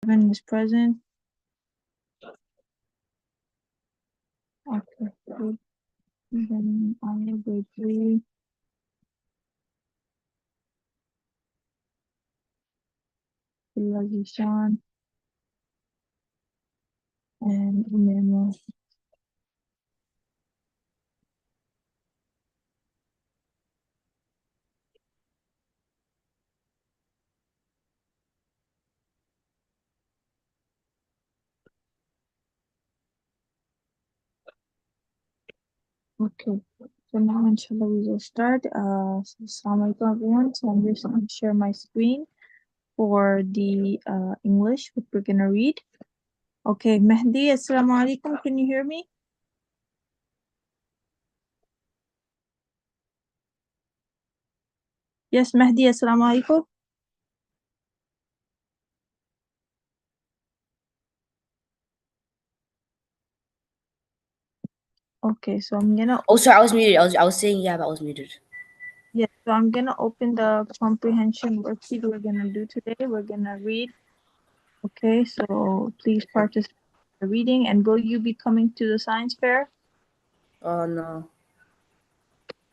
7 is present. Okay, good. Then I have grade 3. Zishan and Umema. Okay, so now inshallah we will start. So Assalamu alaikum everyone. So I'm just going to share my screen for the English, what we're going to read. Okay, Mehdi, Assalamu alaikum. Can you hear me? Yes, Mehdi, Assalamu alaikum. Okay, so I'm gonna. Oh, sorry, I was muted. I was saying yeah, but I was muted. Yes, so I'm gonna open the comprehension worksheet we're gonna do today. We're gonna read. Okay, so please participate in the reading. And will you be coming to the science fair? Oh no.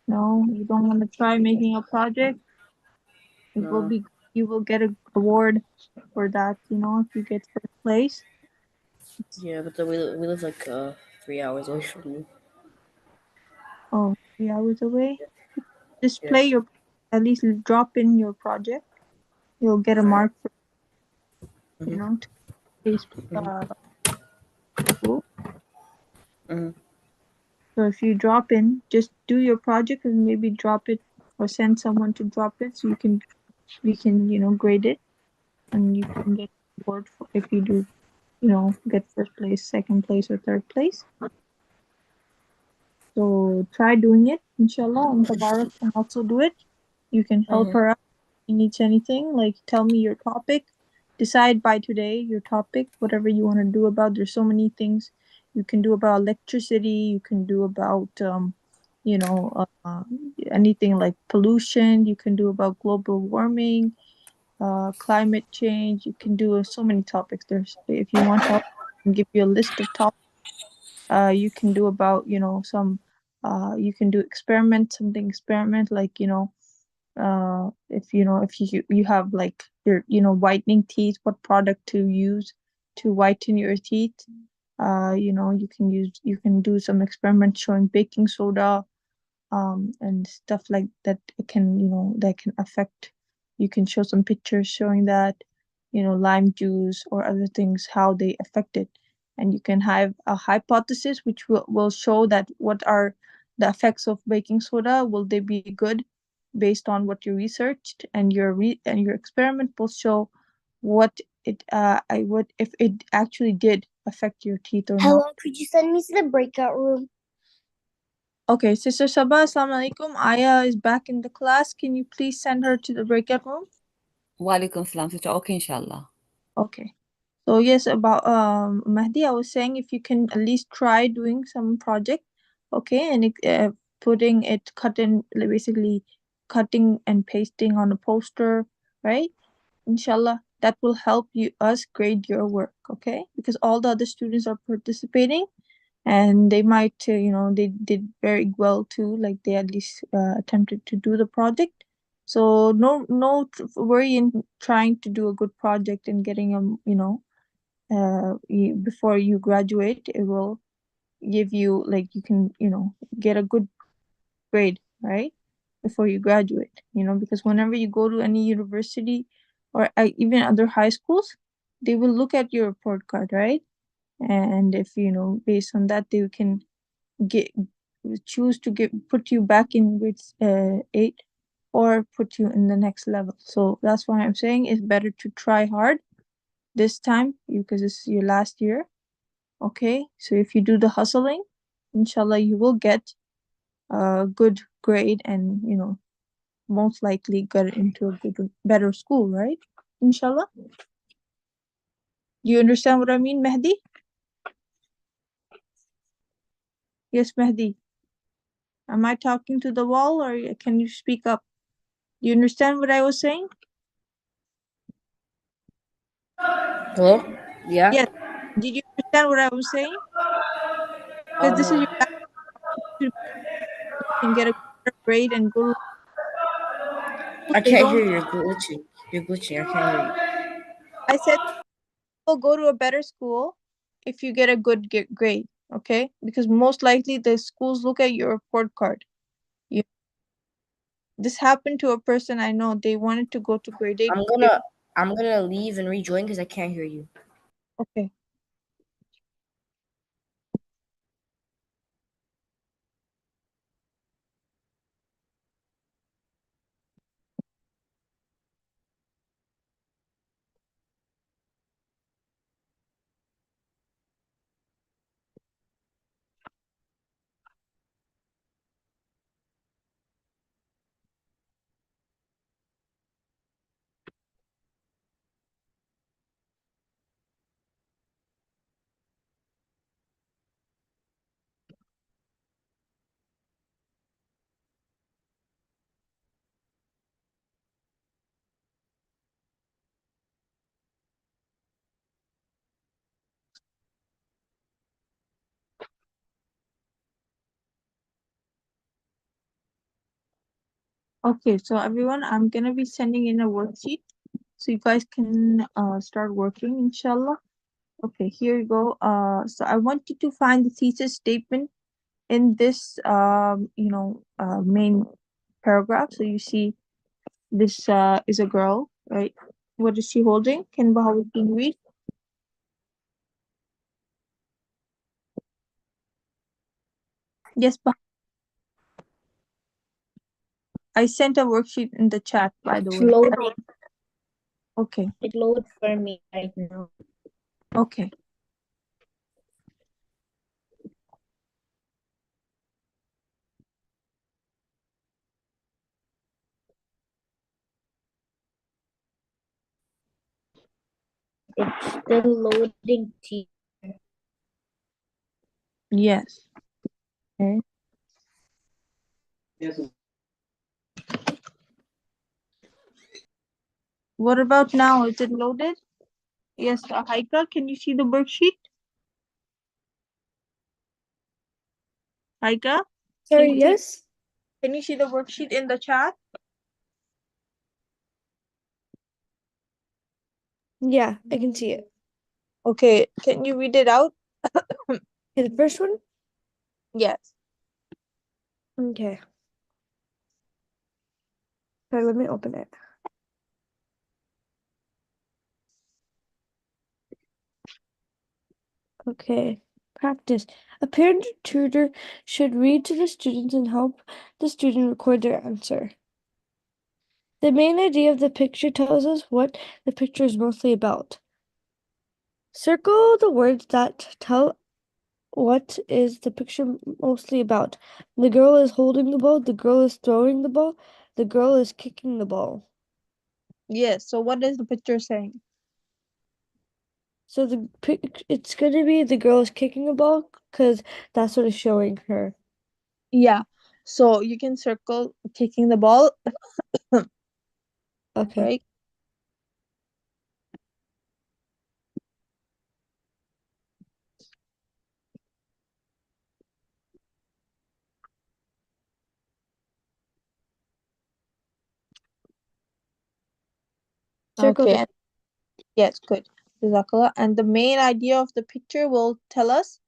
No, you don't want to try making a project? It will No. be. You will get an award for that. You know, if you get first place. Yeah, but we live like 3 hours away from you. Oh, 3 hours away. Just Yeah. play your. At least drop in your project. You'll get a Right. mark for, you know, to place school. So if you drop in, just do your project and maybe drop it or send someone to drop it so we can, you know, grade it and you can get award for if you do, you know, get first place, second place or third place. So try doing it, inshallah, and Tabarak can also do it. You can help her out if she needs anything. Like tell me your topic. Decide by today your topic, whatever you want to do about. There's so many things you can do about electricity. You can do about, you know, anything like pollution. You can do about global warming, climate change. You can do so many topics. There's if you want help, I can give you a list of topics. You can do about, you know, some. You can do something experiment like, you know, if you know if you have like your, you know, whitening teeth, what product to use to whiten your teeth. You know, you can do some experiments showing baking soda, and stuff like that. It can, you know, that can affect. You can show some pictures showing that, you know, lime juice or other things, how they affect it. And you can have a hypothesis which will show that what are the effects of baking soda. Will they be good based on what you researched, and your experiment will show what it I would if it actually did affect your teeth or Hello, not. could you send me to the breakout room? Okay, Sister Saba, Assalamu alaikum. Aya is back in the class. Can you please send her to the breakout room? Wa alaikum salam, sister. Okay, inshallah. Okay. So yes, about Mahdi, I was saying if you can at least try doing some project, okay, and putting it basically cutting and pasting on a poster, right? Inshallah, that will help us grade your work, okay? Because all the other students are participating, and they might, you know, they did very well too. Like they at least attempted to do the project. So no worry in trying to do a good project and getting a, you know, before you graduate, it will give you like you can, you know, get a good grade, right? Before you graduate, you know, because whenever you go to any university or even other high schools, they will look at your report card, right? And if, you know, based on that, they can get choose to put you back in grade 8 or put you in the next level. So that's why I'm saying it's better to try hard this time because it's your last year. Okay, so if you do the hustling, inshallah, you will get a good grade and, you know, most likely get into a good, better school, right? Inshallah. You understand what I mean, Mehdi? Yes, Mehdi. Am I talking to the wall or can you speak up? Do you understand what I was saying? Hello? Yeah? Yes. Did you understand what I was saying? Because this is No. your last to can get a better grade and go to school. I They can't hear don't. you. You're glitching. You're glitching. I can't hear you. I said will go to a better school if you get a good grade. Okay, because most likely the schools look at your report card. You, this happened to a person I know. They wanted to go to grade eight. I'm gonna I'm gonna leave and rejoin because I can't hear you. Okay. Okay, so everyone, I'm gonna be sending in a worksheet so you guys can start working, inshallah. Okay, here you go. So I want you to find the thesis statement in this main paragraph. So you see this is a girl, right? What is she holding? Can Bahauddin read? Yes, I sent a worksheet in the chat, by the It's way. loading. Okay, It loads for me right now. okay. It's still loading. Yes. Okay. What about now? Is it loaded? Yes, Haika, can you see the worksheet? Haika, Sorry, yes? can you see the worksheet in the chat? Yeah, I can see it. Okay, can you read it out? Okay, the first one? Yes. Okay. Sorry, let me open it. Okay. Practice. A parent or tutor should read to the students and help the student record their answer. The main idea of the picture tells us what the picture is mostly about. Circle the words that tell what is the picture mostly about. The girl is holding the ball, the girl is throwing the ball, the girl is kicking the ball. Yes. So what is the picture saying? So it's going to be the girl is kicking the ball because that's what it's showing her. Yeah. So you can circle kicking the ball, Okay. right? Circle Okay. that. Yes, good. Jazakallah. And the main idea of the picture will tell us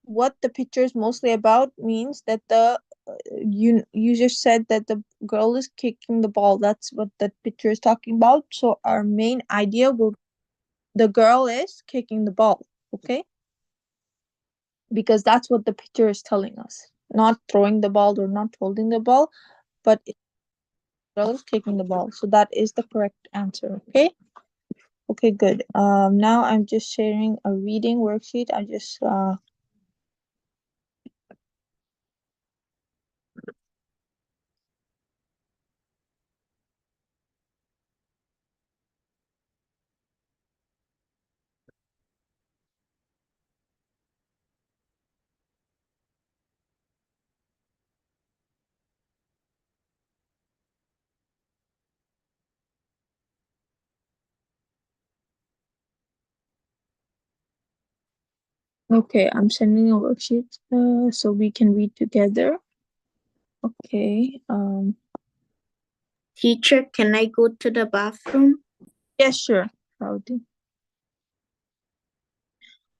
what the picture is mostly about. Means that you just said that the girl is kicking the ball. That's what that picture is talking about. So our main idea will the girl is kicking the ball. Okay, because that's what the picture is telling us. Not throwing the ball or not holding the ball, but the girl is kicking the ball. So that is the correct answer. Okay. Okay, good. Now I'm just sharing a reading worksheet. I just Okay, I'm sending a worksheet so we can read together. Okay. Teacher, can I go to the bathroom? Yes, sure. Rowdy.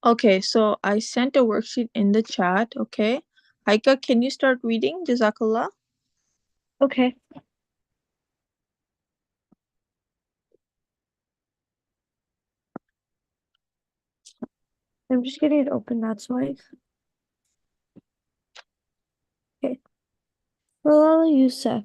Okay, so I sent a worksheet in the chat. Okay. Haika, can you start reading? Jazakallah. Okay. I'm just getting it open, that's why. Okay. Malala Yousaf.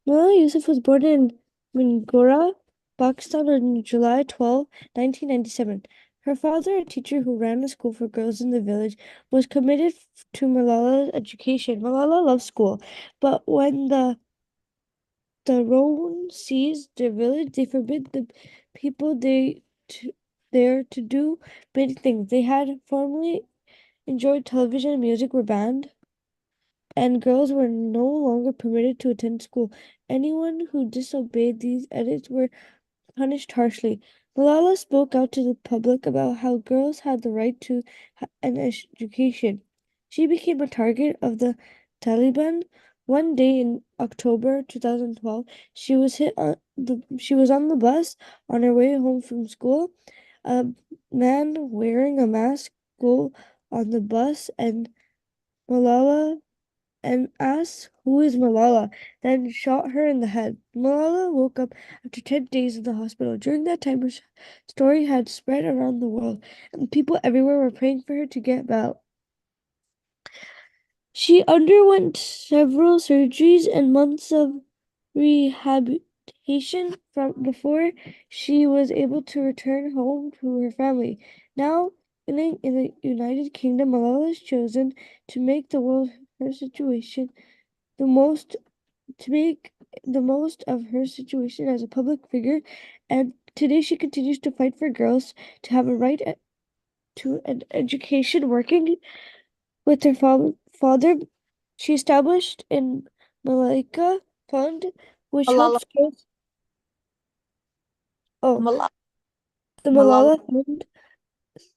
Malala Yousaf was born in Mingora, Pakistan on July 12, 1997. Her father, a teacher who ran a school for girls in the village, was committed to Malala's education. Malala loved school, but when the Rohingya seized their village, they forbid the people there to do many things. They had formerly enjoyed television and music were banned, and girls were no longer permitted to attend school. Anyone who disobeyed these edicts were punished harshly. Malala spoke out to the public about how girls had the right to an education. She became a target of the Taliban. One day in October 2012, she was on the bus on her way home from school. A man wearing a mask go on the bus Malala and asked, "Who is Malala?" then shot her in the head. Malala woke up after 10 days in the hospital. During that time, her story had spread around the world, and people everywhere were praying for her to get well. She underwent several surgeries and months of rehabilitation before she was able to return home to her family. Now, in the United Kingdom, Malala has chosen to make the world her situation the most to make the most of her situation as a public figure, and today she continues to fight for girls to have a right to an education. Working with her father, she established in Malika Fund, which Malala. helps girls. Oh, Malala. the Malala. Malala Fund.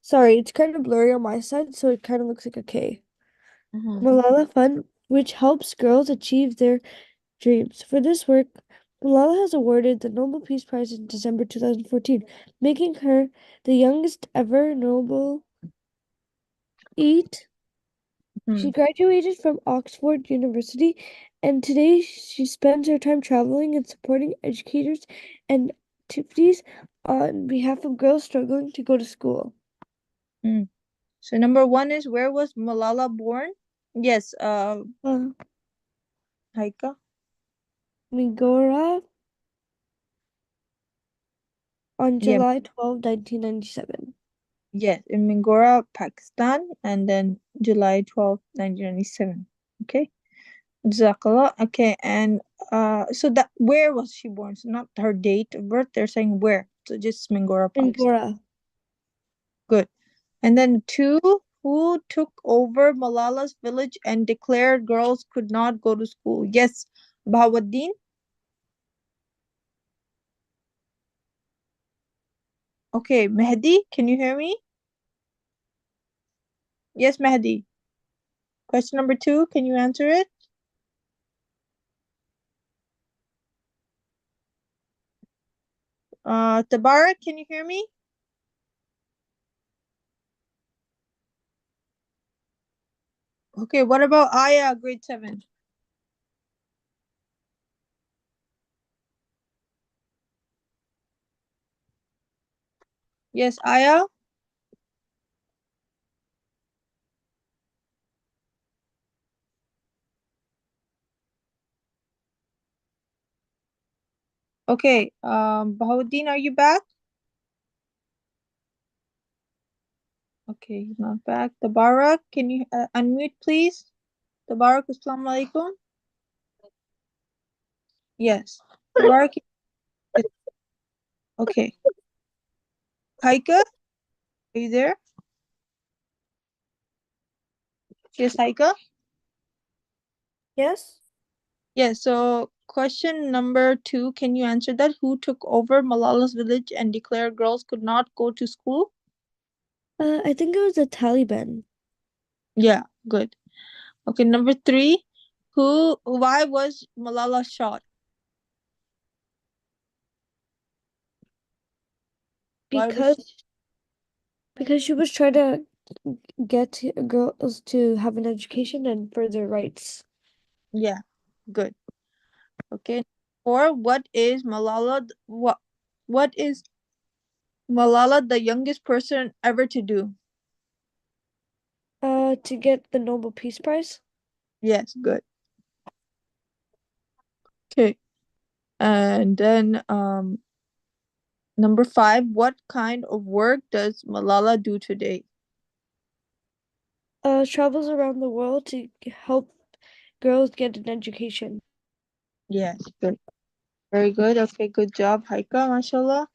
Sorry, it's kind of blurry on my side, so it kind of looks like a K. Mm-hmm. Malala Fund, which helps girls achieve their dreams. For this work, Malala has awarded the Nobel Peace Prize in December 2014, making her the youngest ever Nobel eat. She graduated from Oxford University, and today she spends her time traveling and supporting educators and activities on behalf of girls struggling to go to school. So number one is, where was Malala born? Yes, Haika. Migora on Yeah, July 12, 1997. yes, in Mingora, Pakistan, and then July 12, 1997. Okay. Jazakallah. Okay, and so that, where was she born? So not her date of birth, they're saying where. So just Mingora, Pakistan. Migora. Good. And then two, who took over Malala's village and declared girls could not go to school? Yes, Bahawuddin. Okay, Mehdi, can you hear me? Yes, Mehdi. Question number two, can you answer it? Tabarak, can you hear me? Okay, what about Aya, grade 7? Yes, Aya? Okay, Bahauddin, are you back? Okay, he's not back. Tabarak, can you unmute, please? Tabarak, assalamu alaikum. Yes. Tabarak, yes. Okay. Haika, are you there? Yes, Haika? Yes? Yes, so question number two, can you answer that? Who took over Malala's village and declared girls could not go to school? I think it was the Taliban. Yeah, good. Okay, number 3. Why was Malala shot? Why was she? Because she was trying to get girls to have an education and for their rights. Yeah, good. Okay. 4. What is Malala the youngest person ever to do? To get the Nobel Peace Prize. Yes, good. Okay. And then number 5, what kind of work does Malala do today? Travels around the world to help girls get an education. Yes, good. Very good. Okay, good job, Haika, mashallah.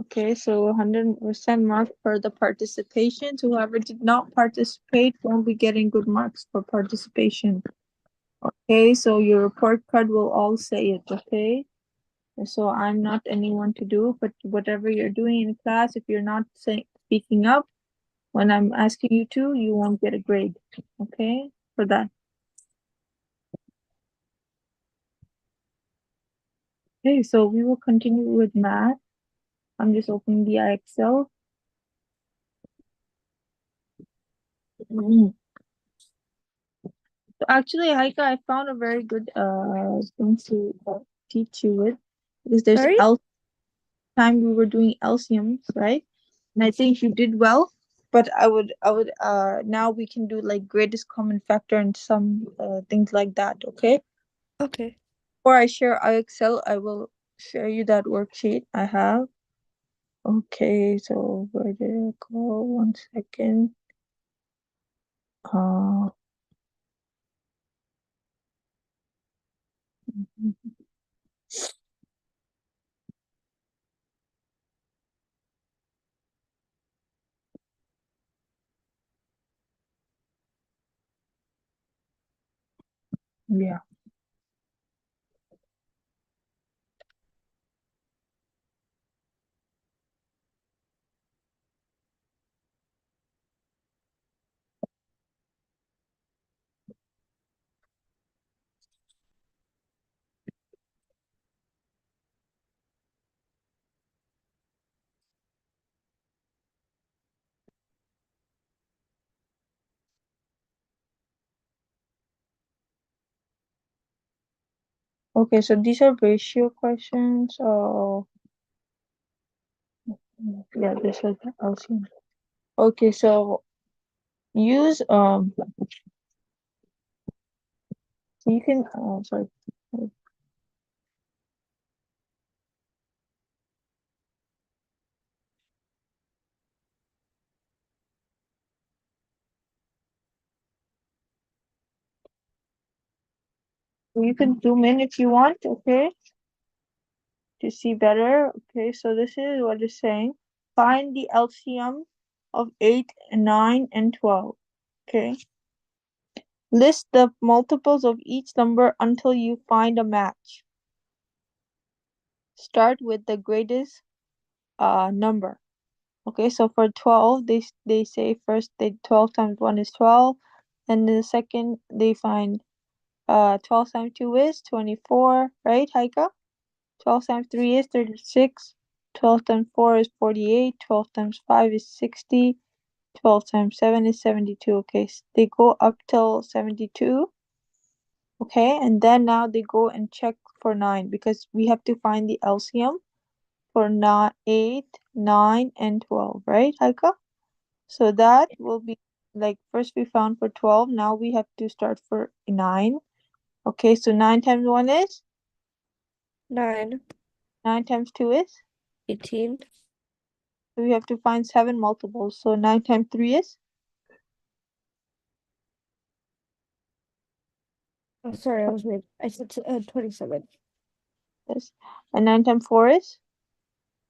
Okay, so 100% mark for the participation. So whoever did not participate won't be getting good marks for participation. Okay, so your report card will all say it, okay? So I'm not anyone to do, but whatever you're doing in class, if you're not speaking up when I'm asking you to, you won't get a grade, okay? For that. Okay, so we will continue with math. I'm just opening the IXL. So actually, Haika, I found a very good thing to teach you with, because there's Sorry? time we were doing LCMs, right? And I think you did well, but I would now we can do like greatest common factor and some things like that, okay? Okay. Before I share IXL, I will share you that worksheet I have. Okay, so where did it go? 1 second. Uh, yeah. Okay, so these are ratio questions. Yeah, this is the LCM. Okay, so use so you can sorry. You can zoom in if you want, okay, to see better. Okay, so this is what it's saying. Find the LCM of 8, 9, and 12. Okay. List the multiples of each number until you find a match. Start with the greatest number. Okay, so for 12, they say first 12 times 1 is 12, and then the second they find 12 times 2 is 24, right, Haika? 12 times 3 is 36. 12 times 4 is 48. 12 times 5 is 60. 12 times 7 is 72. Okay, so they go up till 72. Okay, and then now they go and check for 9, because we have to find the LCM for 8, 9, and 12, right, Haika? So that will be like first we found for 12. Now we have to start for 9. Okay, so 9 times 1 is? 9. 9 times 2 is? 18. So we have to find 7 multiples. So 9 times 3 is? Oh, sorry, I was made. I said 27. Yes. And 9 times 4 is?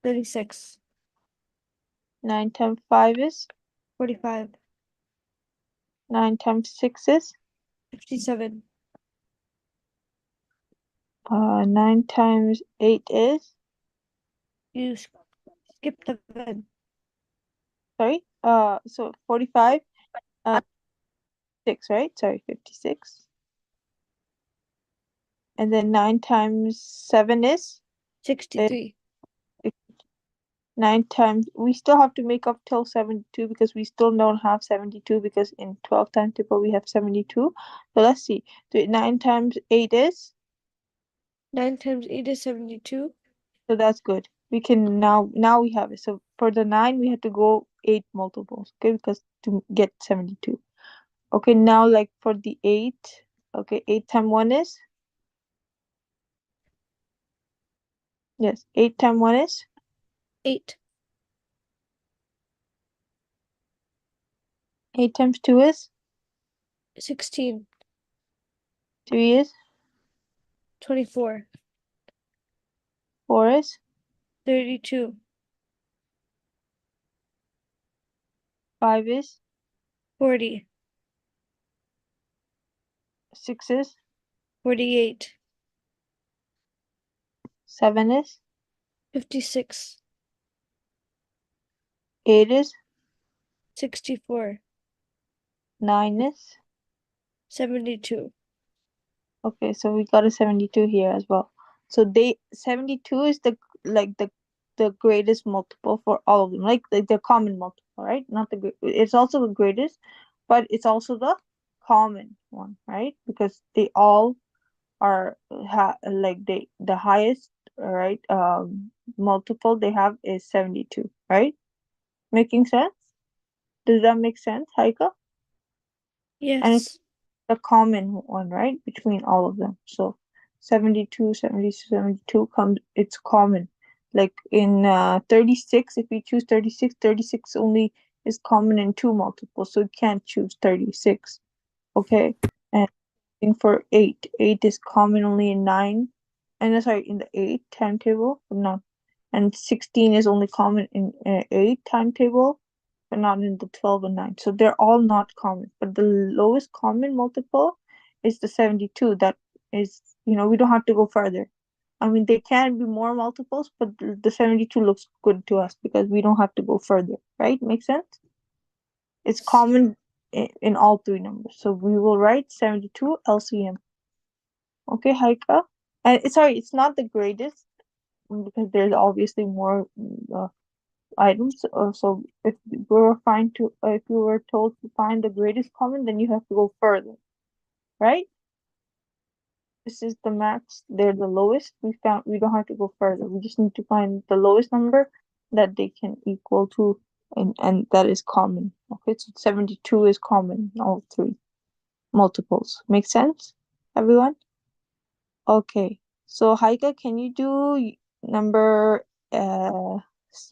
36. 9 times 5 is? 45. 9 times 6 is? 57. 9 times 8 is? You skipped 7. Sorry? So 45. 6, right? Sorry, 56. And then 9 times 7 is 63. 9 times. We still have to make up till 72 because we still don't have 72 because in 12 timetable we have 72. So let's see. 9 times 8 is. 9 times 8 is 72. So that's good. We can now we have it. So for the 9 we have to go 8 multiples, okay? Because to get 72. Okay, now like for the 8, okay, 8 times 1 is. Yes, 8 times 1 is 8. 8 times 2 is 16. 3 is 24. 4 is 32. 5 is 40. 6 is 48. 7 is 56. 8 is 64. 9 is. 72. Okay, so we got a 72 here as well. So 72 is the greatest multiple for all of them, like the common multiple, right? Not it's also the greatest, but it's also the common one, right? Because they all are like the highest, right? Multiple they have is 72, right? Making sense? Does that make sense, Haika? And it's Yes. the common one, right? Between all of them. So 72, 70, 72 comes, it's common. Like in 36, if you choose 36, 36 only is common in two multiples, so you can't choose 36. Okay. And for 8, 8 is common only in 9, and sorry, in the 8 timetable, but not, and 16 is only common in 8 timetable, but not in the 12 and 9. So they're all not common. But the lowest common multiple is the 72. That is, we don't have to go further. I mean, they can be more multiples, but the 72 looks good to us because we don't have to go further, right? Make sense? It's common in all three numbers. So we will write 72 LCM. Okay, Haika? And sorry, it's not the greatest because there's obviously more items. So if you were told to find the greatest common, then you have to go further, right? This is the max. They're the lowest. We don't have to go further. We just need to find the lowest number that they can equal to, and that is common. Okay, so 72 is common in all three multiples. Make sense, everyone? Okay. So Haika, can you do number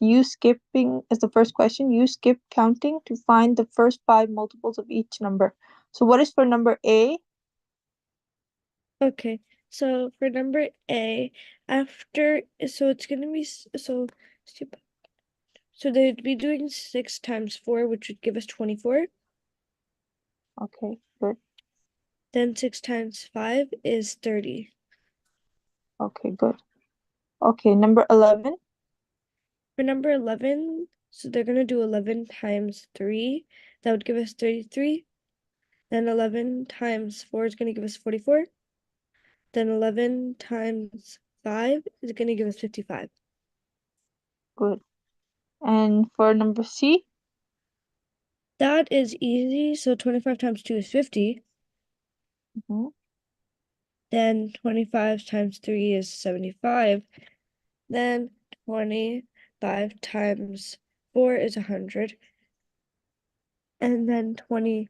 you skipping as the first question? You skip counting to find the first 5 multiples of each number. So what is for number A? Okay. So for number A, so it's going to be, so they'd be doing 6 times 4, which would give us 24. Okay, good. Then 6 times 5 is 30. Okay, good. Okay, number 11. For number 11, so they're going to do 11 times 3. That would give us 33. Then 11 times 4 is going to give us 44. Then 11 times 5 is going to give us 55. Good. And for number C? That is easy. So 25 times 2 is 50. Mhm. Then 25 times 3 is 75. Then 25 times 4 is 100. And then 20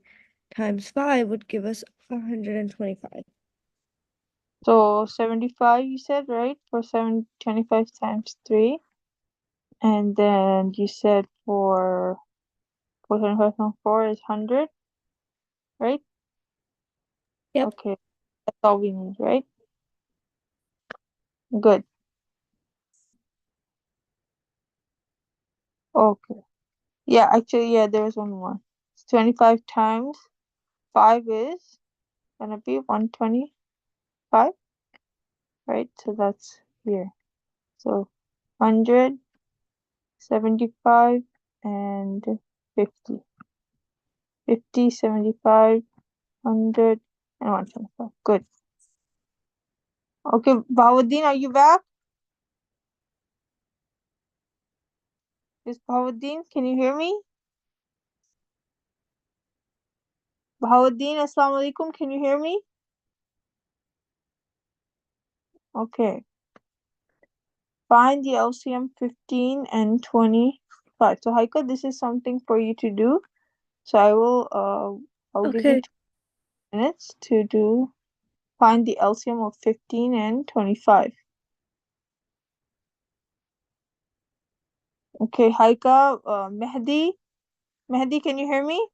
times 5 would give us 125. So 75 you said, right? For 25 times 3. And then you said for 25 times 4 is 100, right? Yep. Okay, that's all we need, right? Good. Okay. Yeah, actually, yeah, there was one more. 25 times 5 is gonna be 125, right? So that's here. So 100, 75, and 50. 50, 75, 100 and 125. Good. Okay, Bahauddin, are you back? Is Bahauddin, can you hear me? Bahauddin, Assalamu alaikum, can you hear me? Okay. Find the LCM 15 and 25. So Haika, this is something for you to do. So I'll give you Okay. 2 minutes to find the LCM of 15 and 25. Okay, Haika, Mehdi, can you hear me?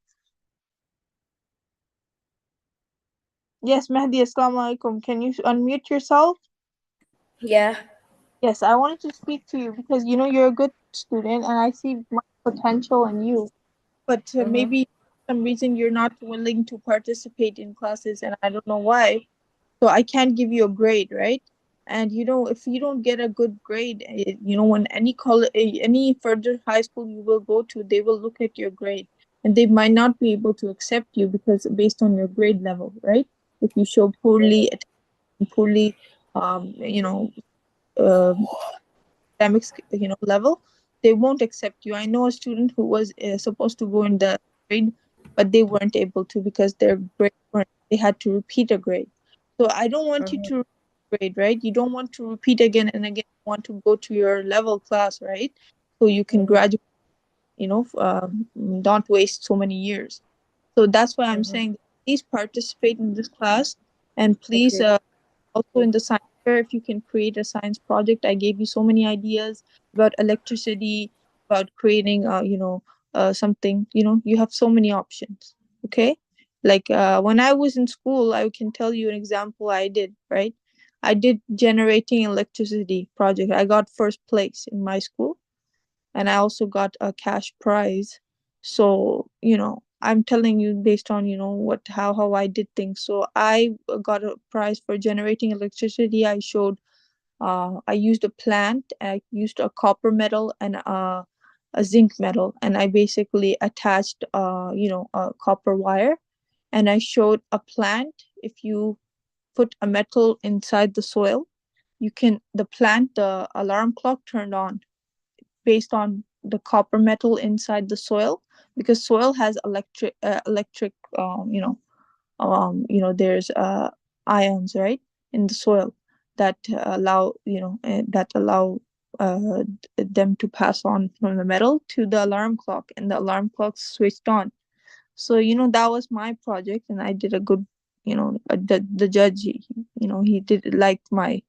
Yes, Mehdi, Assalamu alaikum. Can you unmute yourself? Yeah. Yes, I wanted to speak to you because you know you're a good student and I see much potential in you. But maybe for some reason you're not willing to participate in classes and I don't know why. So I can't give you a grade, right? And you know, if you don't get a good grade, you know, when any college, any further high school you will go to, they will look at your grade and they might not be able to accept you because based on your grade level, right? If you show poorly, you know, uh, academics, you know, level, they won't accept you. I know a student who was supposed to go in the grade, but they weren't able to because their grade weren't, they had to repeat a grade. So I don't want you to grade, right? You don't want to repeat again and again. You want to go to your level class, right? So you can graduate, you know, don't waste so many years. So that's why I'm saying please participate in this class and please Okay. also in the science fair if you can create a science project. I gave you so many ideas about electricity, about creating you know something, you know, you have so many options. Okay, like when I was in school, I can tell you an example I did, right? I did generating electricity project. I got first place in my school and I also got a cash prize. So, you know, I'm telling you based on, you know, what how I did things. So I got a prize for generating electricity. I showed I used a plant, I used a copper metal and a zinc metal, and I basically attached you know, a copper wire, and I showed a plant. If you put a metal inside the soil, you can the plant, the alarm clock turned on based on the copper metal inside the soil, because soil has electric you know, there's ions, right, in the soil that allow, you know, that allow them to pass on from the metal to the alarm clock, and the alarm clock switched on. So, you know, that was my project and I did a good, you know, the judge, you know, he did like my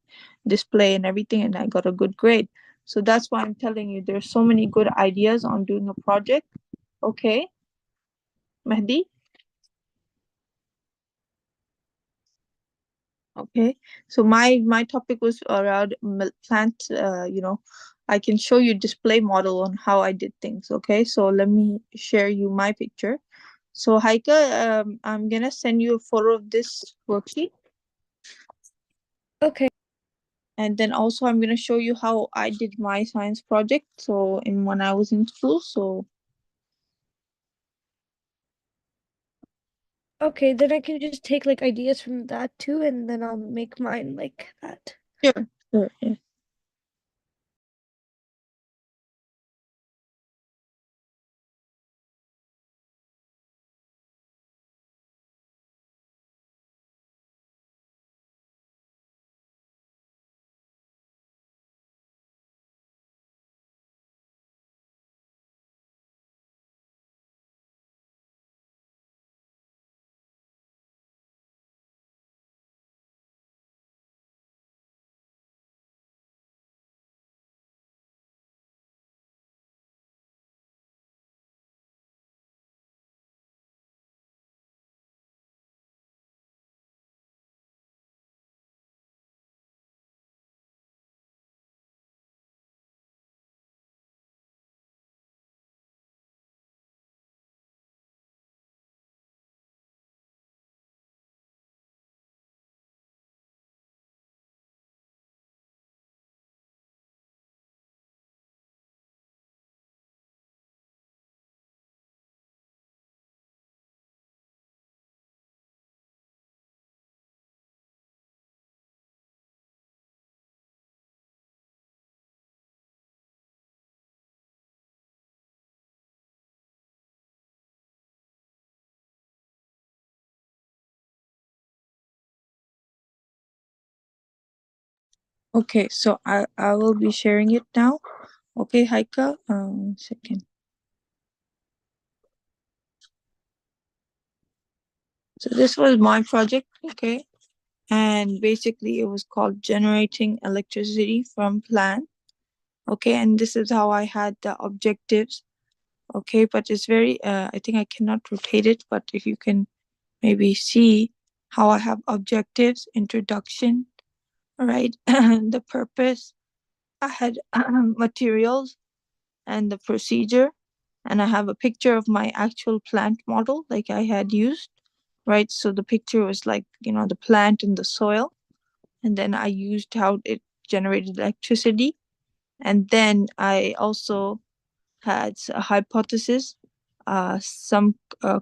display and everything and I got a good grade. So that's why I'm telling you there's so many good ideas on doing a project. Okay, Mehdi. Okay, so my topic was around plant, you know, I can show you display model on how I did things. Okay, so let me share you my picture. So Heike, I'm gonna send you a photo of this worksheet. Okay. And then also I'm gonna show you how I did my science project. So in when I was in school. So Okay, then I can just take like ideas from that too, and then I'll make mine like that. sure, sure, yeah. Okay, so I will be sharing it now. Okay, Haika, second. So this was my project, okay, and basically it was called generating electricity from plant. Okay, and this is how I had the objectives. Okay, but it's very I think I cannot rotate it, but if you can maybe see how I have objectives, introduction, all right, the purpose, I had materials and the procedure, and I have a picture of my actual plant model like I had used, right? So the picture was like, the plant in the soil, and then I used how it generated electricity. And then I also had a hypothesis, some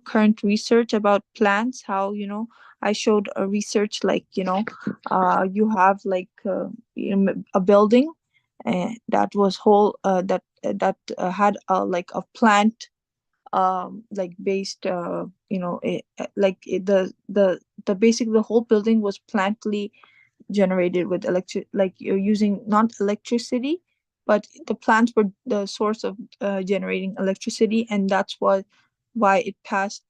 current research about plants, how, I showed a research like, you have like a building that was whole, that had like a plant, like based, like the basic the whole building was plantly generated with electric, like you're using not electricity, but the plants were the source of generating electricity, and that's why it passed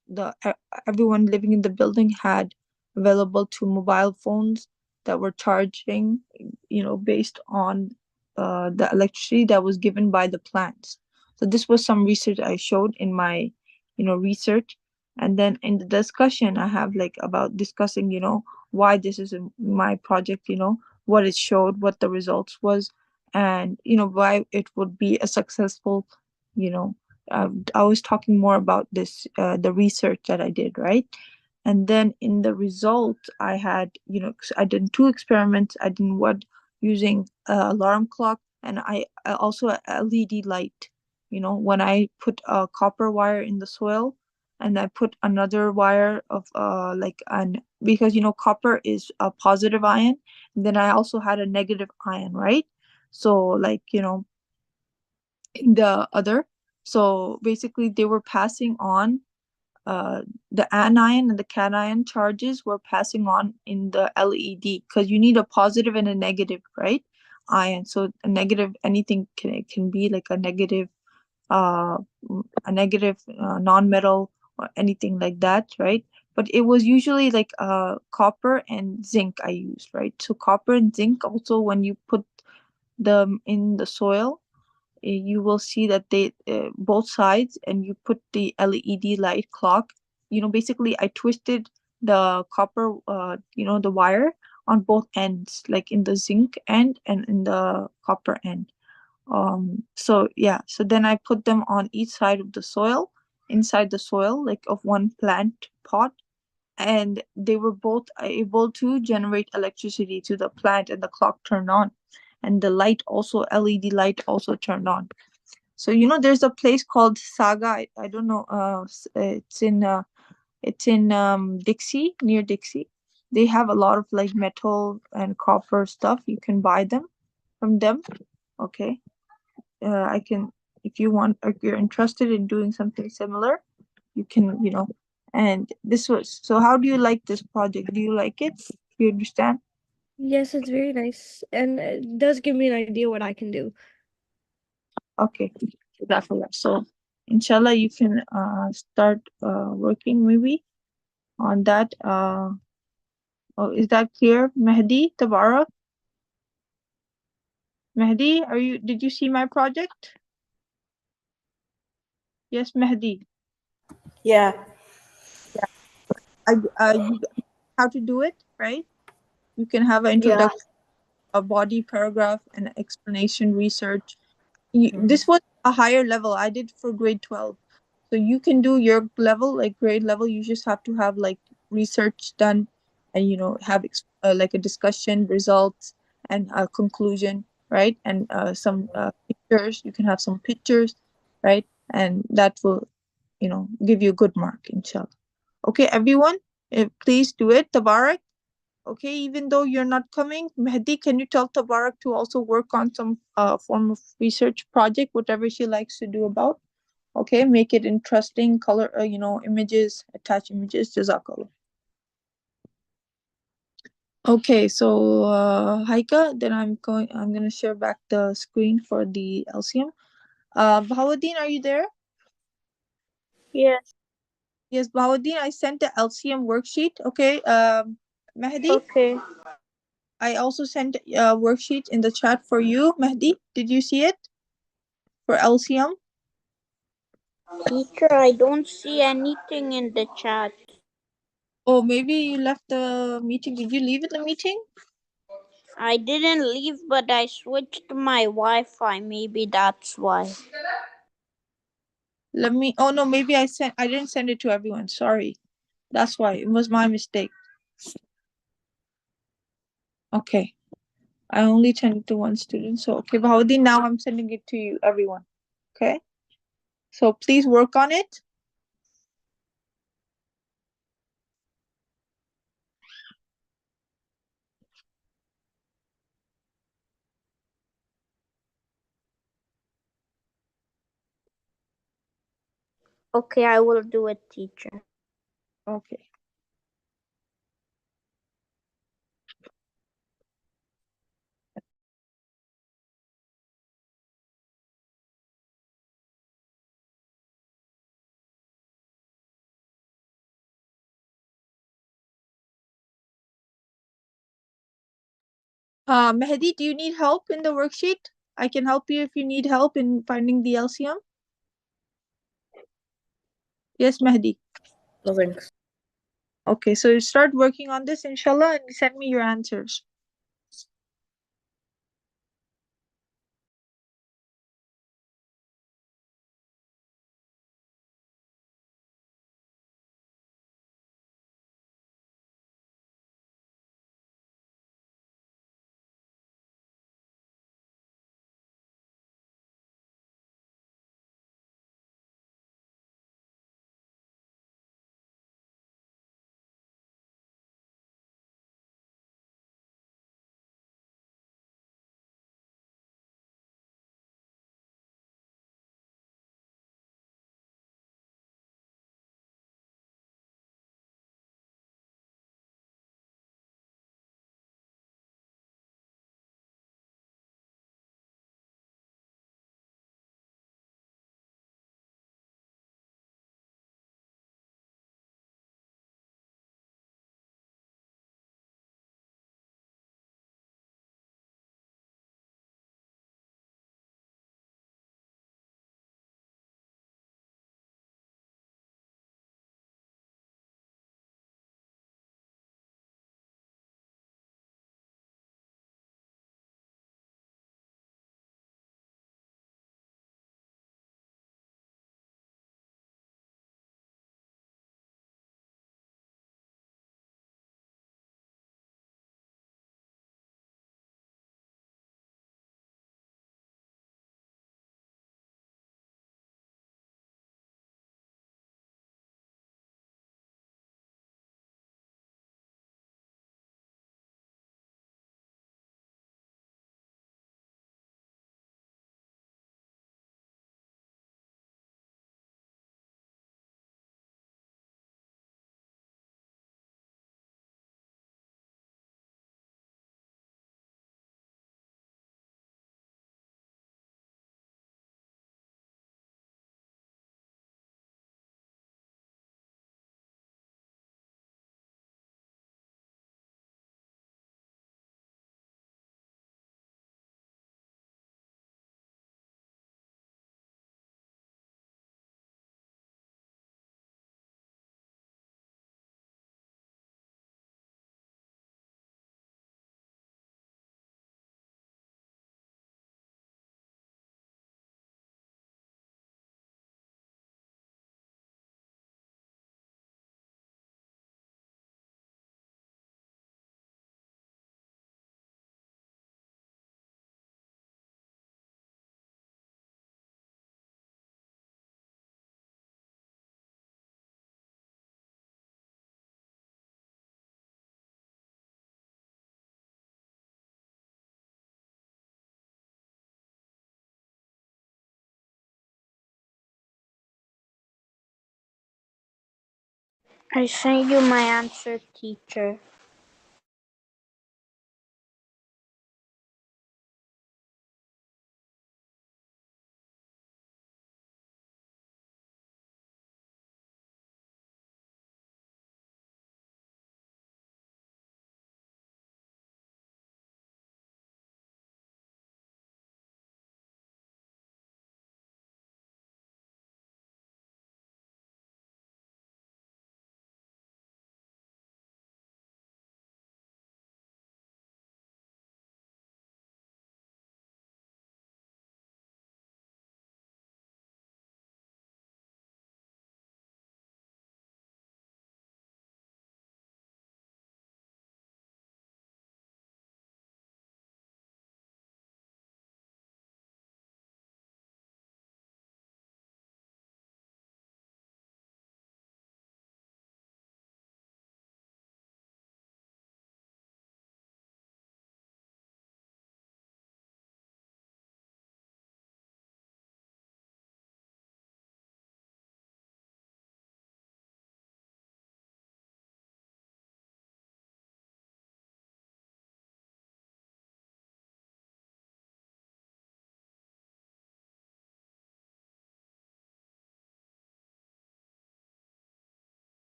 everyone living in the building had available to mobile phones that were charging, based on the electricity that was given by the plants. So this was some research I showed in my, research. And then in the discussion I have like about discussing, why this is my project, what it showed, what the results was, and why it would be a successful, you know I was talking more about this, the research that I did, right? And then in the result I had, 'cause I did two experiments. I did one using alarm clock, and I also a LED light. When I put a copper wire in the soil, and I put another wire of like an, because copper is a positive ion, and then I also had a negative ion, right? So like, in the other, so basically they were passing on, uh the anion and the cation charges were passing on in the LED, because you need a positive and a negative, right? Ion. So a negative, anything can be like uh a negative non-metal or anything like that, right? But it was usually like copper and zinc I used, right? So copper and zinc also, when you put them in the soil, you will see that they both sides, and you put the LED light clock. Basically I twisted the copper, the wire on both ends, like in the zinc end and in the copper end. So yeah, so then I put them on each side of the soil, inside the soil, like of one plant pot, and they were both able to generate electricity to the plant, and the clock turned on, and the light also, LED light also turned on. So there's a place called Saga. I don't know. It's in Dixie, near Dixie. They have a lot of like metal and copper stuff. You can buy them from them. Okay. I can, if you want, or if you're interested in doing something similar, you can, And this was, so how do you like this project? Do you like it? Do you understand? Yes, it's very nice, and it does give me an idea what I can do. Okay, that's all. So, inshallah, you can start working maybe on that. Oh, is that clear, Mehdi, Tabarak? Mehdi, did you see my project? Yes, Mehdi. Yeah. You how to do it, right? You can have an Yeah. introduction, a body paragraph, and explanation, research. Mhm. This was a higher level. I did for grade 12. So you can do your level, like grade level. You just have to have like research done, and have like a discussion, results, and a conclusion, right? And some pictures. You can have some pictures, right? And that will, give you a good mark, inshallah. Okay, everyone, please do it. Tabarak. Okay, even though you're not coming, Mehdi, can you tell Tabarak to also work on some form of research project, whatever she likes to do about? Okay, make it interesting, color, images, attach images, Jazakallah. Okay, so Haika, then I'm gonna share back the screen for the LCM. Bahauddin, are you there? Yes. Yes, Bahauddin, I sent the LCM worksheet. Okay, Mehdi, Okay. I also sent a worksheet in the chat for you. Mehdi, did you see it for LCM? Teacher, I don't see anything in the chat. Oh, maybe you left the meeting. Did you leave the meeting? I didn't leave, but I switched my Wi-Fi. Maybe that's why. Let me. Oh no, maybe I didn't send it to everyone. Sorry, that's why it was my mistake. Okay, I only sent it to one student. So okay, Bahauddin, now I'm sending it to you, everyone. Okay, so please work on it. Okay, I will do it, teacher. Okay. Mehdi, do you need help in the worksheet? I can help you if you need help in finding the LCM. Yes, Mehdi. No thanks. Okay, so you start working on this, inshallah, and send me your answers. I sent you my answer, teacher.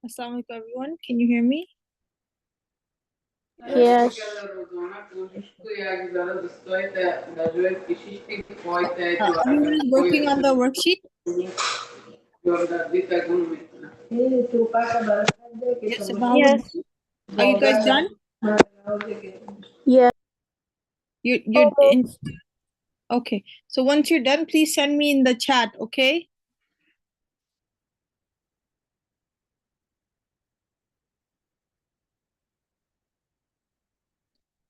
Assalamu alaikum, everyone. Can you hear me? Yes. Anyone is working on the worksheet? Yes, Yes. Bahawuddin. Are you guys done? Yes. You're in. Okay. So once you're done, please send me in the chat, okay?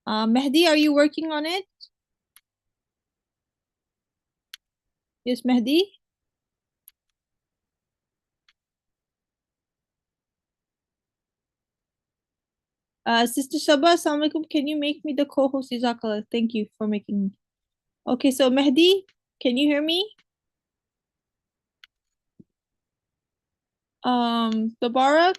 Mehdi, are you working on it? Yes, Mehdi. Sister Saba, assalamu alaikum. Can you make me the co-host? Jazakallah. Thank you for making me. Okay, so Mehdi, can you hear me? Tabarak.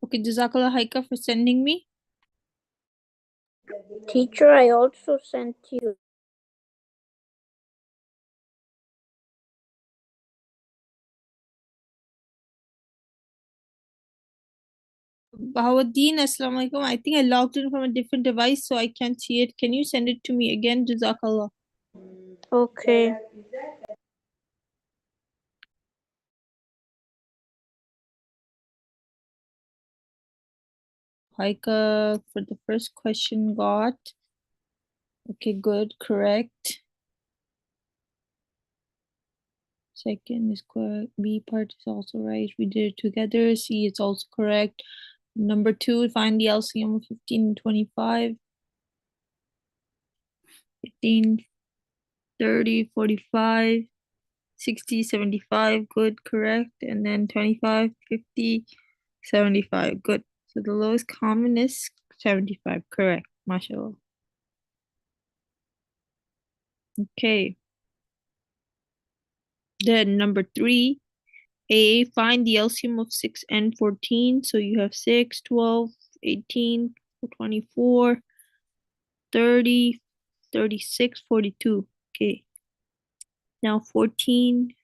Okay, Jazakallah Haika for sending me. Teacher, I also sent you. Bahawuddin, assalamu alaikum. I think I logged in from a different device, so I can't see it. Can you send it to me again, Jazakallah? Okay. Haika for the first question got. Okay, good, correct. Second is correct. B part is also right. We did it together. C is also correct. Number 2, find the LCM of 15 and 25. 15, 30, 45, 60, 75. Good, correct. And then 25, 50, 75. Good. So the lowest common is 75. Correct. MashaAllah. Okay. Then number 3. A, find the LCM of 6 and 14. So you have 6, 12, 18, 24, 30, 36, 42. Okay. Now 14.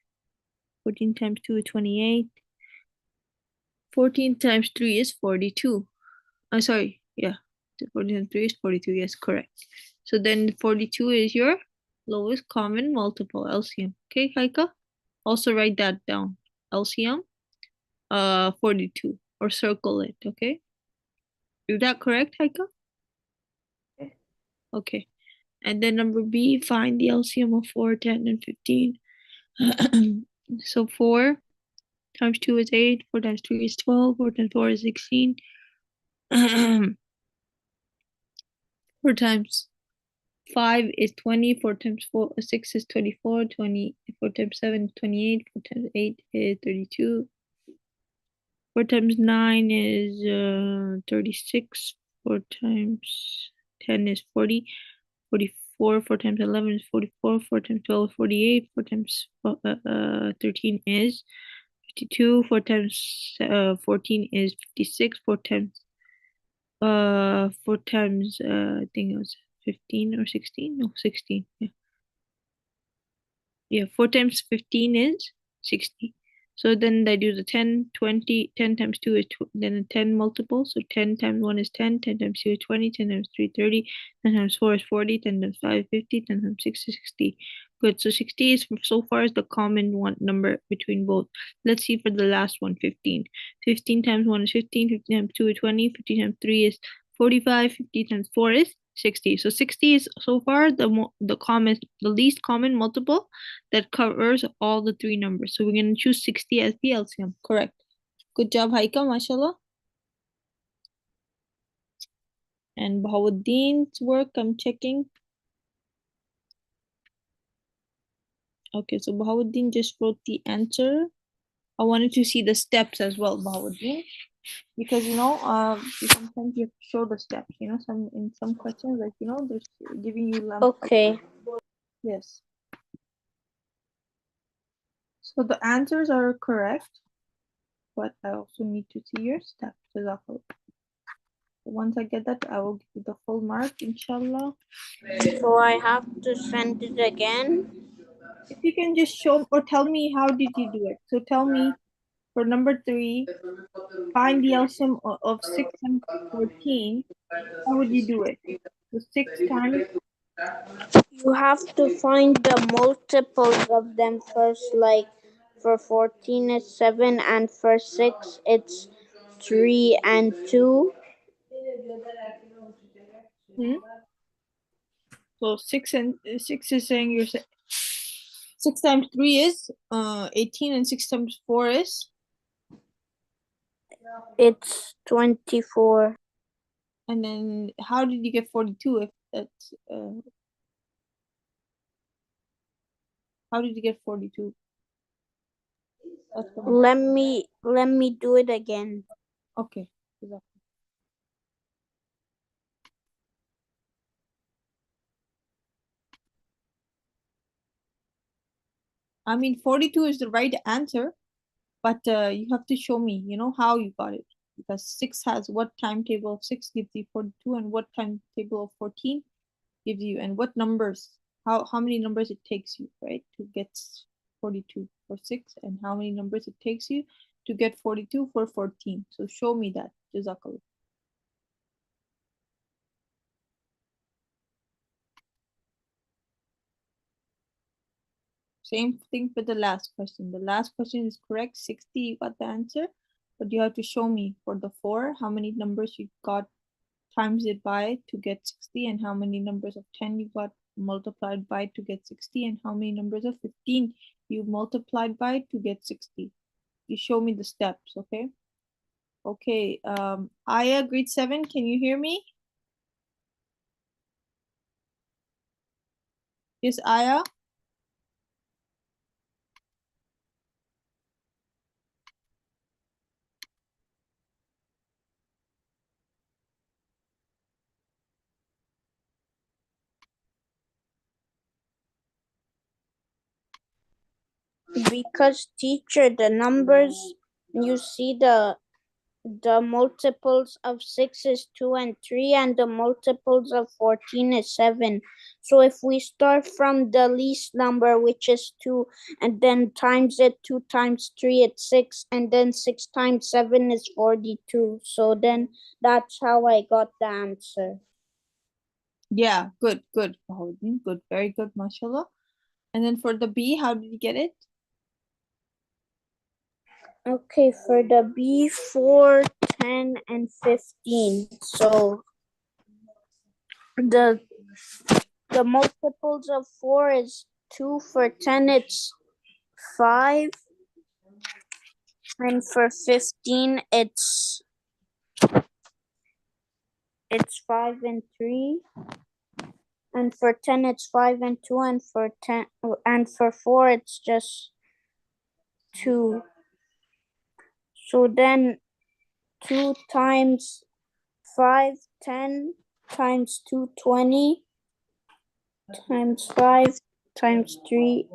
14 times 2 is 28. 14 times 3 is 42. I'm sorry. Yeah. 40 times 3 is 42. Yes, correct. So then 42 is your lowest common multiple, LCM. Okay, Haika? Also write that down. LCM 42, or circle it, okay? Is that correct, Haika? Okay. And then number B, find the LCM of 4, 10, and 15. So 4 times 2 is 8, 4 times 3 is 12, 4 times 4 is 16. 4 times 5 is 20, 4 times 6 is 24, 4 times 7 is 28, 4 times 8 is 32, 4 times 9 is 36, 4 times 10 is 40, 44, 4 times 11 is 44, 4 times 12 is 48, 4 times 13 is 52, 4 times 14 is 56, 4 times I think it was 15 or 16, no 16, yeah, 4 times 15 is 60. So then I do the 10, 20, 10 times 2 is then a 10 multiple. So 10 times 1 is 10, 10 times 2 is 20, 10 times 3 is 30, 10 times 4 is 40, 10 times 5 is 50, 10 times 6 is 60. Good. So 60 is so far is the common one number between both. Let's see for the last one, 15. 15 times 1 is 15, 15 times 2 is 20, 50 times 3 is 45, 50 times 4 is 60. So 60 is so far the least common multiple that covers all the three numbers. So we're going to choose 60 as the LCM. Correct. Good job, Haika, mashallah. And Bahawuddin's work, I'm checking. Okay, so Bahawuddin just wrote the answer. I wanted to see the steps as well, Bahawuddin. Because, sometimes you have to show the steps, in some questions, like, they're giving you lamp. Okay. Yes. So the answers are correct, but I also need to see your steps. Once I get that, I will give you the full mark, inshallah. So I have to send it again. If you can just show or tell me how did you do it. So tell me for number 3, find the LCM of 6 and 14. How would you do it? So 6 times. You have to find the multiples of them first, like for 14 it's 7 and for 6 it's 3 and 2. So 6 is saying 6 times 3 is 18, and 6 times 4 is, It's 24. and then how did you get 42 if that's how did you get 42? Let me do it again. Okay. I mean, 42 is the right answer, but you have to show me, how you got it. Because 6 has what timetable of 6 gives you 42, and what timetable of 14 gives you, and what numbers, how many numbers it takes you, right, to get 42 for 6, and how many numbers it takes you to get 42 for 14. So show me that, Jazakallah. Same thing for the last question. The last question is correct. 60, you got the answer. But you have to show me for the 4, how many numbers you got times it by to get 60, and how many numbers of 10 you got multiplied by to get 60, and how many numbers of 15 you multiplied by to get 60. You show me the steps, okay? Okay, Aya, grade 7, can you hear me? Yes, Aya? Because teacher, the numbers, you see the the multiples of 6 is 2 and 3, and the multiples of 14 is 7. So if we start from the least number, which is 2, and then times it, 2 times 3, it's 6, and then 6 times 7 is 42. So then that's how I got the answer. Yeah, good, good, Bahauddin. Good, very good, mashallah. And then for the B, how did you get it? Okay, for the B, 4, 10, and 15. So the multiples of 4 is 2, for 10 it's 5, and for 15 it's 5 and 3, and for 10 it's 5 and 2, and for 10 and for 4 it's just 2. So then 2 times 5, 10, times 2, 20, times 5, times 3.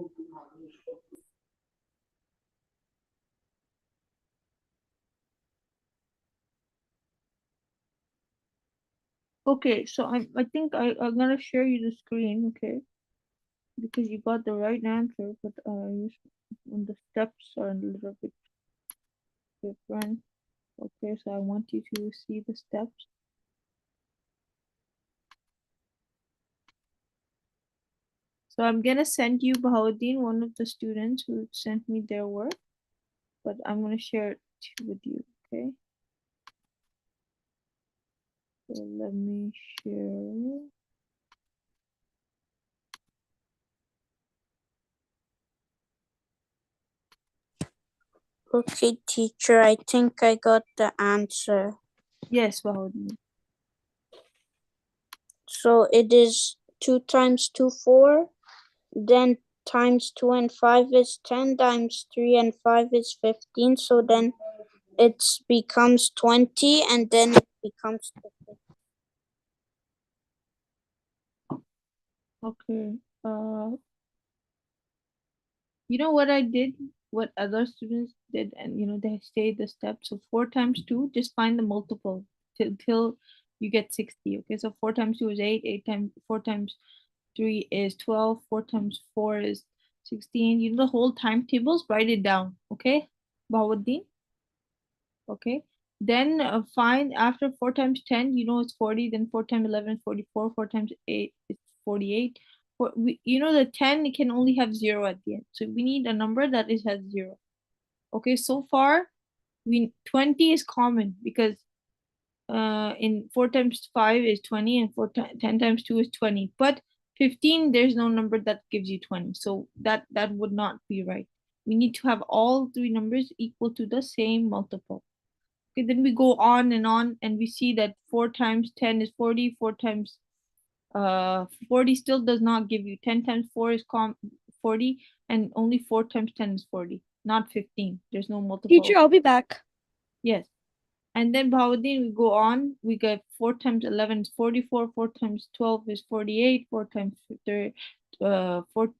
Okay, so I think I'm gonna share you the screen, okay? Because you got the right answer, but when the steps are a little bit different. Okay, so I want you to see the steps. So I'm gonna send you Bahauddin, one of the students who sent me their work, but I'm gonna share it with you, okay? So let me share. Okay, teacher, I think I got the answer. Yes, Bahauddin. So it is 2 times 2, 4. Then times 2 and 5 is 10, times 3 and 5 is 15. So then it becomes 20, and then it becomes 50. Okay. You know what I did? What other students did, and they stayed the steps. So 4 times 2, just find the multiple till you get 60. Okay, so 4 times 2 is 8. 4 times 3 is 12. 4 times 4 is 16. The whole timetables. Write it down. Okay, Bahauddin. Okay. Then find after 4 times 10, it's 40. Then 4 times 11 is 44. 4 times 8 is 48. The 10 it can only have 0 at the end. So we need a number that is has 0. Okay, so far 20 is common because in 4 times 5 is 20 and 10 times 2 is 20. But 15 there's no number that gives you 20. So that would not be right. We need to have all three numbers equal to the same multiple. Okay, then we go on, and we see that 4 times 10 is 40. 4 times 40 still does not give you 10 times 4 is 40, and only 4 times 10 is 40, not 15. There's no multiple. Teacher, I'll be back. Yes. And then Bahauddin, we go on, we get 4 times 11 is 44, 4 times 12 is 48, 4 times 4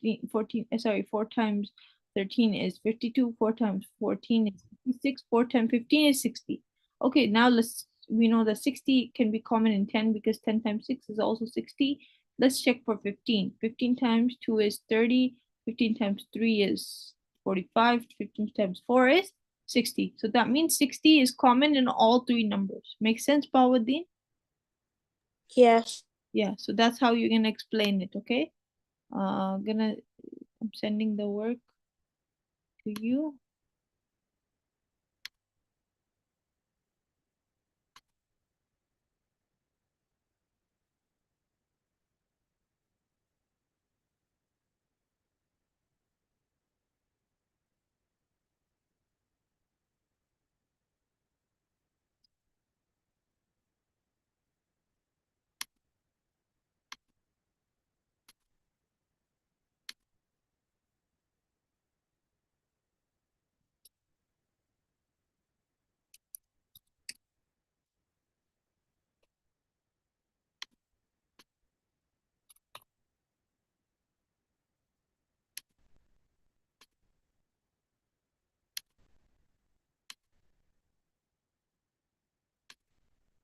times 13 is 52, 4 times 14 is 56, 4 times 15 is 60. Okay, now we know that 60 can be common in 10 because 10 times 6 is also 60. Let's check for 15. 15 times 2 is 30, 15 times 3 is 45, 15 times 4 is 60. So that means 60 is common in all three numbers. Make sense, Bahauddin? Yes. Yeah, so that's how you're gonna explain it, okay? I'm sending the work to you.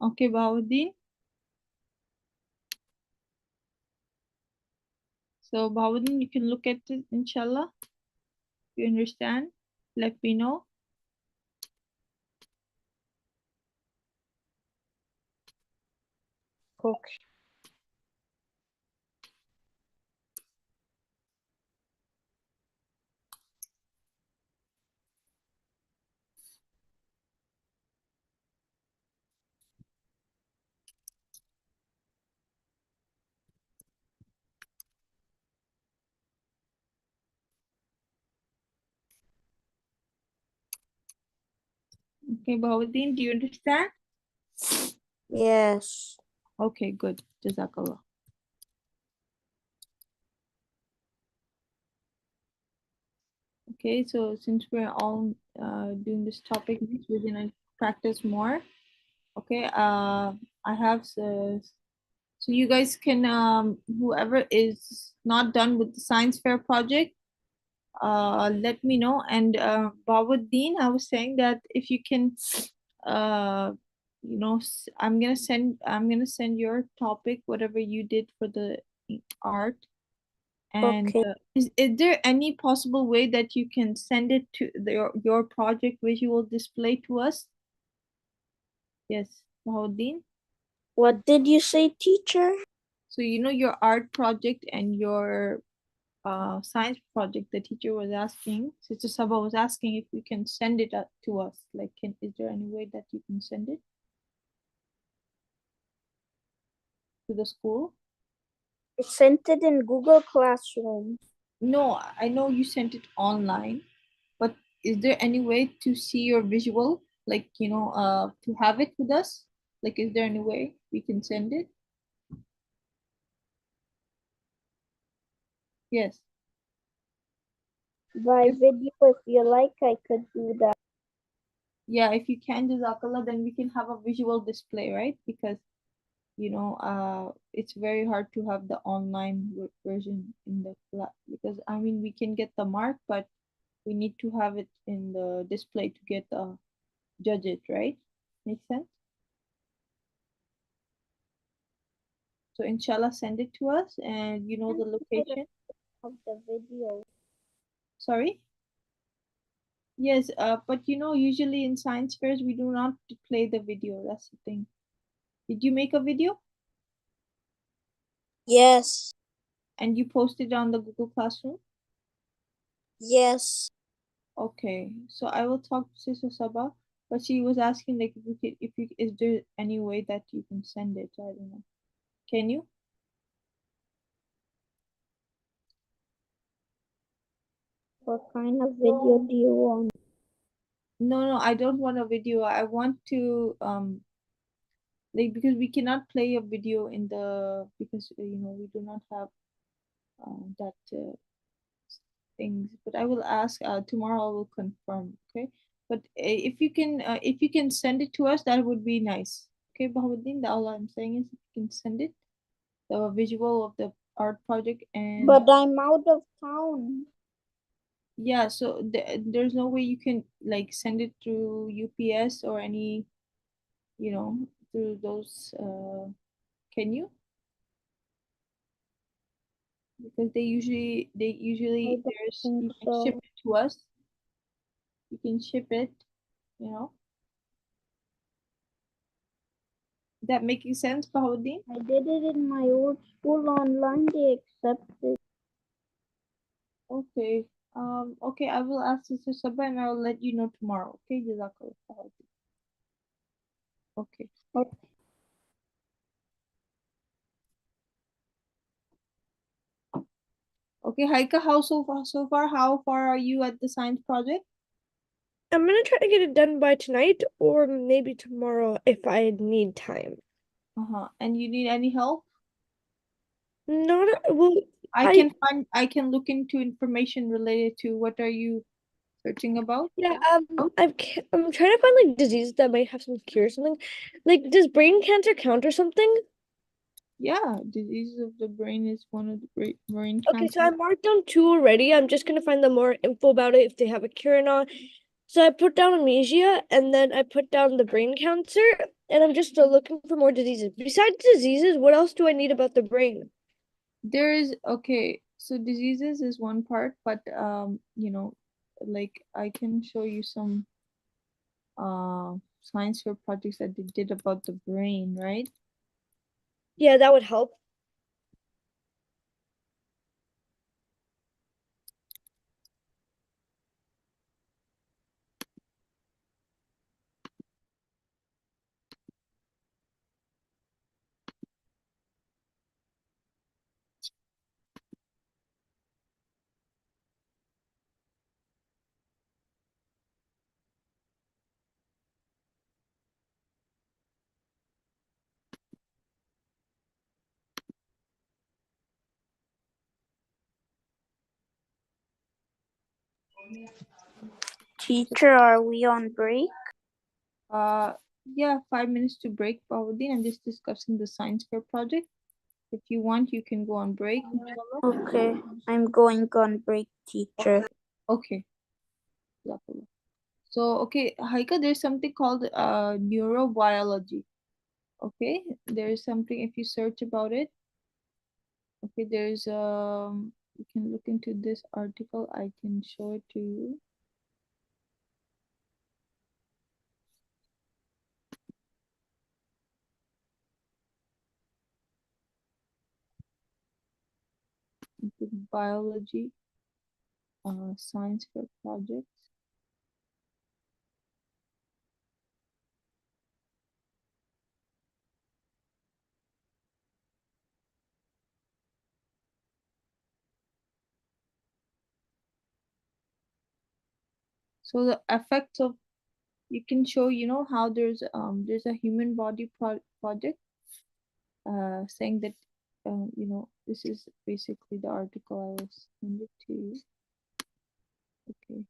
Okay, Bahauddin. So Bahauddin, you can look at it, inshallah. You understand? Let me know. Okay. Okay, Bahauddin, do you understand? Yes. Okay, good. Jazakallah. Okay, so since we're all doing this topic, we're gonna practice more. Okay, I have so you guys can whoever is not done with the science fair project, let me know. And Babuddin, I was saying that if you can, uh, I'm gonna send your topic, whatever you did for the art. And Okay. is there any possible way that you can send it to your project visual display to us? Yes, Bahuddin. What did you say, teacher? So you know your art project and your science project. The teacher was asking, Sister Saba was asking if you can send it to us. Like, is there any way that you can send it to the school? I sent it in Google Classroom. No, I know you sent it online, but is there any way to see your visual, like, to have it with us? Like, is there any way we can send it? Yes. By video, if you like, I could do that. Yeah, if you can, Jazakallah, then we can have a visual display, right? Because, it's very hard to have the online version in the class, because I mean, we can get the mark, but we need to have it in the display to get judge it, right? Make sense? So inshallah, send it to us, and you know the location. Of the video. Sorry? Yes, but usually in science fairs we do not play the video. That's the thing. Did you make a video Yes. and you posted on the Google Classroom? Yes. Okay, so I will talk to Sister Saba, but she was asking like is there any way that you can send it? I don't know. Can you? What kind of video do you want? No, no, I don't want a video. I want to like, because we cannot play a video in the, because we do not have that things. But I will ask tomorrow. I will confirm. Okay, but if you can send it to us, that would be nice. Okay, Bahauddin, the all I'm saying is if you can send it, the visual of the art project. And But I'm out of town. yeah, so there's no way you can like send it through UPS or any, through those. Can you? Because they I usually don't there's think you can ship so. it to us. You can ship it. You know that making sense, Bahauddin? I did it in my old school online. They accepted. Okay. Okay, I will ask Sister Sabah and I will let you know tomorrow. Okay, Jazakallah. Bahauddin. Okay. Okay. Okay, Haika, how so far? So far, how far are you at the science project? I'm gonna try to get it done by tonight or maybe tomorrow if I need time. Uh-huh. And you need any help? Not well. I can look into information related to what are you searching about? Yeah, I'm trying to find like diseases that might have some cure or something. Like, does brain cancer count or something? Yeah, diseases of the brain is one of the brain Okay, so cancer. I marked down two already. I'm just gonna find the more info about it if they have a cure or not. So I put down amnesia and then I put down the brain cancer. and I'm just looking for more diseases. Besides diseases, what else do I need about the brain? There is, okay, so diseases is one part, but like I can show you some science fair projects that they did about the brain, right? Yeah, that would help. Teacher, are we on break? Uh, yeah, 5 minutes to break, Bahudin. I'm just discussing the science fair project. If you want, you can go on break, inshallah. Okay, I'm going on break, teacher. Okay. Jazakallah. So, okay, Haika, there's something called neurobiology. Okay, there's something if you search about it. Okay, there's you can look into this article. I can show it to you. Biology, science fair projects. So the effects of, you can show, how there's a human body project saying that this is basically the article. I will send it to you. Okay.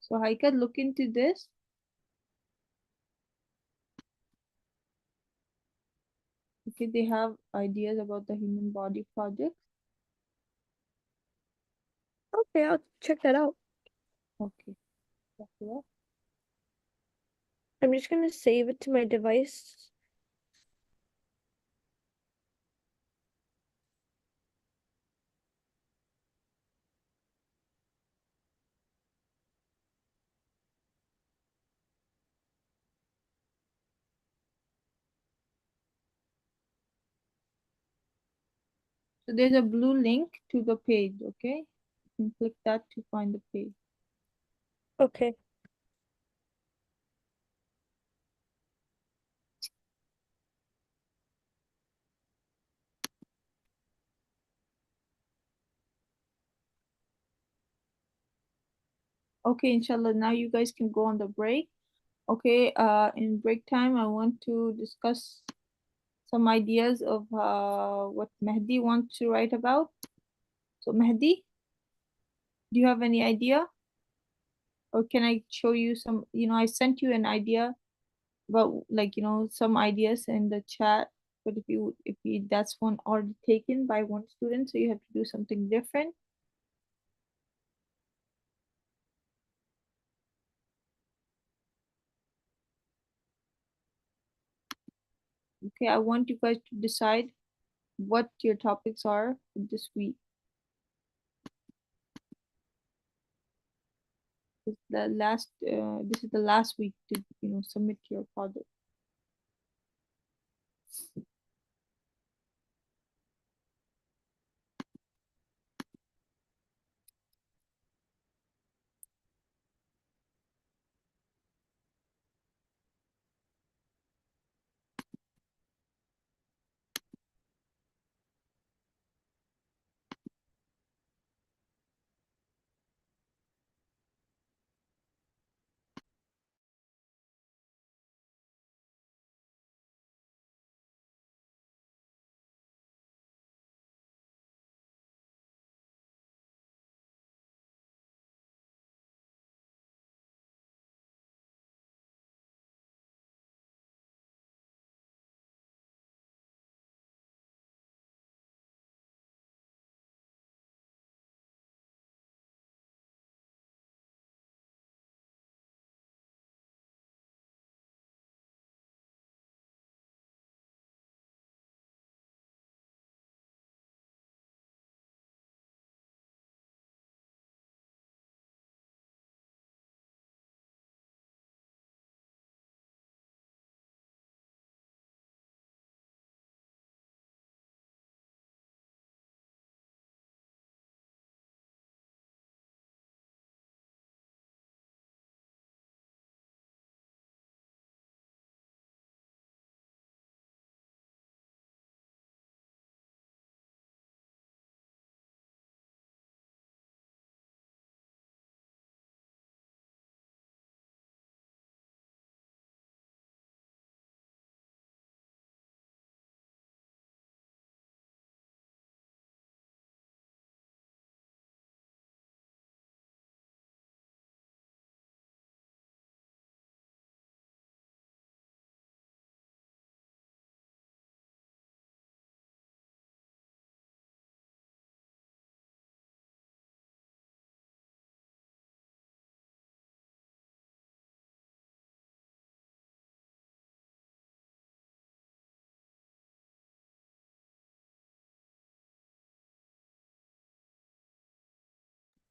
So I can look into this. Okay, they have ideas about the human body project. Okay, I'll check that out. Okay. Jazakallah. I'm just gonna save it to my device. So there's a blue link to the page, okay? You can click that to find the page. Okay. Okay, inshallah, now you guys can go on the break. Okay, in break time, I want to discuss some ideas of what Mehdi wants to write about. So Mehdi, do you have any idea? Or can I show you some, I sent you an idea about like, some ideas in the chat, but if you that's one already taken by one student, so you have to do something different. Okay, I want you guys to decide what your topics are for this week. This is the last week to submit your project.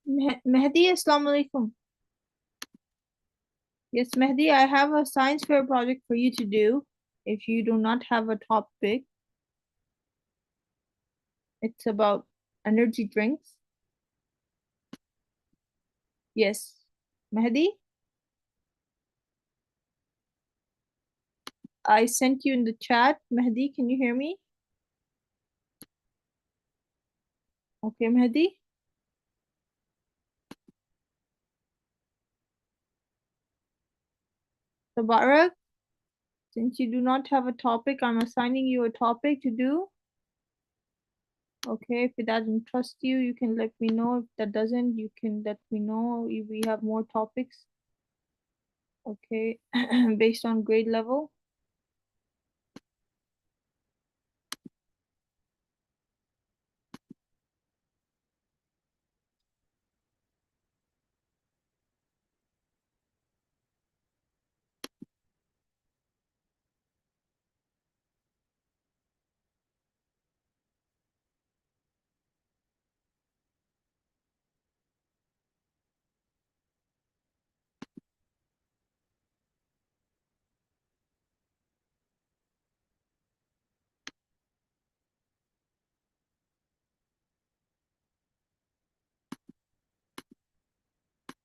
Mehdi, assalamu alaikum. Yes, Mehdi, I have a science fair project for you to do. If you do not have a topic, it's about energy drinks. Yes, Mehdi, I sent you in the chat. Mehdi, can you hear me? Okay, Mehdi. Tabarak, since you do not have a topic, I'm assigning you a topic to do. Okay, if it doesn't trust you, you can let me know. If that doesn't, you can let me know if we have more topics. Okay, based on grade level.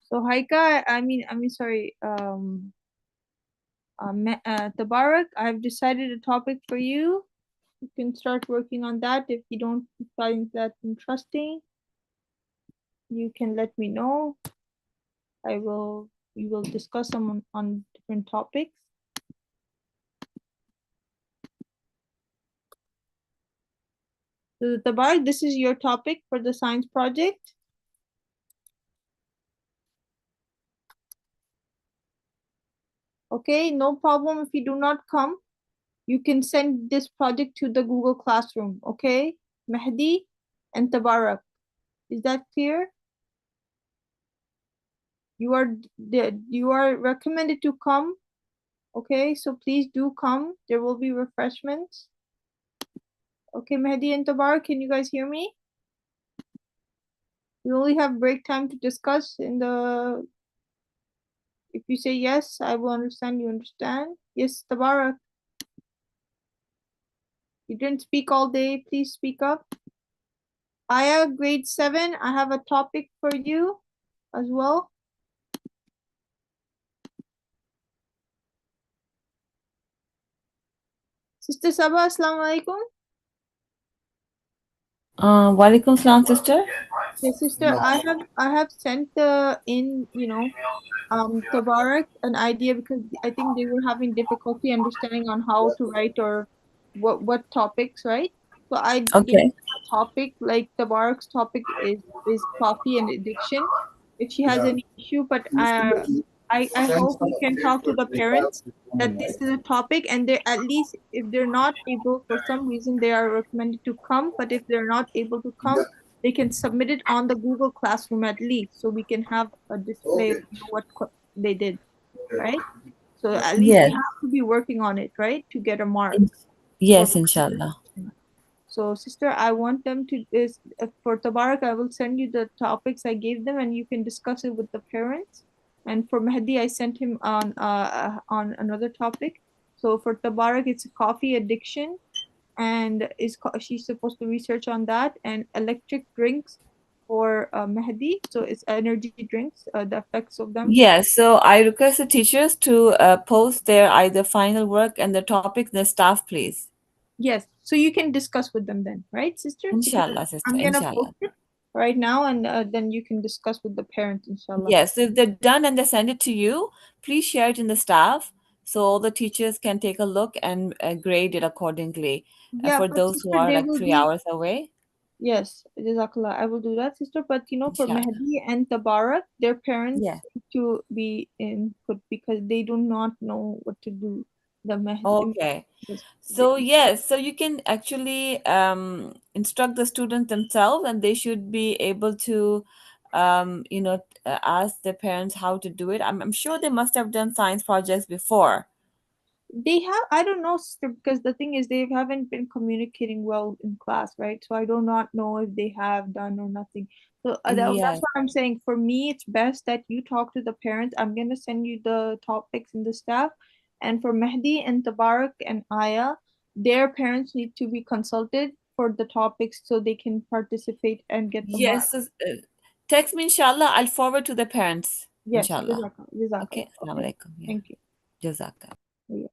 So Haika, sorry, Tabarak, I've decided a topic for you. You can start working on that. If you don't find that interesting, you can let me know. We will discuss some on different topics. So Tabarak, this is your topic for the science project. Okay, no problem if you do not come. You can send this project to the Google Classroom, okay? Mehdi and Tabarak. Is that clear? You are recommended to come, okay? So please do come. There will be refreshments. Okay, Mehdi and Tabarak, can you guys hear me? We only have break time to discuss in the. If you say yes, I will understand you understand. Yes, Tabarak. You didn't speak all day. Please speak up. Aya, grade 7, I have a topic for you as well. Sister Saba, assalamu alaikum. Walaikum salam, sister. Yes, sister, I have sent the Tabarak an idea because I think they were having difficulty understanding on how to write or what topics, right? So I gave Okay. them a topic like Tabarak's topic is coffee and addiction. If she has any issue, but I hope you can talk to the parents that this is a topic and they at least if they're not able for some reason they are recommended to come, but if they're not able to come they can submit it on the Google Classroom at least so we can have a display of what they did, right? So at least they Yes. have to be working on it, right? To get a mark for Yes, inshallah. so sister, I want them to is for Tabarak, I will send you the topics I gave them and you can discuss it with the parents. And for Mehdi, I sent him on another topic. So for Tabarak, it's coffee addiction and she's supposed to research on that and electric drinks for Mehdi. So it's energy drinks, the effects of them. Yes, so I request the teachers to post their either final work and the topic in the staff, please. Yes, so you can discuss with them then, right, sister? Because Inshallah, sister. I'm gonna Inshallah. post it right now, and then you can discuss with the parents, inshallah. Yes, so if they're done and they send it to you, please share it in the staff so all the teachers can take a look and grade it accordingly. Yeah, For but those who sister, are they like will 3 hours be away, yes, Jazakallah. I will do that, sister. But for inshallah. Mehdi and Tabarak, their parents Yeah. need to be input because they do not know what to do. The Mehdi, Okay. So yes, so you can actually instruct the students themselves, and they should be able to, ask their parents how to do it. I'm sure they must have done science projects before. They have, I don't know, sister, because the thing is they haven't been communicating well in class, right? So I do not know if they have done or nothing. So that's Yes. what I'm saying. For me, it's best that you talk to the parents. I'm gonna send you the topics and the staff. And for Mehdi and Tabarak and Aya, their parents need to be consulted for the topics so they can participate and get the mark. Yes. Text me, inshallah. I'll forward to the parents, Yes, inshallah. Jazakallah, Jazakallah. Okay. Assalamu Okay, alaikum. Yeah. thank you. Jazaka. Yeah.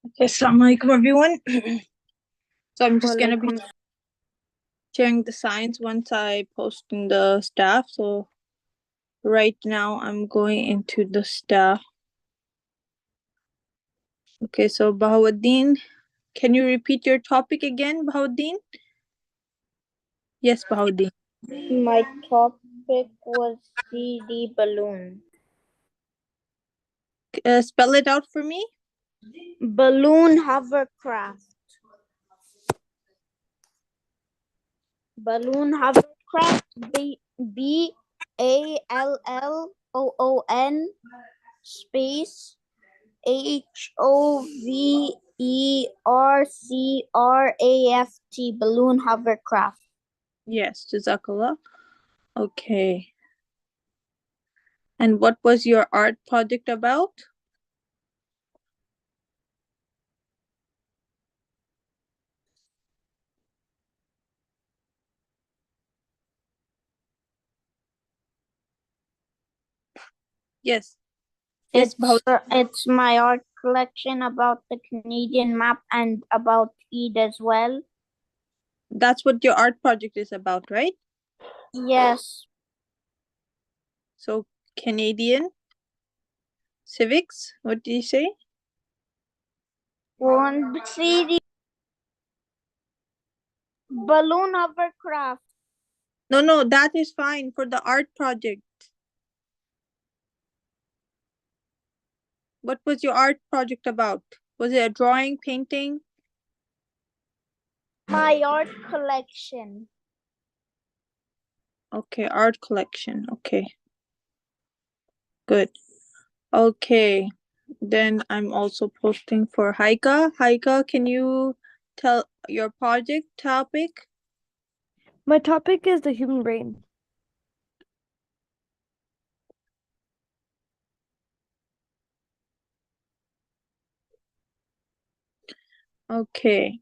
Okay, assalamu alaikum everyone. So I'm just gonna be Walaikum. sharing the signs once I post in the staff. So right now I'm going into the staff. Okay, so Bahauddin, can you repeat your topic again, Bahauddin? Yes, Bahauddin. My topic was CD balloon. Spell it out for me. Balloon hovercraft. Balloon hovercraft. Ballon space HOVERCRAFT. Balloon hovercraft. Yes, Jazakallah. Okay. And what was your art project about? Yes. Yes, Bahauddin. It's my art collection about the Canadian map and about Eid as well. That's what your art project is about, right? Yes. So Canadian civics. What did you say? One CD balloon hovercraft. No, that is fine for the art project. What was your art project about? Was it a drawing, painting? My art collection. Okay, art collection. Okay, good. Okay, then I'm also posting for Haika. Haika, can you tell your project topic? My topic is the human brain. Okay.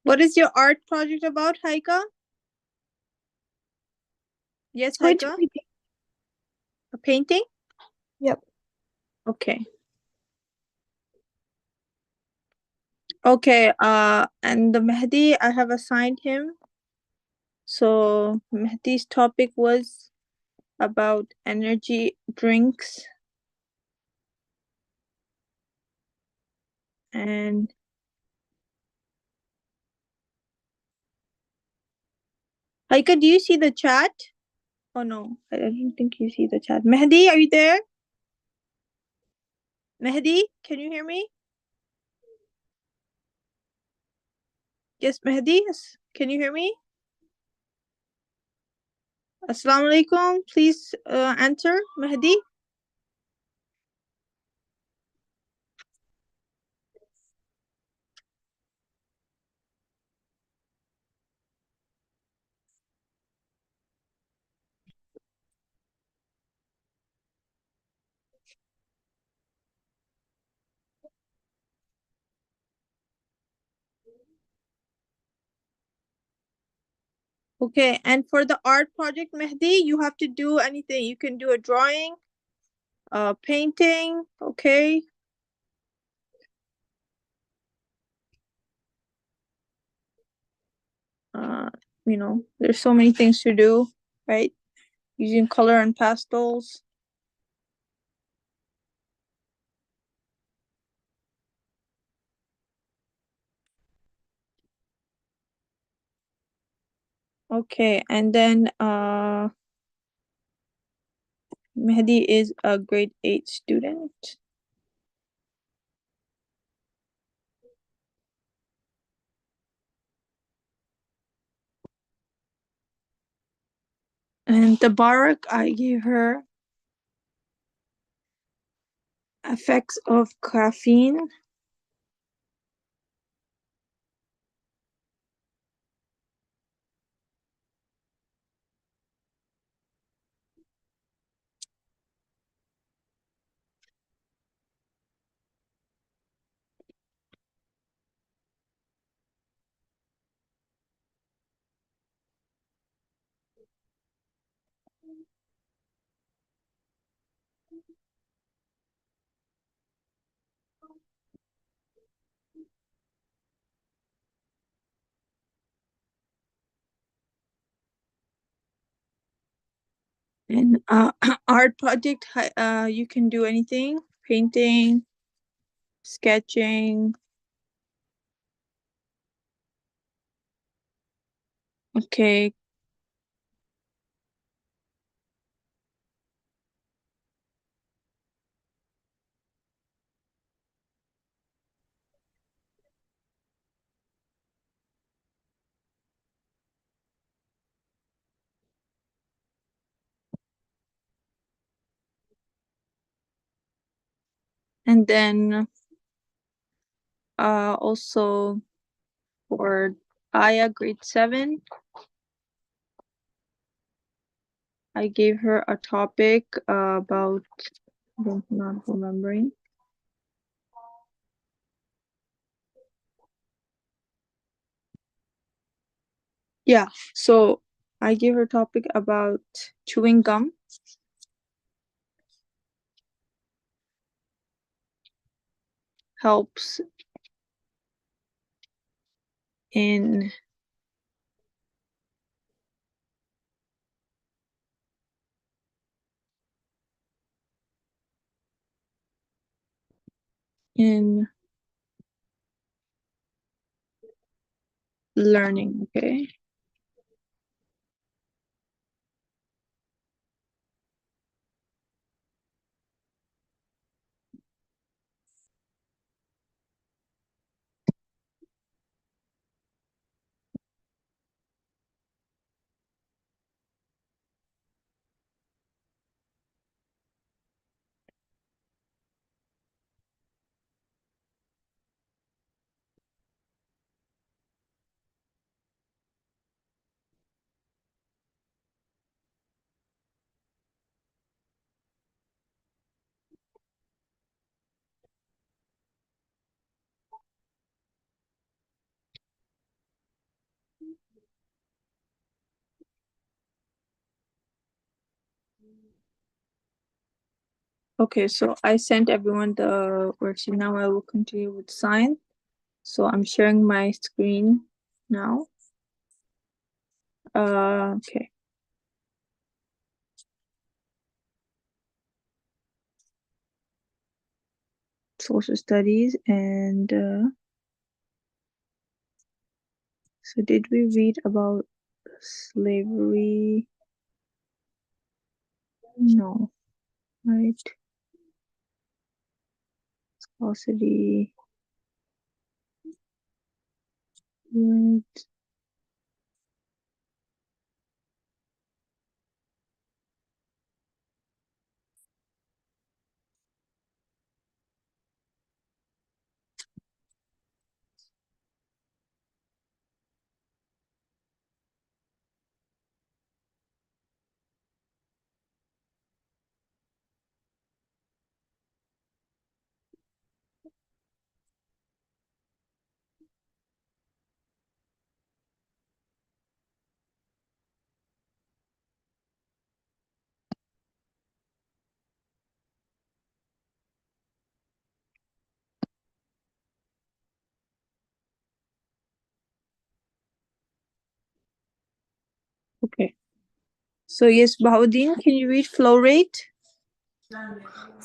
What is your art project about, Haika? Yes, It's going to Haika? be A painting? Yep. Okay. Okay, and the Mehdi, I have assigned him. So Mehdi's topic was about energy drinks. And Haika, do you see the chat? Oh no, I don't think you see the chat. Mehdi, are you there? Mehdi, can you hear me? Yes, Mehdi, yes. Can you hear me? Assalamu alaikum. Please answer, Mehdi. Okay, and for the art project, Mehdi, you have to do anything. You can do a drawing, painting, okay? Uh, there's so many things to do, right? Using color and pastels. Okay, and then Mehdi is a grade 8 student. And Tabarak, I gave her effects of caffeine. And art project, you can do anything, painting, sketching. Okay. And then also for Aya grade 7, I gave her a topic about, I'm not remembering. Yeah, so I gave her a topic about chewing gum. Helps in learning, okay? Okay, so I sent everyone the worksheet. Now I will continue with science. So I'm sharing my screen now. Okay. Social studies and so did we read about slavery? No, right? Scarcity. Right. Okay. So yes, Bahauddin, can you read flow rate?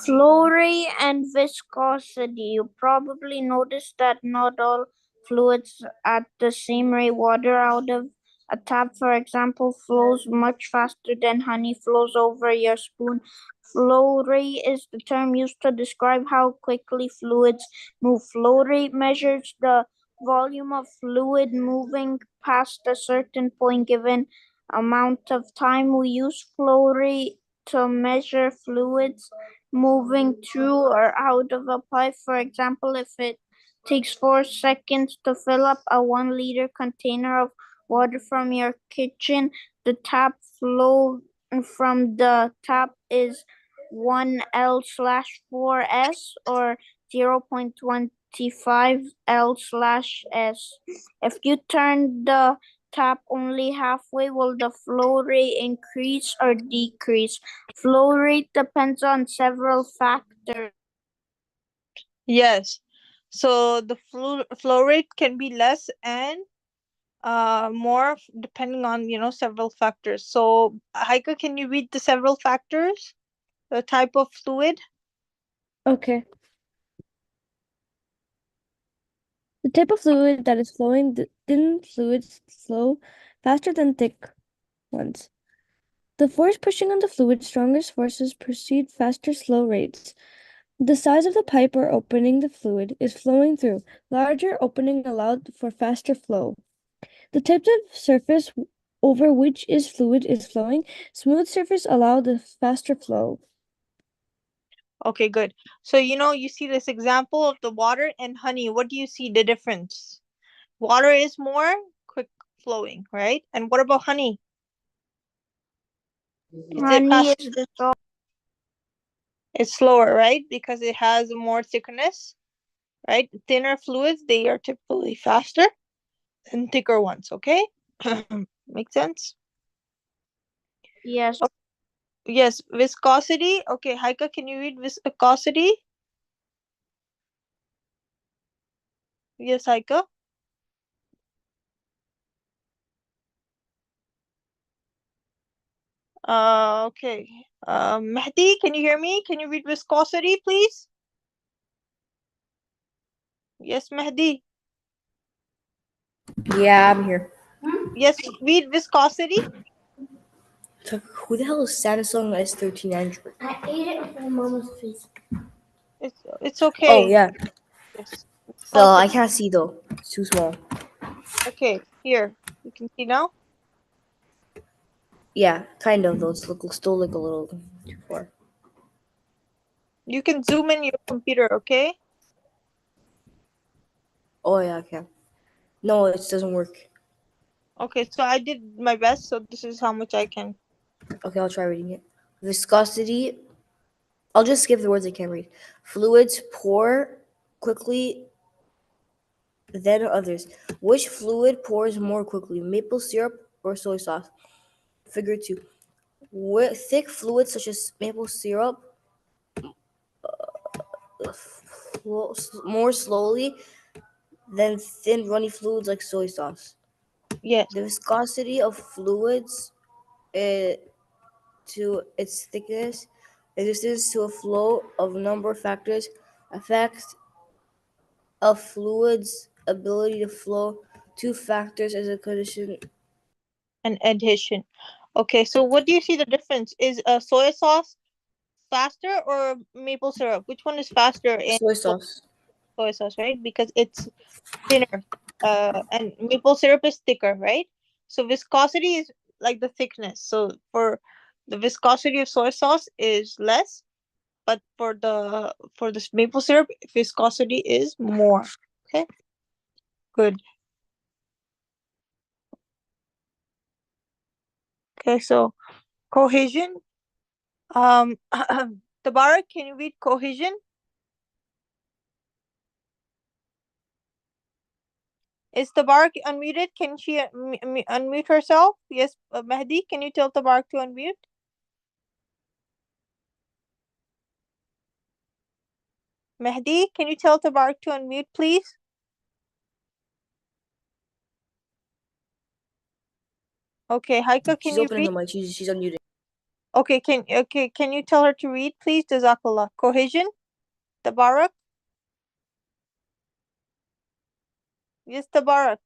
Flow rate and viscosity. You probably noticed that not all fluids at the same rate. Water out of a tap, for example, flows much faster than honey flows over your spoon. Flow rate is the term used to describe how quickly fluids move. Flow rate measures the volume of fluid moving past a certain point given amount of time. We use flow rate to measure fluids moving through or out of a pipe. For example, if it takes 4 seconds to fill up a 1 liter container of water from your kitchen, the tap flow from the tap is 1L/4S or 0.25L/S. If you turn the tap only halfway, will the flow rate increase or decrease? Flow rate depends on several factors. Yes. So the flow rate can be less and more depending on, several factors. So Heike, can you read the several factors? The type of fluid? Okay. The type of fluid that is flowing, thin fluids flow faster than thick ones. The force pushing on the fluid, strongest forces proceed faster slow rates. The size of the pipe or opening the fluid is flowing through. Larger opening allowed for faster flow. The types of surface over which is fluid is flowing. Smooth surface allow the faster flow. Okay, good. So, you see this example of the water and honey. What do you see the difference? Water is more quick flowing, right? And what about honey? Is it Honey fast? is the salt. It's slower, right? Because it has more thickness, right? Thinner fluids, they are typically faster than thicker ones, okay? Make sense? Yes. Oh, yes, viscosity. Okay, Heike, can you read viscosity? Yes, Heike. Okay. Mehdi, can you hear me? Can you read viscosity, please? Yes, Mehdi. Yeah, I'm here. Yes, read viscosity. So who the hell is Samsung S1300? I ate it from Mama's face. It's Oh okay. yeah. Yes. I Viscosity. can't see though. It's too small. Okay, here. You can see now? Yeah, kind of though. It's still like a little too far. You can zoom in your computer, okay? Oh yeah, I can. No, it doesn't work. Okay, so I did my best, so this is how much I can. Okay, I'll try reading it. Viscosity. I'll just skip the words I can't read. Fluids pour quickly than others. Which fluid pours more quickly, maple syrup or soy sauce? Figure 2. Thick fluids such as maple syrup more slowly than thin, runny fluids like soy sauce. Yes, The viscosity of fluids to its thickness, resistance to a flow of a number of factors, effect of fluids' ability to flow. Two factors as a condition. and adhesion. Okay, so what do you see the difference? Is soy sauce faster or maple syrup? Which one is faster in Soy sauce. soy sauce, right? Because it's thinner. And maple syrup is thicker, right? So viscosity is like the thickness. So for the viscosity of soy sauce is less, but for this maple syrup, viscosity is more. Okay, good. Okay, so cohesion. Tabarak, can you read cohesion? Is Tabarak unmuted? Can she unmute herself? Yes, Mehdi, can you tell Tabarak to unmute? Mehdi, can you tell Tabarak to unmute, please? Okay, Haika, She's can you opening read? her mic. She's unmuted. Okay, can you tell her to read, please? Jazakallah. Cohesion, Tabarak. Yes, Tabarak.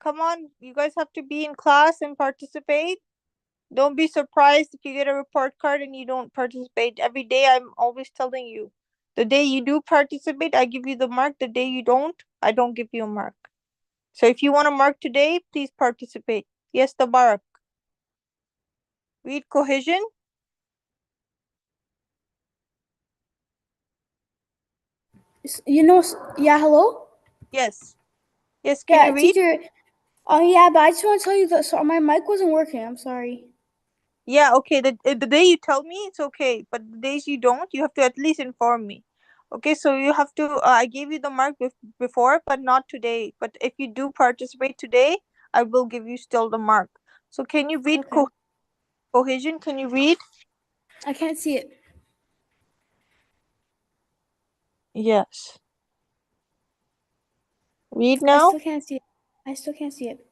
Come on, you guys have to be in class and participate. Don't be surprised if you get a report card and you don't participate. Every day I'm always telling you. The day you do participate, I give you the mark. The day you don't, I don't give you a mark. So if you want to mark today, please participate. Yes, Tabarak. Read cohesion. Yeah, hello? Yes. Yes, can Yeah, you read? teacher. Oh, yeah, but I just want to tell you that my mic wasn't working. I'm sorry. Yeah, okay. The day you tell me, it's okay. But the days you don't, you have to at least inform me. Okay, so you have to. I gave you the mark before, but not today. But if you do participate today, I will give you still the mark. So can you read Okay. cohesion? Can you read? I can't see it. Yes. Read I now. still can't see it. I still can't see it.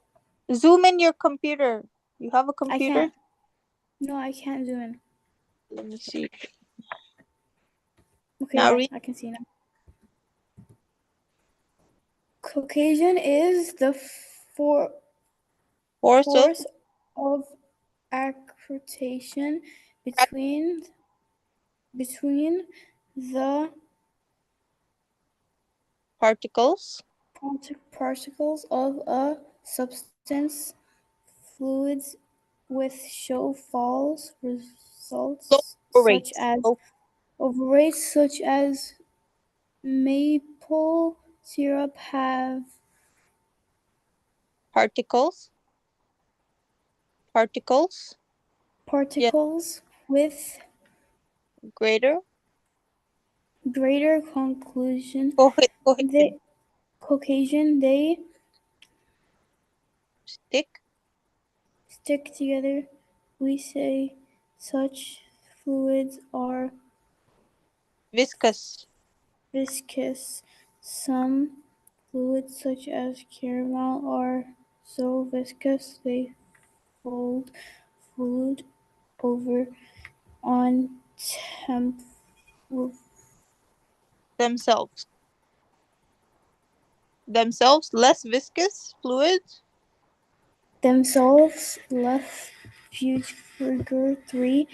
Zoom in your computer. You have a I computer? can't. No, I can't zoom in. Let me see. Okay, Now yeah, read. I can see now. Caucasian is the Force of force of accretion between the particles. particles of a substance fluids with show falls Slow results such rates. as Slow overrates such as maple syrup have particles. Particles. Yes. particles with Greater. greater conclusion. Cohesion. The Caucasian they Stick. stick together. We say such fluids are Viscous. viscous. Some fluids, such as caramel, are so viscous they fold food over on temp- Themselves. Themselves. Less viscous fluids. themselves. Less figure 3.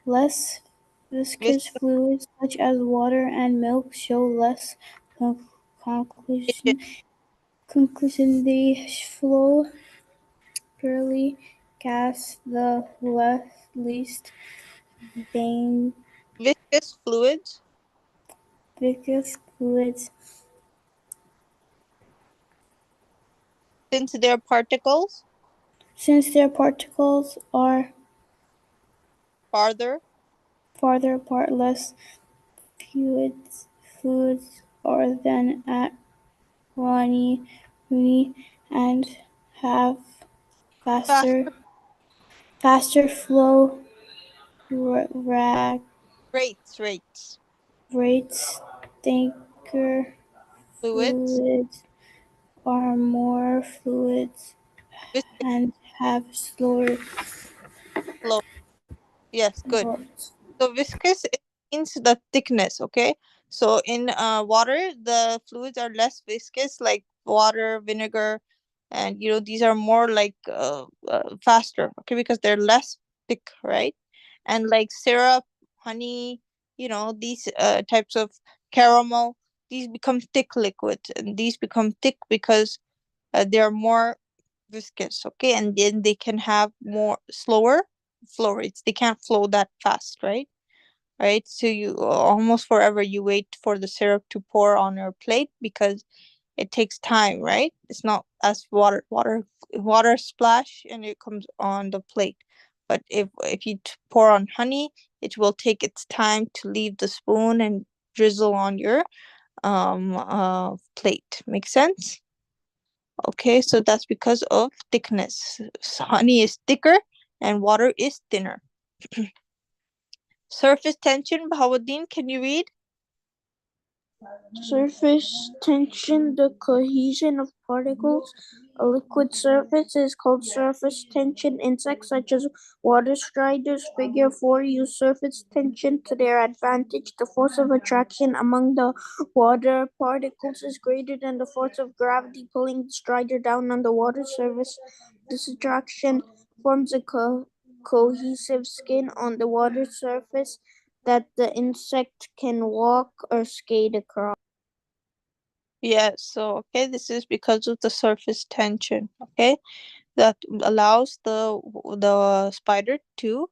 Less viscous Viscous. fluids, such as water and milk, show less conclusion. Conclusion, they flow purely gas, the least bang Viscous fluids. viscous fluids, Since their particles since their particles are farther farther apart, less fluids are than at Rooney and have faster faster faster flow ra- rates. rates. Thicker Fluids. fluids are more fluids Viscous and have slower flow. Yes, good. growth. So viscous it means the thickness, okay? So in water, the fluids are less viscous, like water, vinegar, and these are more like faster, okay, because they're less thick, right? And like syrup, honey, these types of caramel, these become thick liquids, and these become thick because they are more viscous, okay, and then they can have more slower flow rates. They can't flow that fast, right? So you almost forever you wait for the syrup to pour on your plate because it takes time, right? It's not as water splash and it comes on the plate. But if you pour on honey, it will take its time to leave the spoon and drizzle on your plate. Make sense? Okay, so that's because of thickness. So honey is thicker and water is thinner. Surface tension, Bahawuddin, can you read? Surface tension, the cohesion of particles. A liquid surface is called surface tension. Insects such as water striders, figure 4, use surface tension to their advantage. The force of attraction among the water particles is greater than the force of gravity pulling the strider down on the water surface. This attraction forms a cohesive skin on the water surface that the insect can walk or skate across. Yes, so okay, this is because of the surface tension, okay, that allows the spider to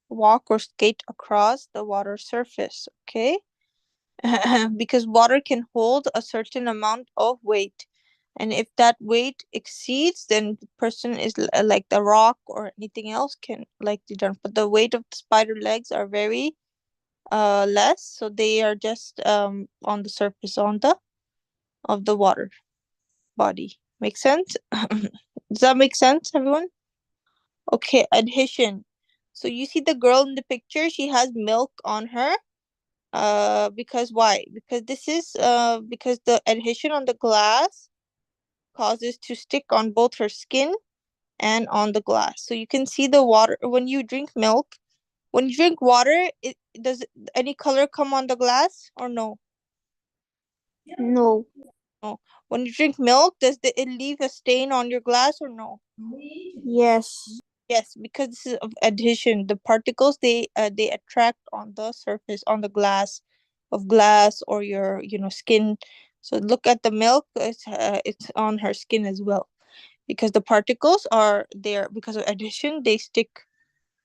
walk or skate across the water surface, okay? Because water can hold a certain amount of weight. And if that weight exceeds, then the person is like the rock or anything else can like be done. But the weight of the spider legs are very less, so they are just on the surface on the of the water body. Make sense? Does that make sense, everyone? Okay, adhesion. So you see the girl in the picture, she has milk on her. Because why? Because this is because the adhesion on the glass causes to stick on both her skin and on the glass. So you can see the water when you drink milk. When you drink water, it does any color come on the glass or no? No. No. When you drink milk, it leave a stain on your glass or no? Yes. Yes, because this is of adhesion. The particles they attract on the surface on the glass or your skin. So look at the milk. It's on her skin as well because the particles are there because of adhesion. They stick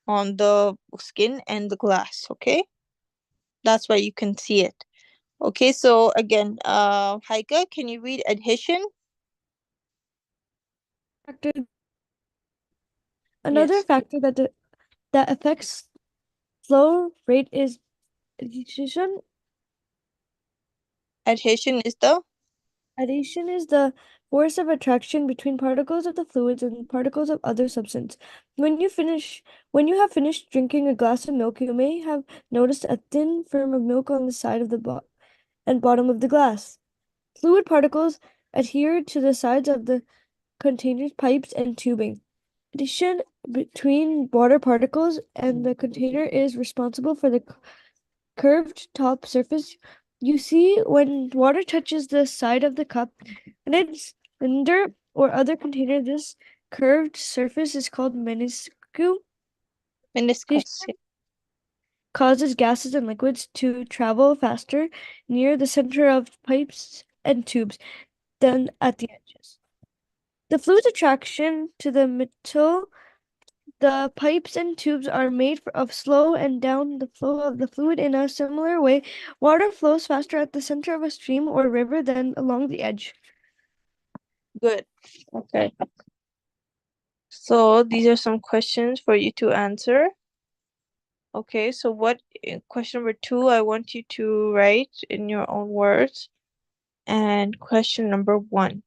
on the skin and the glass. Okay, that's why you can see it. Okay, so again, Heike, can you read adhesion? Factor. Another Yes, factor that affects flow rate is adhesion. adhesion is the Adhesion is the force of attraction between particles of the fluids and particles of other substance. When you have finished drinking a glass of milk, you may have noticed a thin film of milk on the side of the and bottom of the glass. Fluid particles adhere to the sides of the container's pipes and tubing. Adhesion between water particles and the container is responsible for the curved top surface you see when water touches the side of the cup and its cylinder or other container. This curved surface is called meniscus. This meniscus. causes gases and liquids to travel faster near the center of pipes and tubes than at the edges. The fluid's attraction to the metal, the pipes and tubes are made of slow and down the flow of the fluid in a similar way. Water flows faster at the center of a stream or river than along the edge. Good. Okay. So these are some questions for you to answer. Okay, so question number 2, I want you to write in your own words. And question number 1.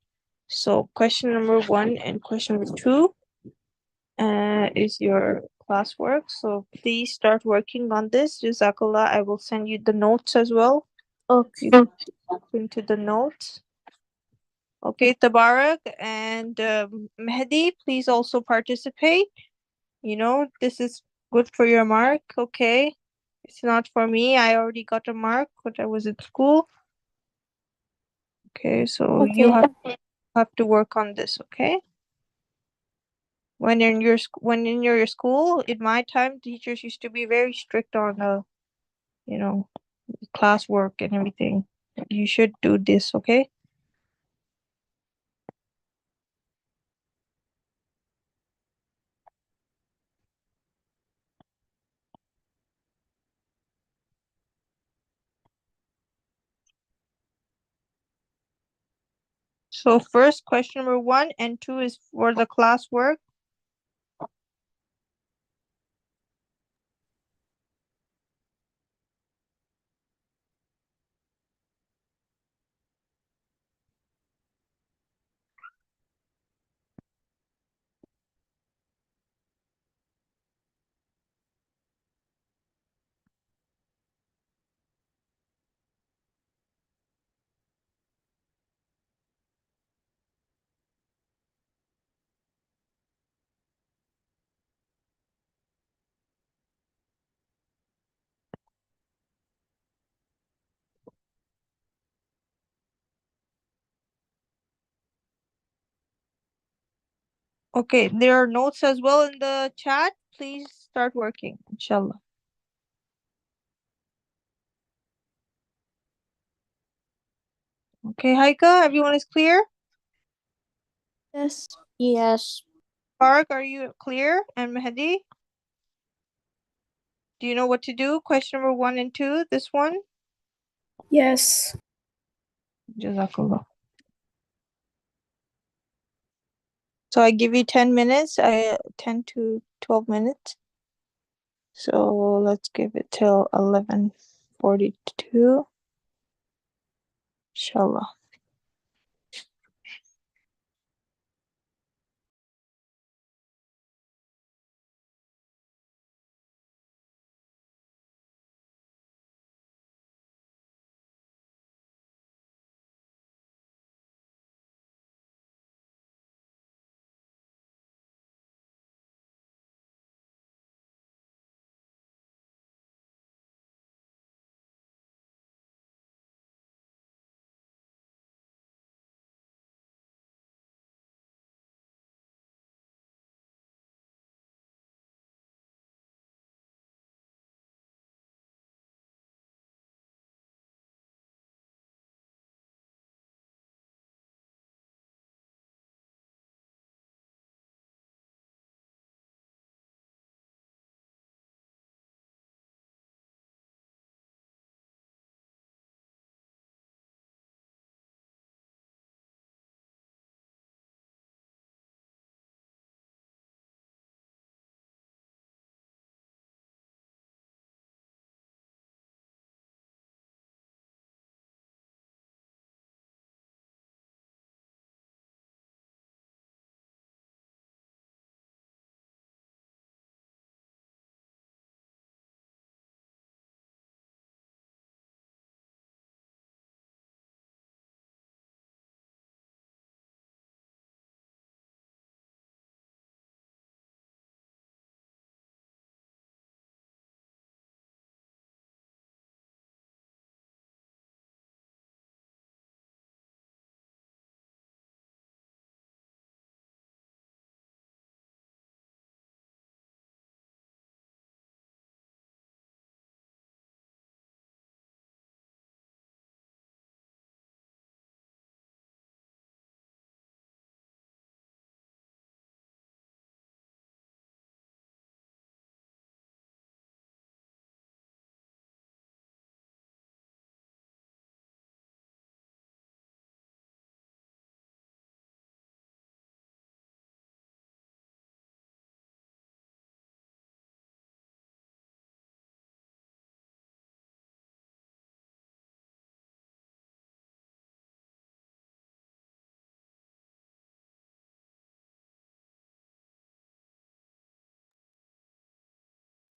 So question number 1 and question number 2 is your classwork. So please start working on this. Jazakallah. I will send you the notes as well. Okay. You can look into the notes. Okay, Tabarak and Mehdi, please also participate. This is good for your mark, okay? It's not for me. I already got a mark when I was in school. Okay, so you Okay. have to work on this, okay? When in your school, in my time, teachers used to be very strict on you know, classwork and everything. You should do this, okay? So first question number 1 and 2 is for the classwork. Okay, there are notes as well in the chat. Please start working, inshallah. Okay, Haika, everyone is clear? Yes. Yes. Park, are you clear? And Mehdi? Do you know what to do? Question number 1 and 2, this one? Yes. Jazakallah. So I give you 10 minutes, 10 to 12 minutes. So let's give it till 11:42. Inshallah.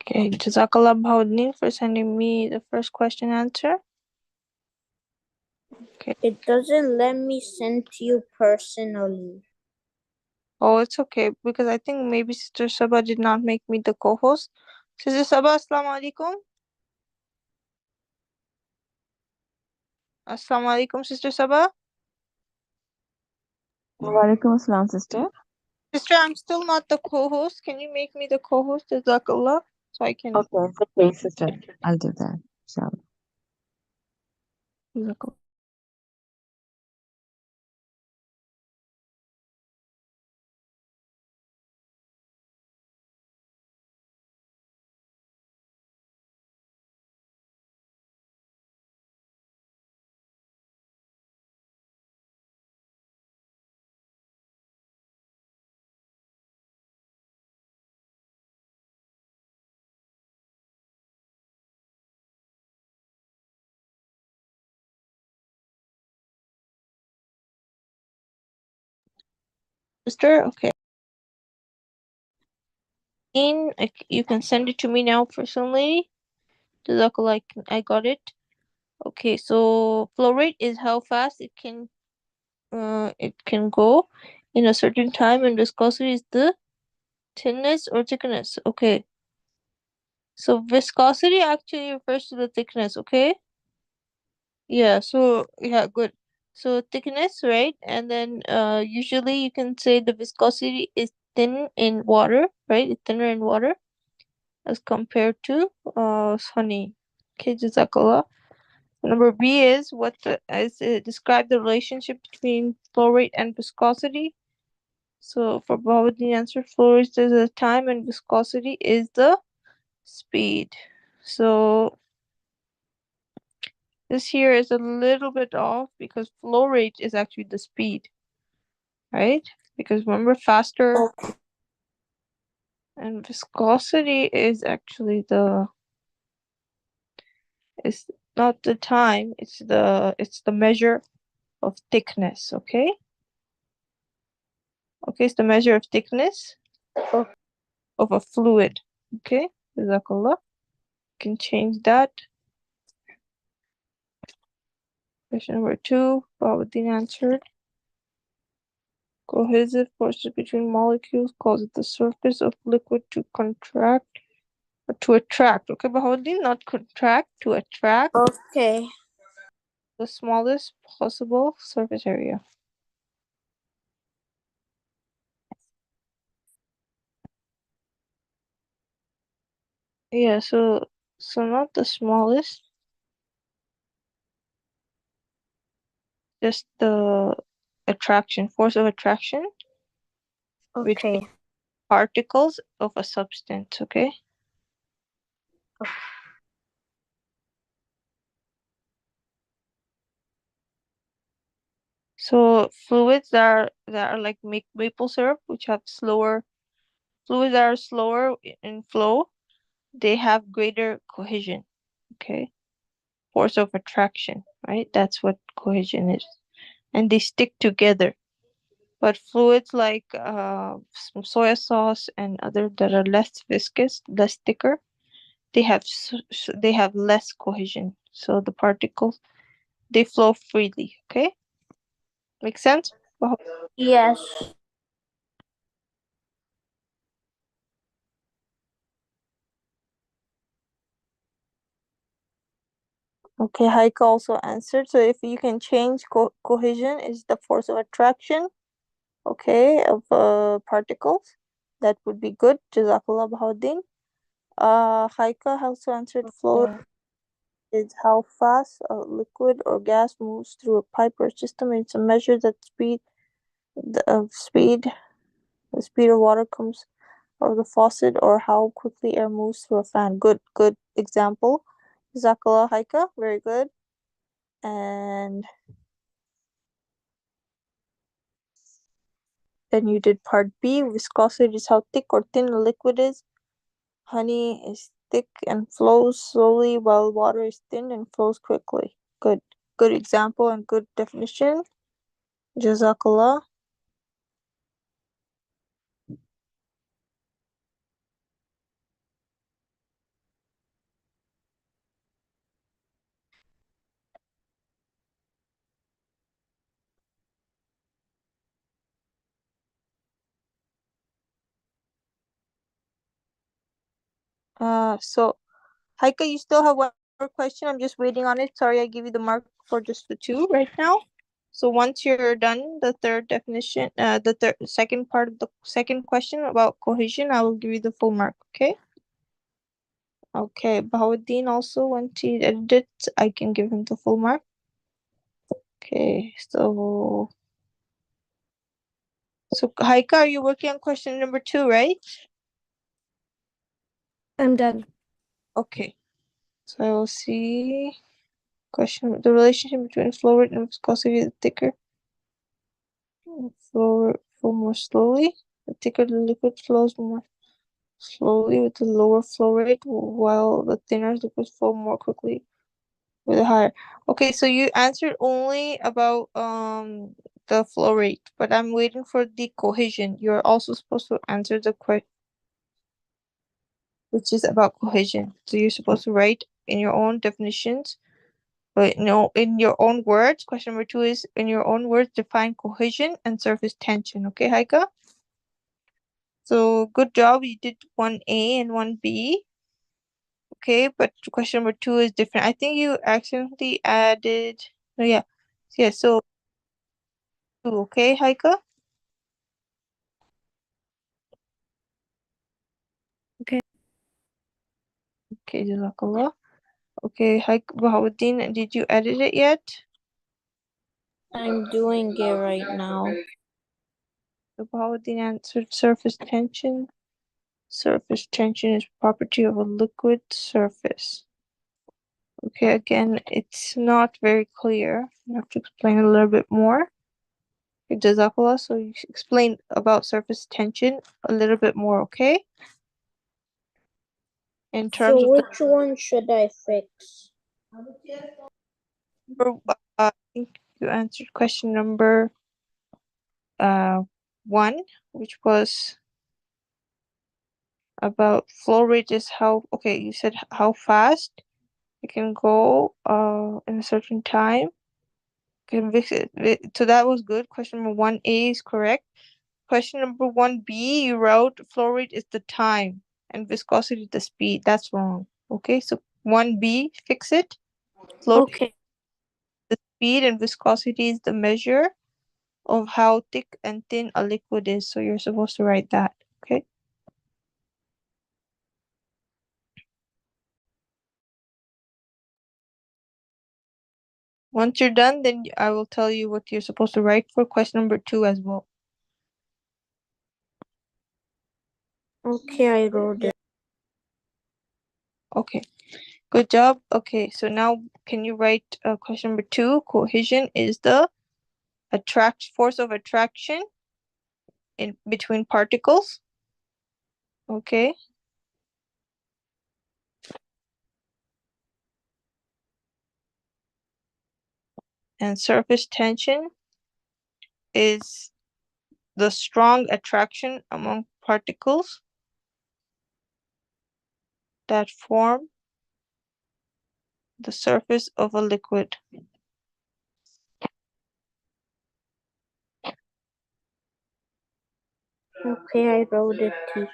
Okay, Jazakallah Bahudin for sending me the first question answer. Okay. It doesn't let me send to you personally. Oh, it's okay because I think maybe Sister Saba did not make me the co-host. Sister Saba, Assalamu alaikum. Assalamu alaikum, Sister Saba. Walaikum assalam, sister. Sister, I'm still not the co-host. Can you make me the co-host, Jazakallah, so I can? Okay, it's okay, sister. I'll do that. Inshallah. Jazakallah. Sister, okay. You can send it to me now personally. Jazakallah, I got it. Okay, so flow rate is how fast it can go in a certain time, and viscosity is the thinness or thickness. Okay, so viscosity actually refers to the thickness. Okay, yeah. So yeah, good. So thickness, right? And then usually you can say the viscosity is thin in water, right? It's thinner in water as compared to honey. Okay, Jazakallah. Number B is describe the relationship between flow rate and viscosity. So for Bahawuddin, the answer flow rate is the time and viscosity is the speed. So this here is a little bit off because flow rate is actually the speed, right? Because remember faster, and viscosity is actually it's not the time, it's the measure of thickness, okay? Okay, it's the measure of thickness of a fluid. Okay, Jazakallah. Can change that. Question number 2, Babaddin answered. Cohesive forces between molecules causes the surface of liquid to contract or to attract. Okay, Babaddin, not contract, to attract Okay. the smallest possible surface area. Yeah, so not the smallest, just the attraction, force of attraction between Okay. particles of a substance, okay? So fluids that are like maple syrup, which have slower fluids that are slower in flow, they have greater cohesion, okay? Force of attraction, right? That's what cohesion is. And they stick together. But fluids like some soy sauce and other that are less viscous, less thicker, they have less cohesion. So the particles they flow freely. Okay, make sense? Yes. Okay, Heike also answered. So if you can change cohesion is the force of attraction, okay, of particles, that would be good. Jazakallah Bahauddin. Heike also answered flow is how fast a liquid or gas moves through a pipe or system. It's a measure that the speed of water comes out of the faucet, or how quickly air moves through a fan. Good example. Jazakallah Heike, very good. And then you did part B. Viscosity is how thick or thin a liquid is. Honey is thick and flows slowly, while water is thin and flows quickly. Good example and good definition. Jazakallah. So Heike, you still have one more question. I'm just waiting on it. Sorry, I give you the mark for just the 2 right now. So once you're done, the third definition, the second part of the second question about cohesion, I will give you the full mark. Okay. Okay. Bahauddin also, once he edited, I can give him the full mark. Okay. So Heike, are you working on question number 2, right? I'm done. Okay. So I will see question the relationship between flow rate and viscosity is thicker. Flow more slowly. The thicker the liquid flows more slowly with a lower flow rate, while the thinner liquids flow more quickly with a higher. Okay, so you answered only about the flow rate, but I'm waiting for the cohesion. You're also supposed to answer the question, which is about cohesion. So you're supposed to write in your own definitions, but no, in your own words. Question number 2 is in your own words define cohesion and surface tension. Okay, Heike? So good job. You did 1A and 1B. Okay, but question number 2 is different. I think you accidentally added. Oh yeah, yeah. So 2. Okay, Heike. Okay. Okay, Jazakallah. Okay, hi Bahauddin, did you edit it yet? I'm doing it right now. So Bahauddin answered surface tension. Surface tension is property of a liquid surface. Okay, again, it's not very clear. You have to explain a little bit more. Jazakallah, so you explain about surface tension a little bit more, okay? In terms So of which one should I fix? I think you answered question number 1, which was about flow rate is how, okay, you said how fast it can go in a certain time. So that was good. Question number 1A is correct. Question number 1B, you wrote flow rate is the time and viscosity the speed. That's wrong. Okay, so 1B, fix it. Flow rate, Okay. the speed, and viscosity is the measure of how thick and thin a liquid is. So you're supposed to write that. Okay. Once you're done, then I will tell you what you're supposed to write for question number 2 as well. Okay, I wrote it. Okay. Good job. Okay, so now can you write question number 2? Cohesion is the force of attraction in between particles. Okay. And surface tension is the strong attraction among particles that form the surface of a liquid. Okay, I wrote it, teacher.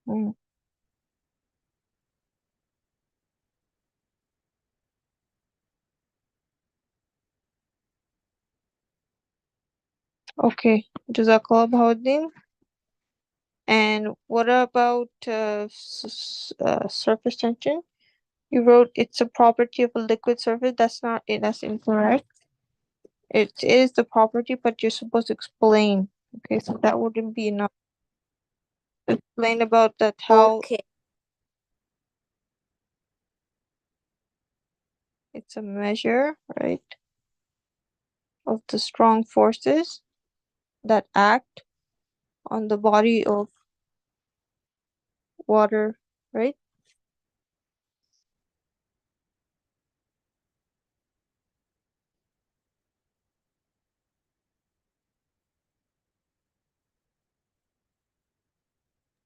Mm. Okay, Jazakallah Bahauddin. And what about surface tension? You wrote it's a property of a liquid surface. That's not it. That's incorrect. It is the property, but you're supposed to explain. Okay, so that wouldn't be enough. Explain about that how Okay. it's a measure, right, of the strong forces that act on the body of water, right?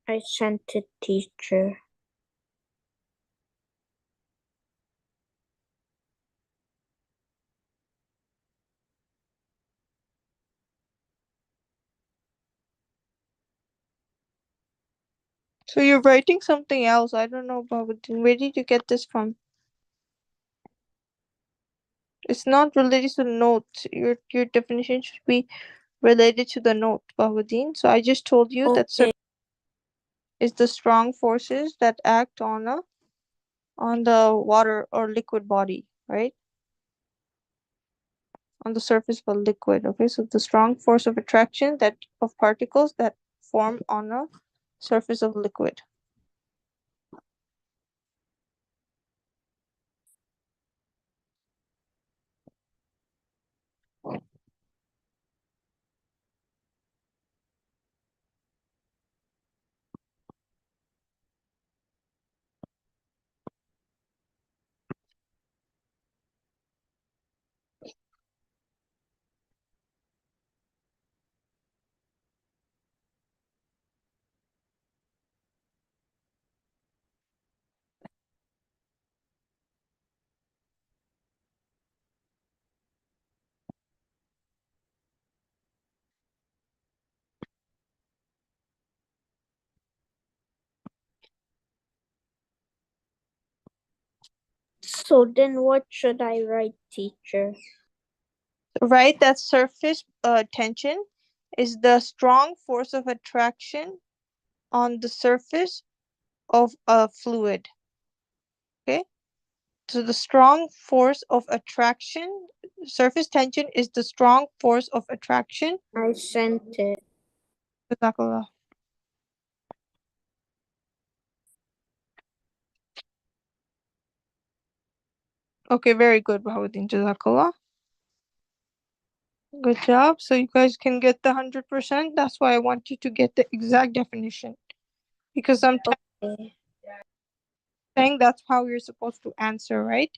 I sent it, teacher. So you're writing something else. I don't know about it. Where did you get this from? It's not related to the note. Your definition should be related to the note, Bahauddin. So I just told you that Okay. is the strong forces that act on the water or liquid body, right? On the surface of a liquid. Okay, so the strong force of attraction that of particles that form on a surface of liquid. So then what should I write, teacher? Right, that surface tension is the strong force of attraction on the surface of a fluid. Okay. So the strong force of attraction, surface tension is the strong force of attraction. I sent it. Jazakallah. Okay, very good, Bahauddin. Jazakallah. Good job. So you guys can get the 100%. That's why I want you to get the exact definition. Because I'm Okay. saying that's how you're supposed to answer, right?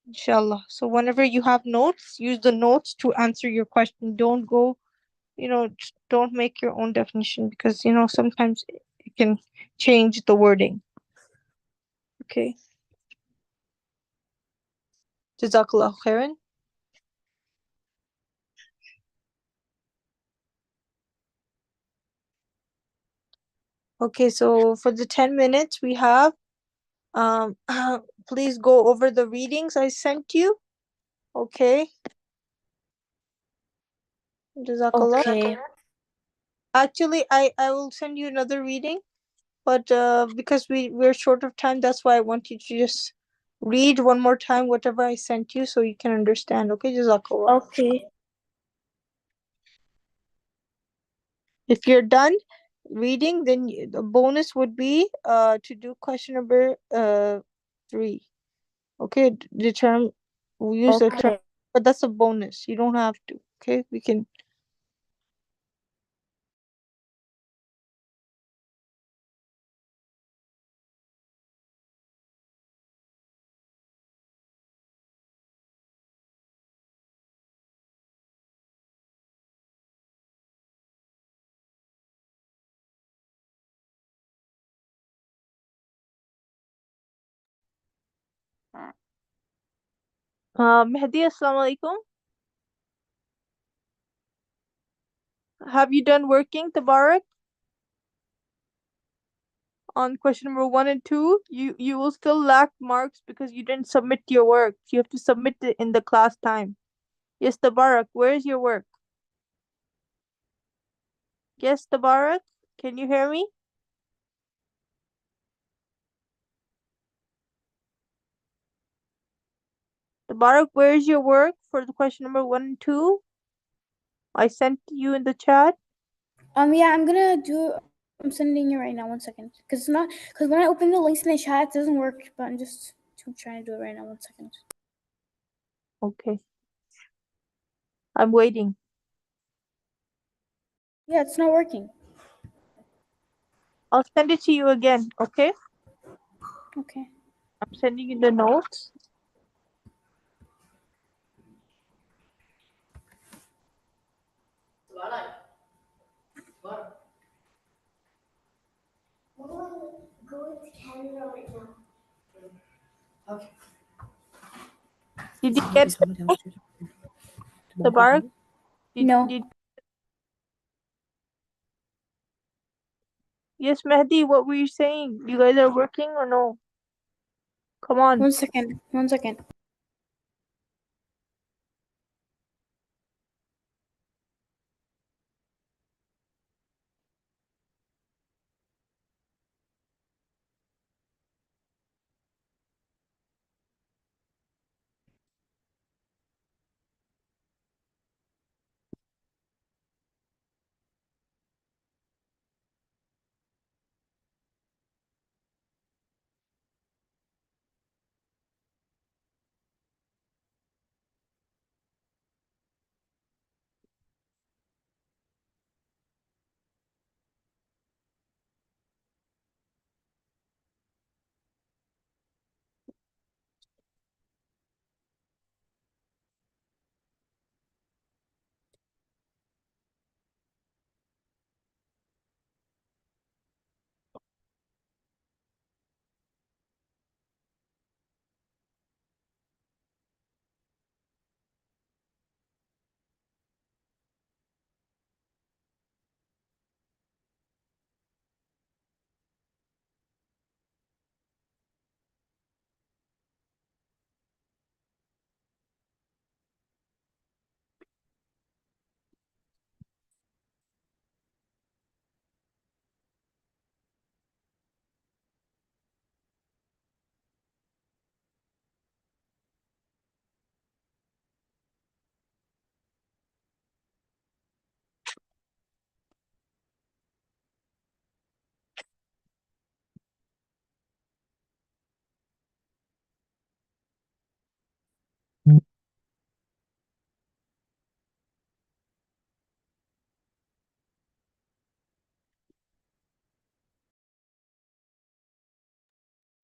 Inshallah. So whenever you have notes, use the notes to answer your question. Don't go, don't make your own definition because, sometimes it can change the wording. Okay. Jazakallah khairan. Okay, so for the 10 minutes we have, um, please go over the readings I sent you. Okay. Jazakallah. Okay. Actually, I will send you another reading, but because we're short of time, that's why I want you to just read one more time whatever I sent you so you can understand. Okay, Jazakallah. Okay. If you're done reading, then the bonus would be to do question number 3. Okay, the term we use the term, Okay. but that's a bonus. You don't have to. Okay, we can. Mehdi, assalamu alaikum. Have you done working, Tabarak? On question number 1 and 2, you will still lack marks because you didn't submit your work. You have to submit it in the class time. Yes, Tabarak, where is your work? Yes, Tabarak, can you hear me? Tabarak, where is your work for the question number 1 and 2? I sent you in the chat. Yeah, I'm sending you right now. 1 second. Because when I open the links in the chat, it doesn't work. But I'm just trying to do it right now. 1 second. Okay. I'm waiting. Yeah, it's not working. I'll send it to you again, okay? Okay. I'm sending you the notes. Did you get the bar? No. Did Yes, Mehdi, what were you saying? You guys are working or no? Come on. 1 second. 1 second.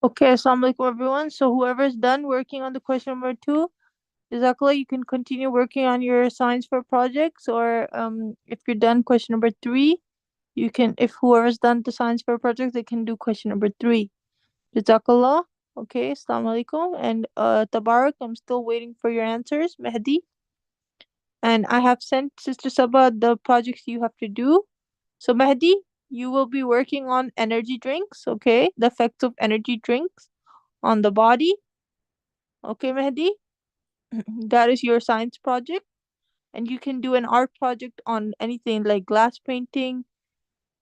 Okay, assalamu alaikum everyone. So whoever's done working on the question number 2, Jazakallah, you can continue working on your science fair projects, or if you're done question number 3, you can, if whoever's done the science fair project, they can do question number 3. Jazakallah. Okay, assalamu alaikum. And Tabarak, I'm still waiting for your answers, Mehdi. And I have sent Sister Saba the projects you have to do. So Mehdi, you will be working on energy drinks, okay? The effects of energy drinks on the body. Okay, Mehdi? That is your science project. And you can do an art project on anything like glass painting,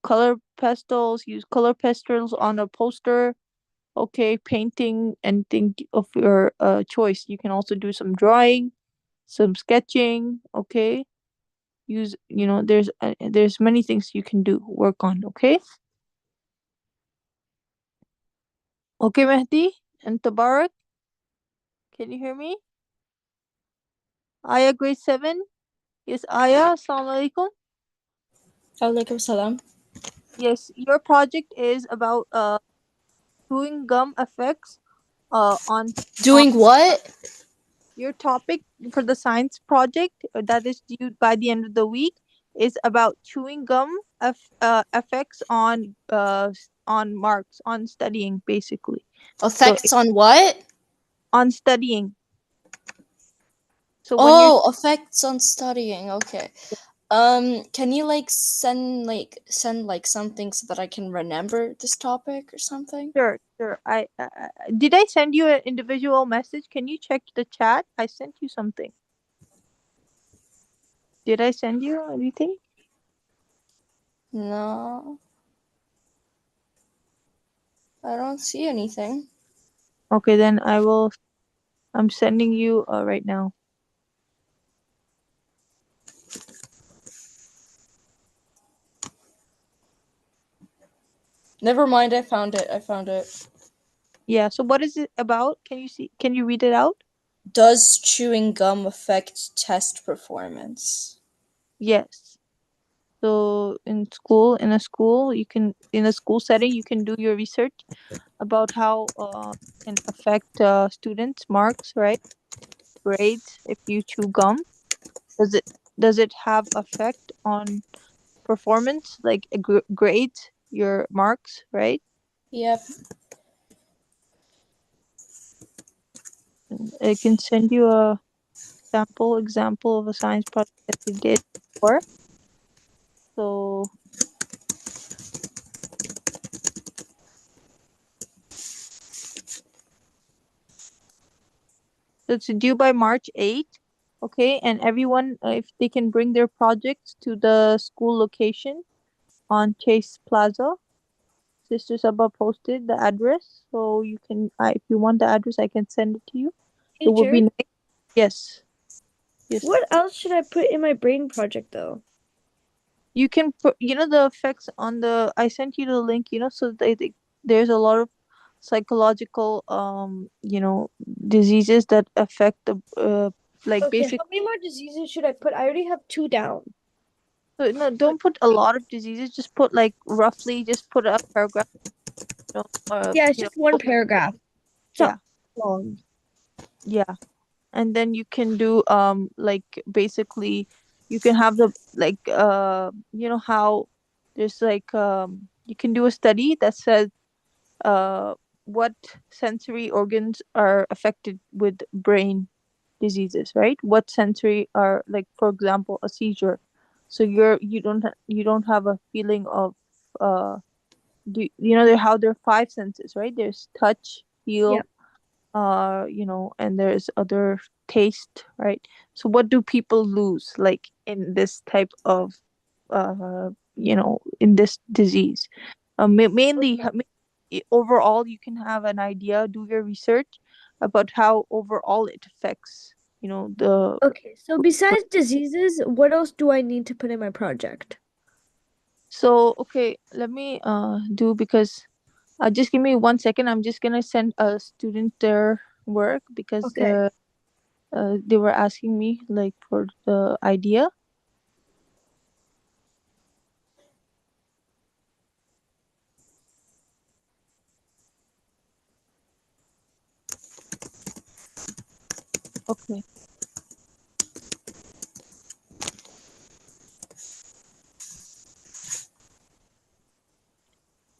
color pastels, use color pastels on a poster, okay, painting, anything of your choice. You can also do some drawing, some sketching, okay? Use, there's many things you can do, work on, okay? Okay, Mehdi and Tabarak, can you hear me? Aya, grade 7. Yes, Aya, assalamu alaikum. Alaikum salam. Yes, your project is about chewing gum effects on Doing what? your topic for the science project that is due by the end of the week is about chewing gum effects on marks, on studying, basically. So Effects on what? on studying. So when you're Oh, effects on studying. Okay. Can you send something so that I can remember this topic or something? sure, I did I send you an individual message? Can you check the chat? I sent you something. Did I send you anything? No. I don't see anything. Okay, then I'm sending you right now. Never mind, I found it. Yeah, so what is it about? Can you read it out? Does chewing gum affect test performance? Yes. So in a school setting, you can do your research about how it can affect students' marks, right? Grades if you chew gum. Does it does it have effect on performance, like grades, your marks, right? Yep. I can send you a sample example of a science project that we did before. So it's due by March 8th. Okay, and everyone, if they can bring their projects to the school location on Chase Plaza. Sister Sabah posted the address, so you can, if you want the address, I can send it to you. It would be Teacher, nice. Yes, yes. what else should I put in my brain project though? You can put, the effects on the. I sent you the link. So there's a lot of psychological, diseases that affect the, like Okay, basic. how many more diseases should I put? I already have 2 down. So, no, don't put a lot of diseases. Just put like roughly. Just put a paragraph. Yeah, it's just one paragraph. It's Yeah, not long. yeah. And then you can do like basically you can have the like how there's like you can do a study that says uh what sensory organs are affected with brain diseases, right? What sensory are, like, for example, a seizure. So you don't have a feeling of uh how there are 5 senses, right? There's touch, Yeah. feel, and there's other taste, right? So what do people lose, like, in this type of in this disease? Mainly, overall, you can have an idea, do your research about how overall it affects, the. Okay, so besides diseases, what else do I need to put in my project? So okay, let me do, because just give me 1 second. I'm just gonna send a student their work, because Okay. they were asking me, like, for the idea. Okay.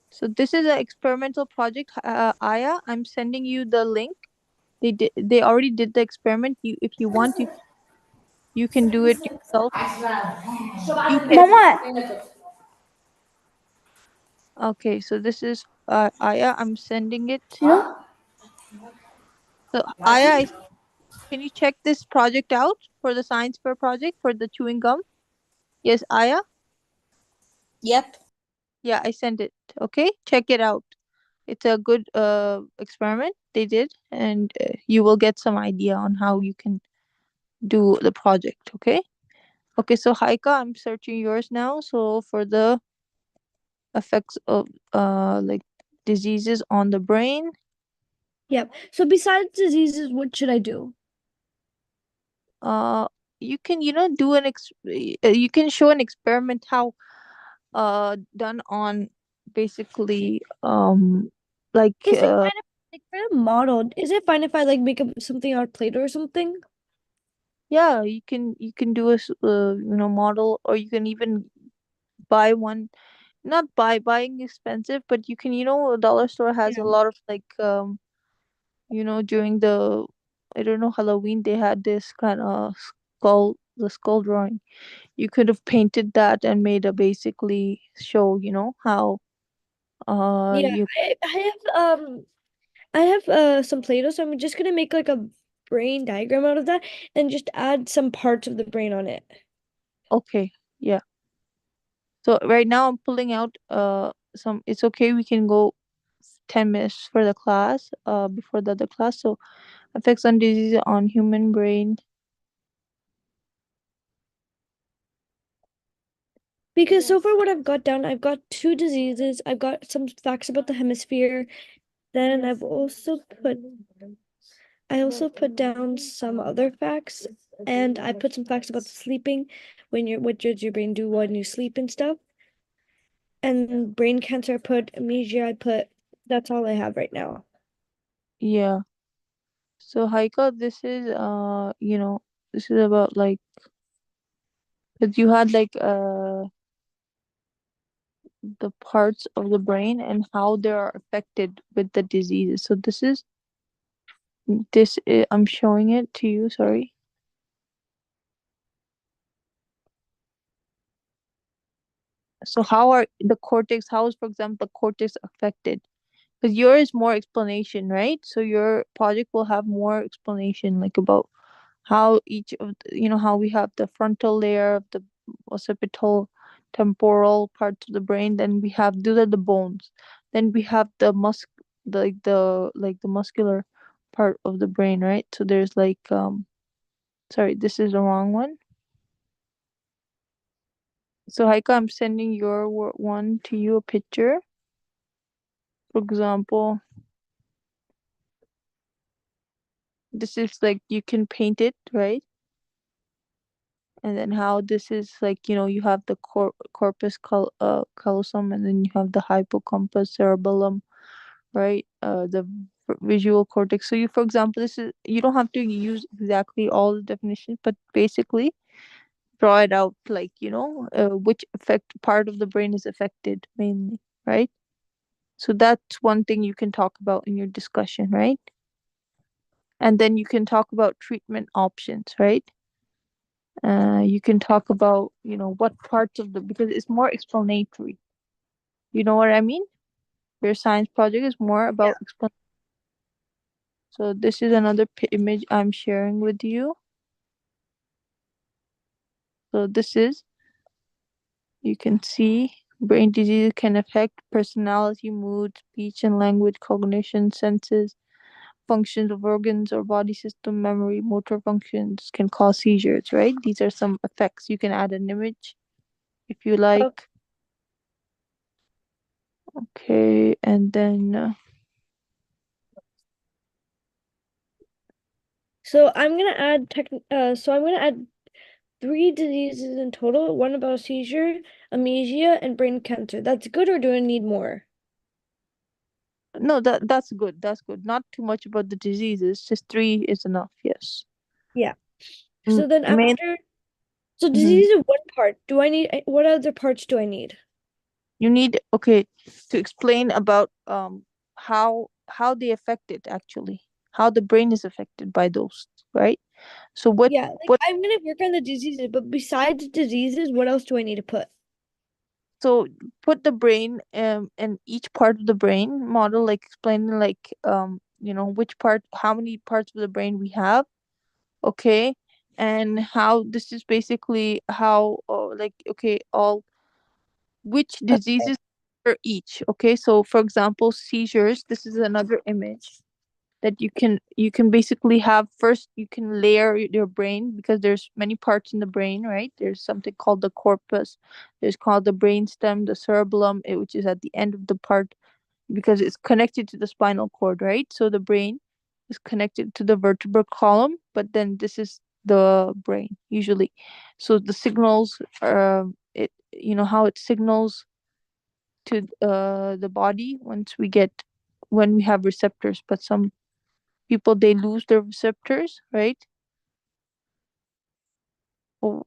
So this is an experimental project, Aya. I'm sending you the link. They already did the experiment. If you want, you can do it yourself. You can. Mama, Okay, so this is Aya. I'm sending it. you know? So Aya, can you check this project out for the science fair project for the chewing gum? Yes, Aya. Yep. Yeah, I sent it. Okay, check it out. It's a good experiment they did, and you will get some idea on how you can do the project. Okay. Okay, so Haika, I'm searching yours now. So for the effects of like diseases on the brain, Yep. So besides diseases, what should I do? uh you can do you can show an experiment how done on basically like Is it fine if like for a model? Is it fine if I like make up something out of Play-Doh or something? yeah, you can do a model, or you can even buy one. Not buying expensive, but you can, a dollar store has a Yeah. lot of like during the, I don't know, Halloween, they had this kind of skull drawing. You could have painted that and made a basically show, how Yeah. you I have some Play-Doh, so I'm just gonna make like a brain diagram out of that and just add some parts of the brain on it. okay, yeah. So right now I'm pulling out some, it's okay, we can go 10 minutes for the class before the other class. So effects on disease on human brain. Because so far what I've got down, I've got two diseases, I've got some facts about the hemisphere, then I also put down some other facts, and I put some facts about sleeping, when what does your brain do when you sleep and stuff. And brain cancer, I put amnesia, that's all I have right now. Yeah. So Haika, this is this is about like, because you had like the parts of the brain and how they are affected with the diseases. So I'm showing it to you, sorry. So how is, for example, the cortex affected? Because yours is more explanation, right? So your project will have more explanation, like about how each of how we have the frontal layer of the occipital temporal parts of the brain, then we have those are the bones, then we have the muscular part of the brain, right? So there's like sorry, this is the wrong one. So Haika, I'm sending your one to you, a picture, for example. This is like, you can paint it, right? And then how this is like, you have the corpus callosum, and then you have the hippocampus cerebellum, right? The visual cortex. So you, for example, this is, you don't have to use exactly all the definitions, but basically draw it out, like, which effect part of the brain is affected mainly, right? So that's one thing you can talk about in your discussion, right? And then you can talk about treatment options, right? You can talk about, what parts of the, because it's more explanatory. You know what I mean? Your science project is more about explanation. So this is another image I'm sharing with you. So this is, you can see brain disease can affect personality, mood, speech and language, cognition, senses, functions of organs or body system, memory, motor functions, can cause seizures, right? These are some effects. You can add an image if you Oh, like. Okay, and then so I'm gonna add three diseases in total, one about seizure, amnesia, and brain cancer. That's good, or do I need more? no, that's good. That's good. Not too much about the diseases. Just three is enough. Yes. Yeah. So then Main, after, so mhm. disease is one part. Do I need, what other parts do I need? You need, okay, to explain about how they affect it actually, how the brain is affected by those, right? So Yeah, like what I'm gonna work on the diseases, but besides diseases, what else do I need to put? so put the brain and each part of the brain model, like explaining like which part, how many parts of the brain we have, okay, and how this is basically how like okay, all which Okay. diseases for each. Okay, so for example, seizures, this is another image that you can basically have. First you can layer your brain because there's many parts in the brain, right? There's something called the corpus, there's called the brainstem, the cerebellum, which is at the end of the part because it's connected to the spinal cord, right? So the brain is connected to the vertebral column, but then this is the brain usually. So the signals it how it signals to the body when we have receptors, but some people they lose their receptors, right? Or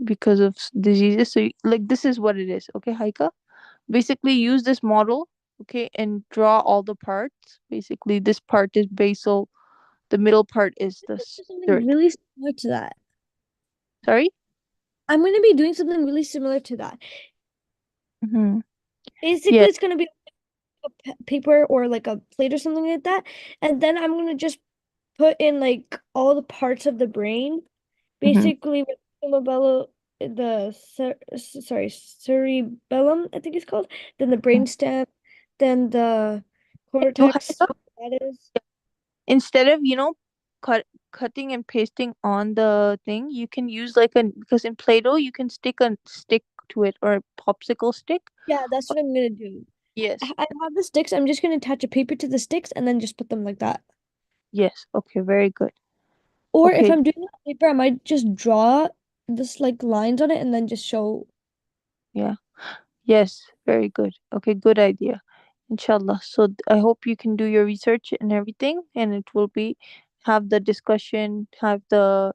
because of diseases. So like this is what it is, okay, Haika? Basically use this model, okay, and draw all the parts. Basically this part is basal, the middle part is the Something third. really similar to that. Sorry. I'm gonna be doing something really similar to that. Mm-hmm. Basically, Yeah. it's gonna be a paper or like a plate or something like that, and then I'm gonna just put in like all the parts of the brain. Mm-hmm. Basically, with cerebellum, sorry, cerebellum, I think it's called. Then the brainstem, then the cortex. Haika, That is. instead of cutting and pasting on the thing, you can use like a, because in Play-Doh you can stick a stick to it, or a popsicle stick. Yeah, that's what I'm gonna do. Yes. I have the sticks. I'm just gonna attach a paper to the sticks and then just put them like that. Yes, okay, very good. Or if Okay. I'm doing it on paper, I might just draw this like lines on it and then just show. Yeah. Yes, very good. Okay, good idea. Inshallah. So I hope you can do your research and everything, and it will be have the discussion, have the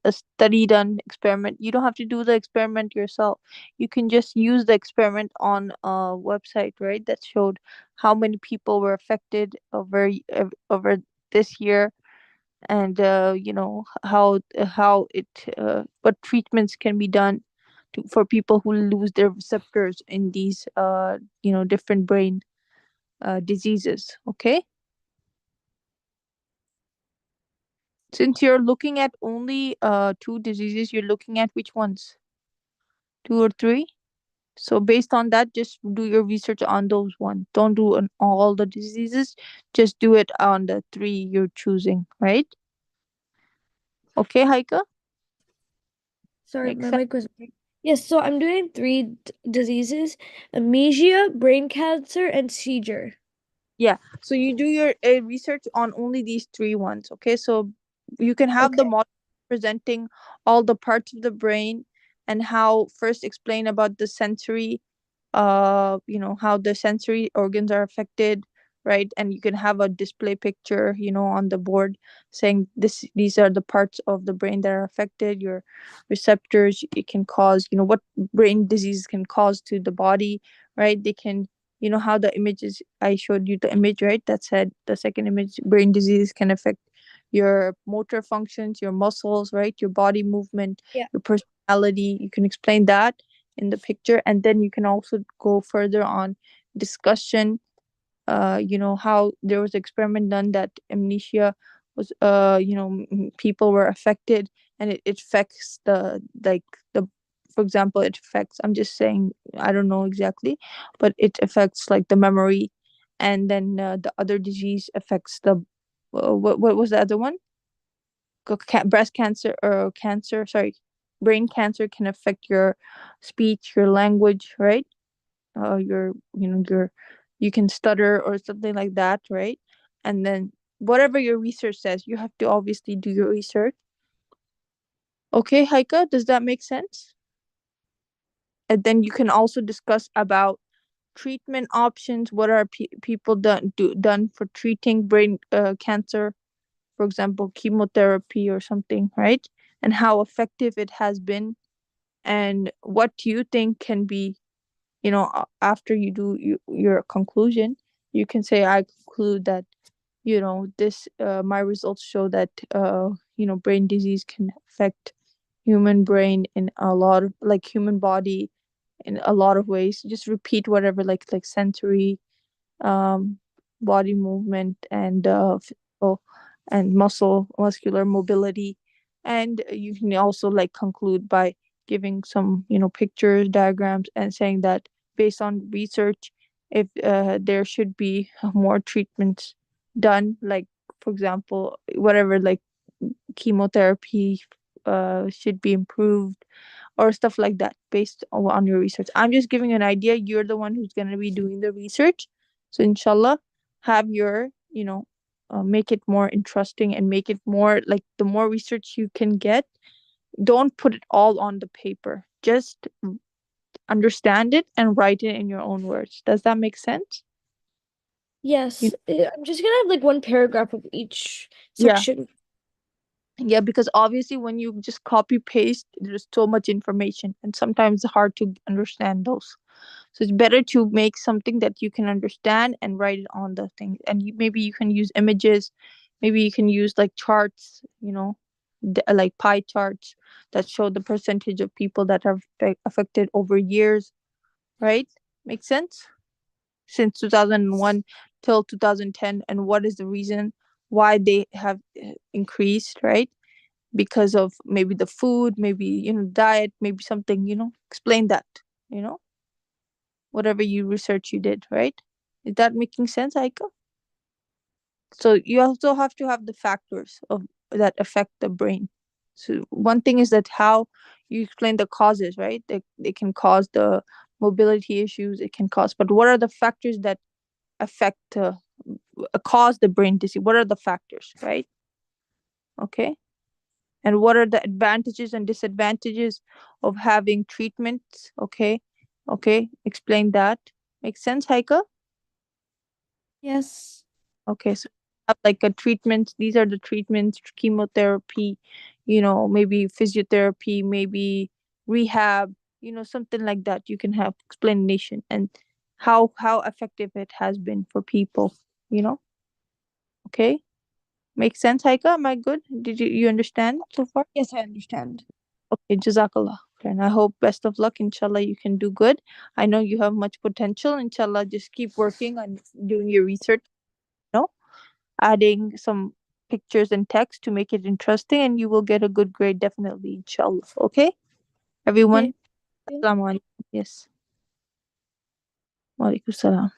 a study done, experiment. You don't have to do the experiment yourself. You can just use the experiment on a website, right? That showed how many people were affected over this year, and how it what treatments can be done for people who lose their receptors in these different brain diseases. Okay, since you're looking at only two diseases, you're looking at which ones, two or three? So based on that, just do your research on those ones. Don't do on all the diseases, just do it on the three you're choosing, right? Okay, Haika, Sorry, makes my sense. mic was. Yes, so I'm doing three diseases: amnesia, brain cancer, and seizure. Yeah, so you do your research on only these three ones, okay? So you can have the Okay. model presenting all the parts of the brain, and how first explain about the sensory, how the sensory organs are affected, right? And you can have a display picture, on the board saying these are the parts of the brain that are affected, your receptors. It can cause, what brain disease can cause to the body, right? They can, how the images I showed you, the image, right, that said the second image, brain disease can affect your motor functions, your muscles, right, your body movement, Yeah. your personality. You can explain that in the picture, and then you can also go further on discussion. How there was an experiment done that amnesia was, people were affected, and it affects the for example, it affects, I'm just saying, I don't know exactly, but it affects like the memory. And then the other disease affects the what was the other one? Breast cancer, or cancer, sorry, brain cancer can affect your speech, your language, right? Your you can stutter or something like that, right? And then whatever your research says, you have to obviously do your research. Okay, Haika, does that make sense? And then you can also discuss about treatment options. What are people done for treating brain cancer, for example, chemotherapy or something, right? And how effective it has been, and what do you think can be, after you do your conclusion, you can say, I conclude that, this my results show that brain disease can affect human brain in a lot of, like, human body in a lot of ways. Just repeat whatever, like sensory, um, body movement, and physical and muscular mobility. And you can also, like, conclude by giving some, pictures, diagrams, and saying that based on research, if there should be more treatments done, like, for example, whatever, like chemotherapy should be improved, or stuff like that, based on your research. I'm just giving an idea. You're the one who's going to be doing the research. So inshallah, have your, make it more interesting, and make it more like, the more research you can get, don't put it all on the paper. Just understand it and write it in your own words. Does that make sense? Yes, I'm just gonna have like one paragraph of each Yeah. section. Yeah, because obviously when you just copy paste, there's so much information, and sometimes it's hard to understand those. So it's better to make something that you can understand and write it on the thing. And maybe you can use images, maybe you can use like charts, like pie charts that show the percentage of people that are affected over years, right? Makes sense? Since 2001 till 2010, and what is the reason why they have increased, right? Because of maybe the food, maybe, diet, maybe something, explain that, you know whatever you research you did, right? Is that making sense, Aika? So you also have to have the factors of that affect the brain. So one thing is that how you explain the causes, right? They can cause the mobility issues, it can cause, but what are the factors that affect, cause the brain disease? What are the factors, right? Okay. And what are the advantages and disadvantages of having treatments? Okay. Okay, explain that. Make sense, Haika? Yes. Okay, so have like a treatment. These are the treatments: chemotherapy, maybe physiotherapy, maybe rehab, something like that. You can have explanation, and how effective it has been for people. You know. Okay, makes sense, Haika? Am I good? Did you understand so far? Yes, I understand. Okay, Jazakallah. And I hope best of luck. Inshallah, you can do good. I know you have much potential. Inshallah, just keep working on doing your research. You know, adding some pictures and text to make it interesting, and you will get a good grade definitely, inshallah. Okay, everyone. Okay. Yeah. Assalamu alaikum. Yes. Wa alaikum salam.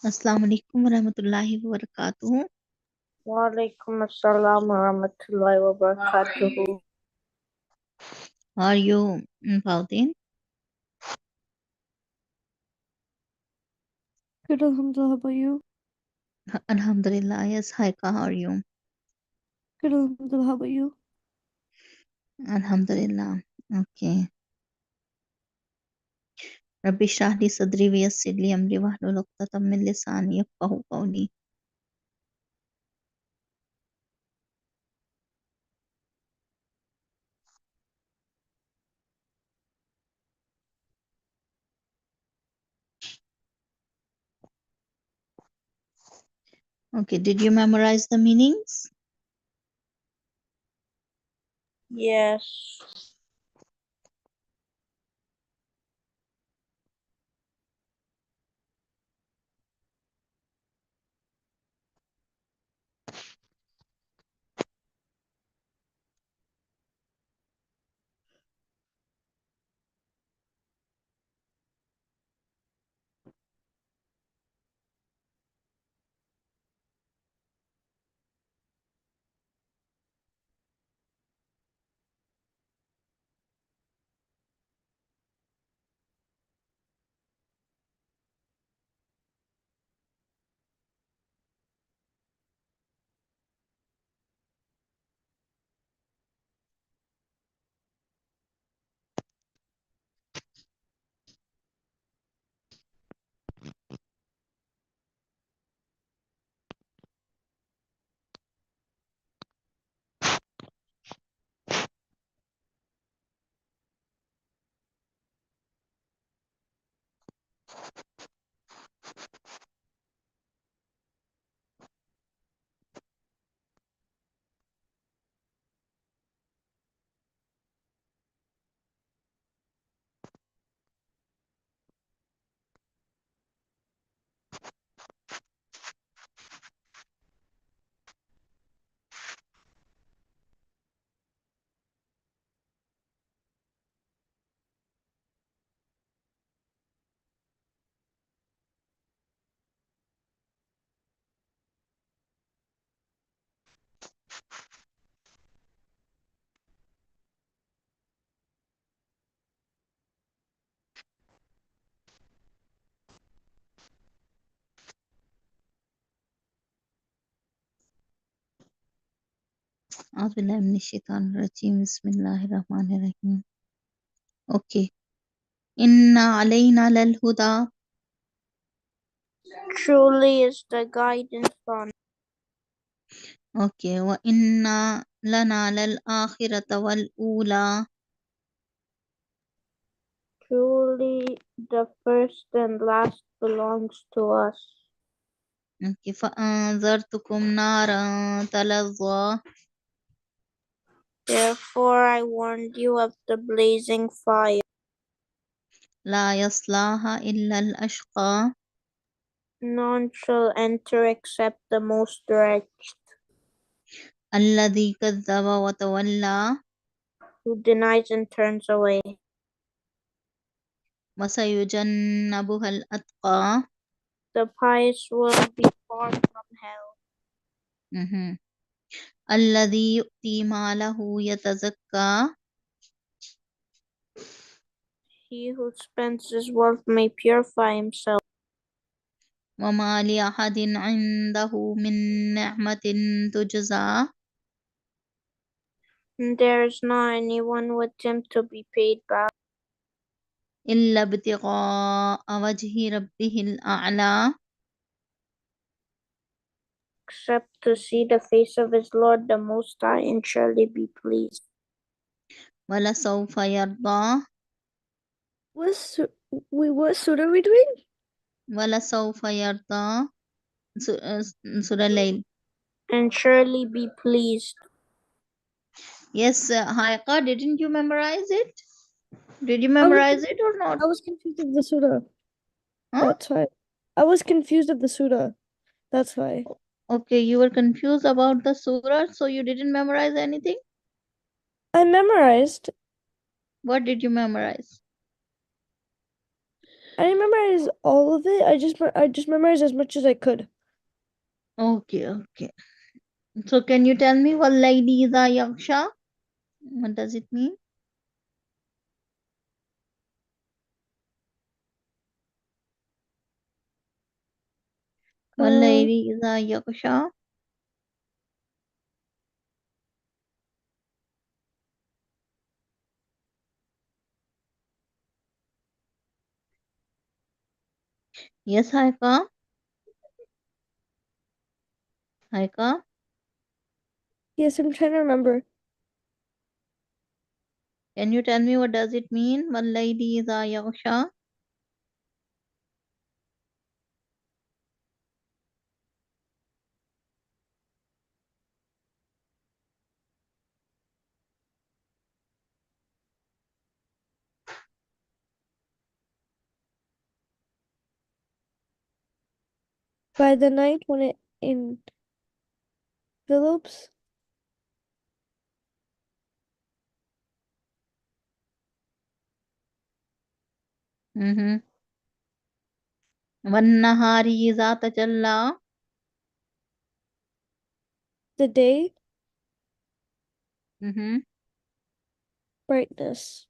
Assalamu alaikum warahmatullahi wabarakatuh. Walaikum assalam warahmatullahi wabarakatuh. How are you, Faudin? Good, alhamdulillah. How about you? Alhamdulillah. Yes, Haika, how are you? Good, alhamdulillah. How about you? Alhamdulillah. Okay. Rabbi shrah li sadri wa yassir li amri wahlul 'uqdatam min lisani yafqahu qawli. Okay, did you memorize the meanings? Yes. أعوذ بالله من الشيطان الرجيم بسم الله الرحمن الرحيم. Okay. إن علينا للهدى. Truly is the guidance on. Okay. وإن لنا للآخرة والأولى. Truly the first and last belongs to us. Okay. فأنذرتكم نارا تلظى. Therefore I warned you of the blazing fire. لا يصلاها إلا الأشقى. None shall enter except the most wretched, الذي كذب وتولى. who denies and turns away. وسيجنبها الأتقى. The pious will be far from hell, مهم. الذي يؤتي ماله يتزكى. he who spends his wealth may purify himself. وما لأحد عنده من نعمة تجزى. And there is not anyone with him to be paid back, إلا ابتغاء وجه ربه الأعلى. except to see the face of his Lord the Most High and surely be pleased. ولسوف يرضى. What surah are we doing? ولسوف يرضى. سورة الليل. And surely be pleased. Yes, Haika, didn't you memorize it? Did you I was memorize it or not? I was confused of the surah. Huh? That's why. I was confused of the surah. That's why. Okay, you were confused about the surah, so you didn't memorize anything? I memorized. What did you memorize? I didn't memorize all of it. I just memorized as much as I could. Okay, okay. So can you tell me what lady is a yaksha? What does it mean? What lady is a yaksha? Yes, Haika. Haika, Yes, I'm trying to remember. can you tell me what does it mean? What lady is a yaksha? by the night when it envelops والنهار إذا تجلى the day, Mhm. brightness.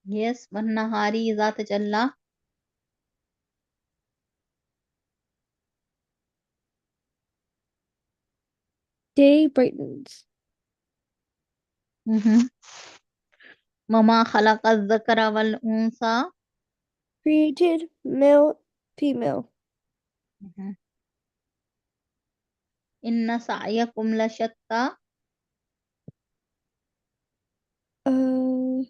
Yes, والنهار إذا تجلى. Day brightens. Mhm. وما خلق الذكر والأنثى. Created male, female. Mhm. إن سعيكم لشتى. Uh,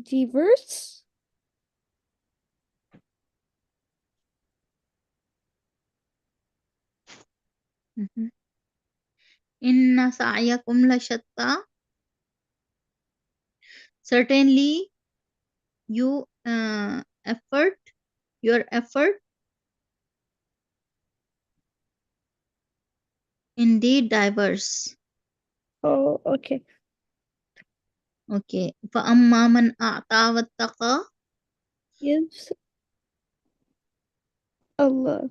diverse. Mhm. إن سعيكم لشتى. Certainly, you effort, your effort, indeed diverse. Oh, okay. Okay. فأما من أعطى واتقى. Gives Allah.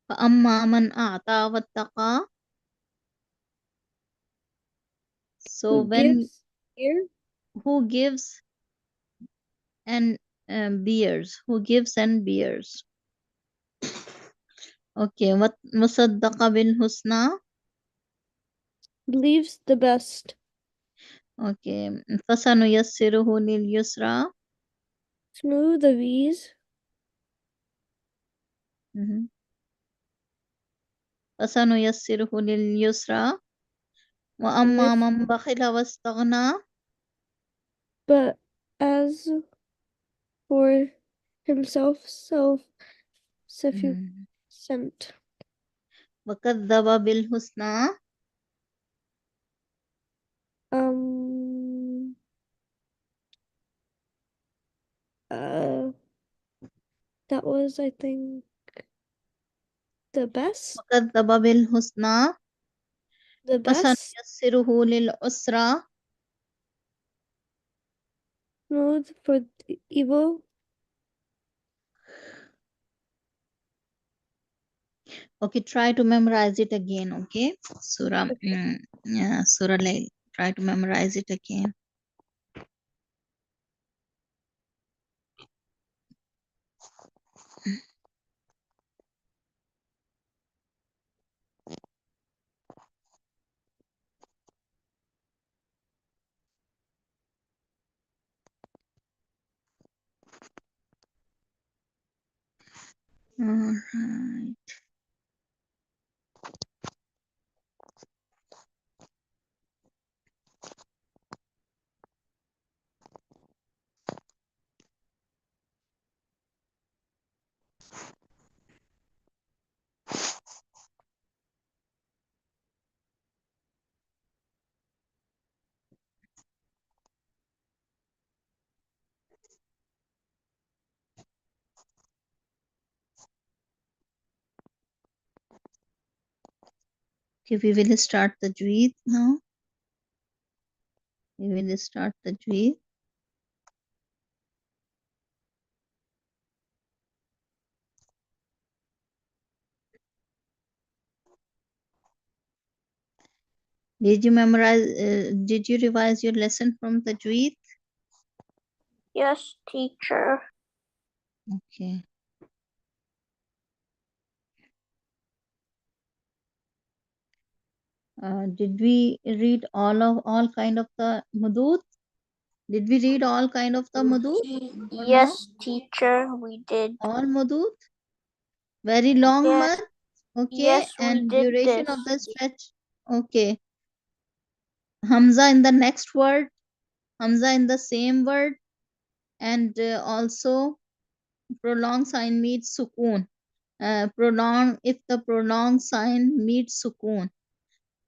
فأما من أعطى واتقى. So Who gives here? who gives and bears, who gives and bears. Okay. وصدق بالحسنى. Believes the best. Okay. فسنيسره لليسرى. Smooth of ease. Mhm. فسنيسره لليسرى. And وأما if, من بخل واستغنى. but as for himself, Mhm. self-sufficient. وكذب بالحسنى. Um, uh, that was, I think, the best. وكذب بالحسنى. The best. فسنيسره للعسرى. Smooth for the evil. Okay, try to memorize it again. Okay, Surah. Okay. Yeah, Surah Layl. Try to memorize it again. All right. Okay, we will start the Tajweed now. We will start the Tajweed. Did you memorize? Did you revise your lesson from the Tajweed? Yes, teacher. Okay. Did we read all kind of the mudud? Did we read all kind of the mudud or not? Yes, teacher, we did. All mudud? Very long Yes, mud? Okay. yes, we And did duration this. of the stretch? Okay. Hamza in the next word. Hamza in the same word. And also prolonged sign meets sukoon. If the prolonged sign meets sukoon.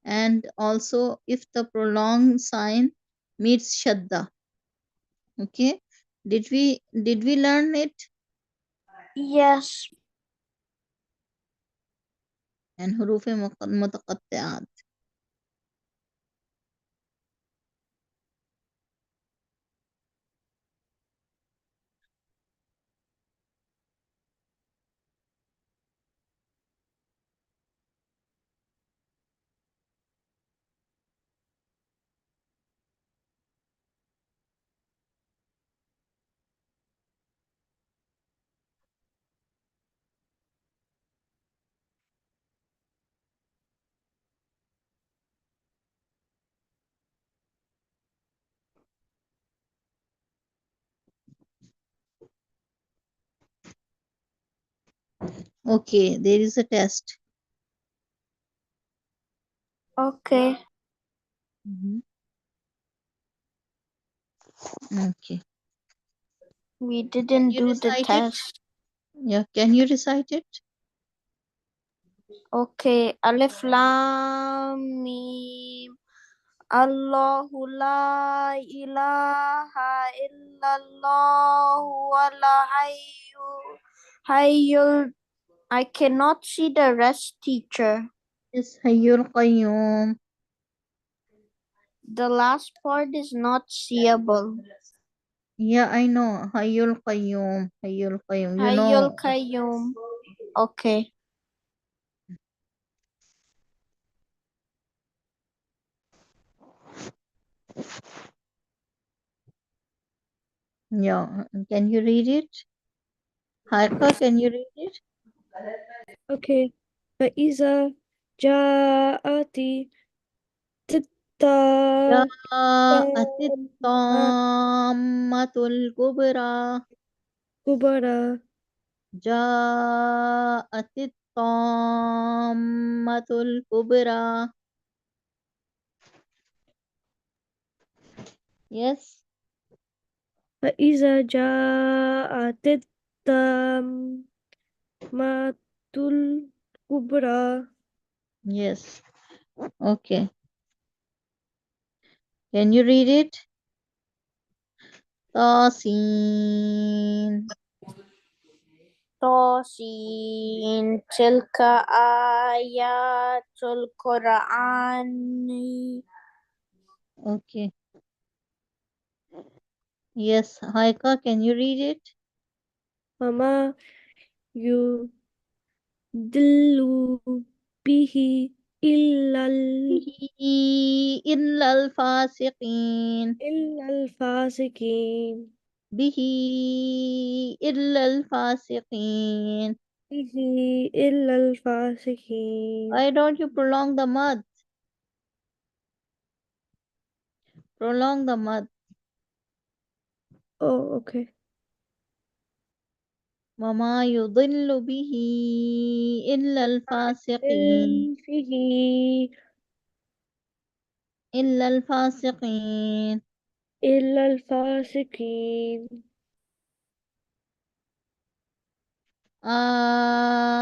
And also if the prolonged sign meets shadda. Okay. Did we learn it? Yes. And huruf mutaqatti'at. Okay, there is a test. Okay. Okay. We Can didn't you do the recite it? test. Yeah, can you recite it? Okay. Alif Lam Mim. Allahu la ilaha illallah wala hayyul. I cannot see the rest, teacher. Yes, Hayyul Qayyum. The last part is not seeable. Yeah, I know. Hayyul Qayyum. Hayyul Qayyum. You Hayyul know. Qayyum. Okay. Yeah. Can you read it? Harka, can you read it? Okay. فإذا جاءت الطامة Ja'atit tammatul kubra. الكبرى Ja'atit tammatul kubra. Yes. فإذا جاءت الطامة الكبرى Yes. Okay. Can you read it? Tasin. Tosin tilka ayatul Qur'ani. Okay. Yes. Haika, can you read it? وما يدل به Illal fasiqin. إلا الفاسقين Bihi illal fasiqin. به إلا الفاسقين. Why don't you prolong the mud? Prolong the mud. Oh, okay. Wama yudillu bihi illal fasiqin. فيه Illal fasiqin. إلا الفاسقين.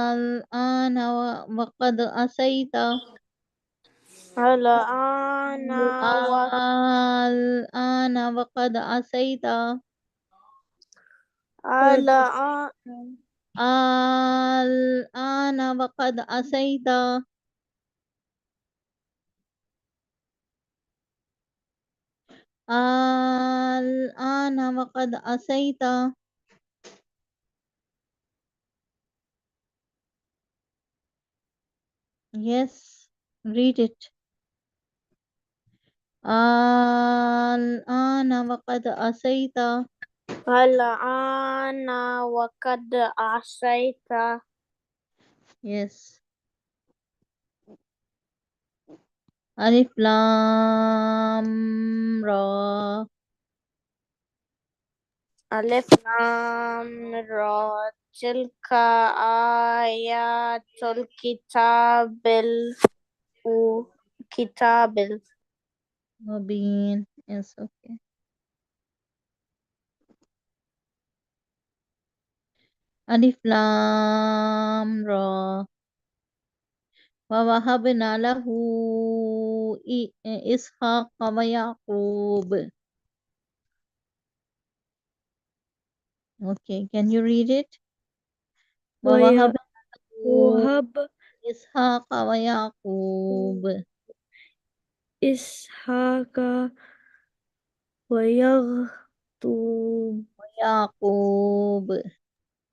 Al-ana waqad asaita. Ala ana wa Al-ana waqad asaita. ala Al-ana waqad asaita. Al-ana waqad asaita. Yes, read it. Al-ana waqad asaita. ala ana wa kad asaita. Yes. Alif Lam Ra. Alif Lam Ra. Tilka ayatul kitabil. Mubin. Yes, okay. Alif Lam Ra. وَوَهَبْنَا لَهُ إِسْحَاقَ وَيَعْقُوبَ. Okay, can you read it? وَوَهَبْنَا له وهب إسحاق ويعقوب. إسحاق ويعقوب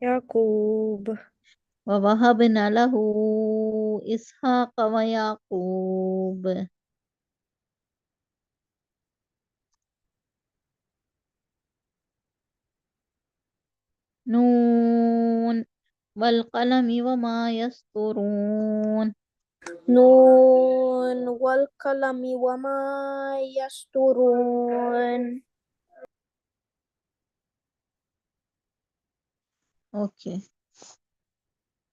يعقوب ووهبنا له إسحاق ويعقوب. نون والقلم وما يسطرون. نون والقلم وما يسطرون. Okay,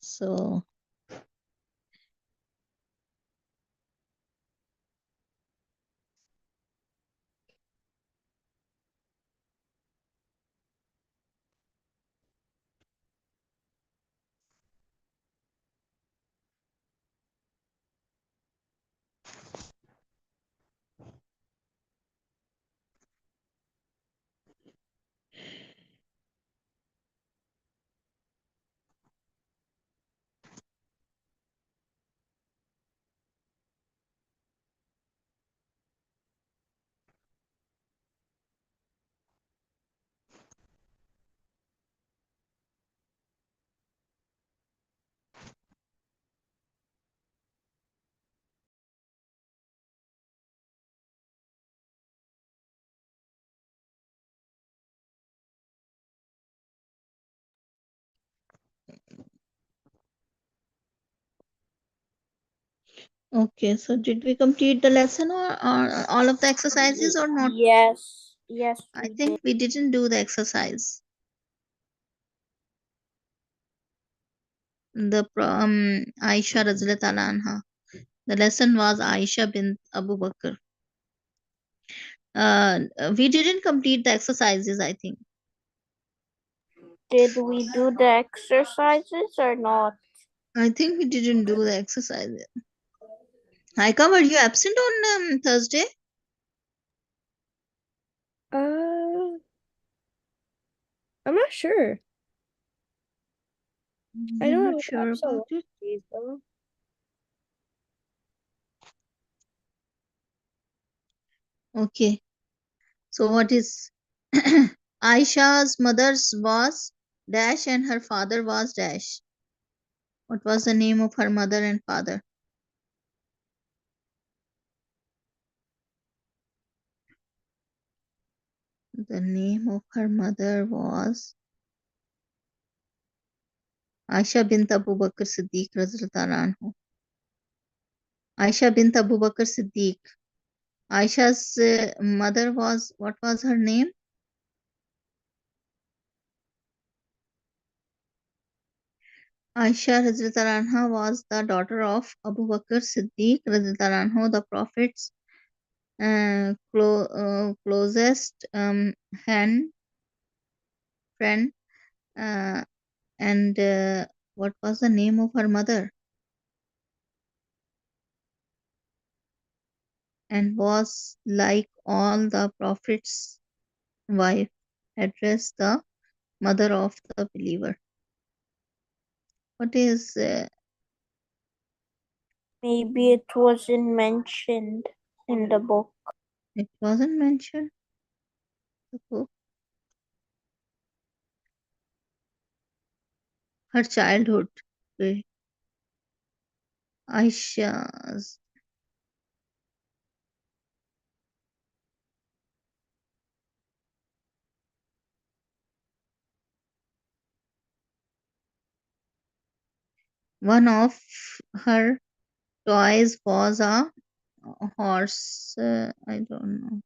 so okay, so did we complete the lesson or all of the exercises or not? Yes, I we think we didn't do the exercise. The Aisha Razilata Anha. The lesson was Aisha bint Abu Bakr. We didn't complete the exercises, I think. did. We do the exercises or not? I think we didn't do the exercises. Aika, were you absent on Thursday? I'm not sure. I I'm know I not was sure absent about one it. day though. Okay. So what is Aisha's mother's was dash and her father was dash. What was the name of her mother and father? The name of her mother was Aisha bint Abu Bakr Siddiq Razilullah anhu. Aisha bint Abu Bakr Siddiq. Aisha's mother was, what was her name? Aisha Razilullah anha was the daughter of Abu Bakr Siddiq Razilullah anhu, the Prophet's closest friend. And what was the name of her mother? And was like all the Prophet's wife, addressed the mother of the believer. What is Maybe it wasn't mentioned in the book. it wasn't mentioned? The book. Her childhood. Okay. Aisha's. One of her toys was a horse. I don't know.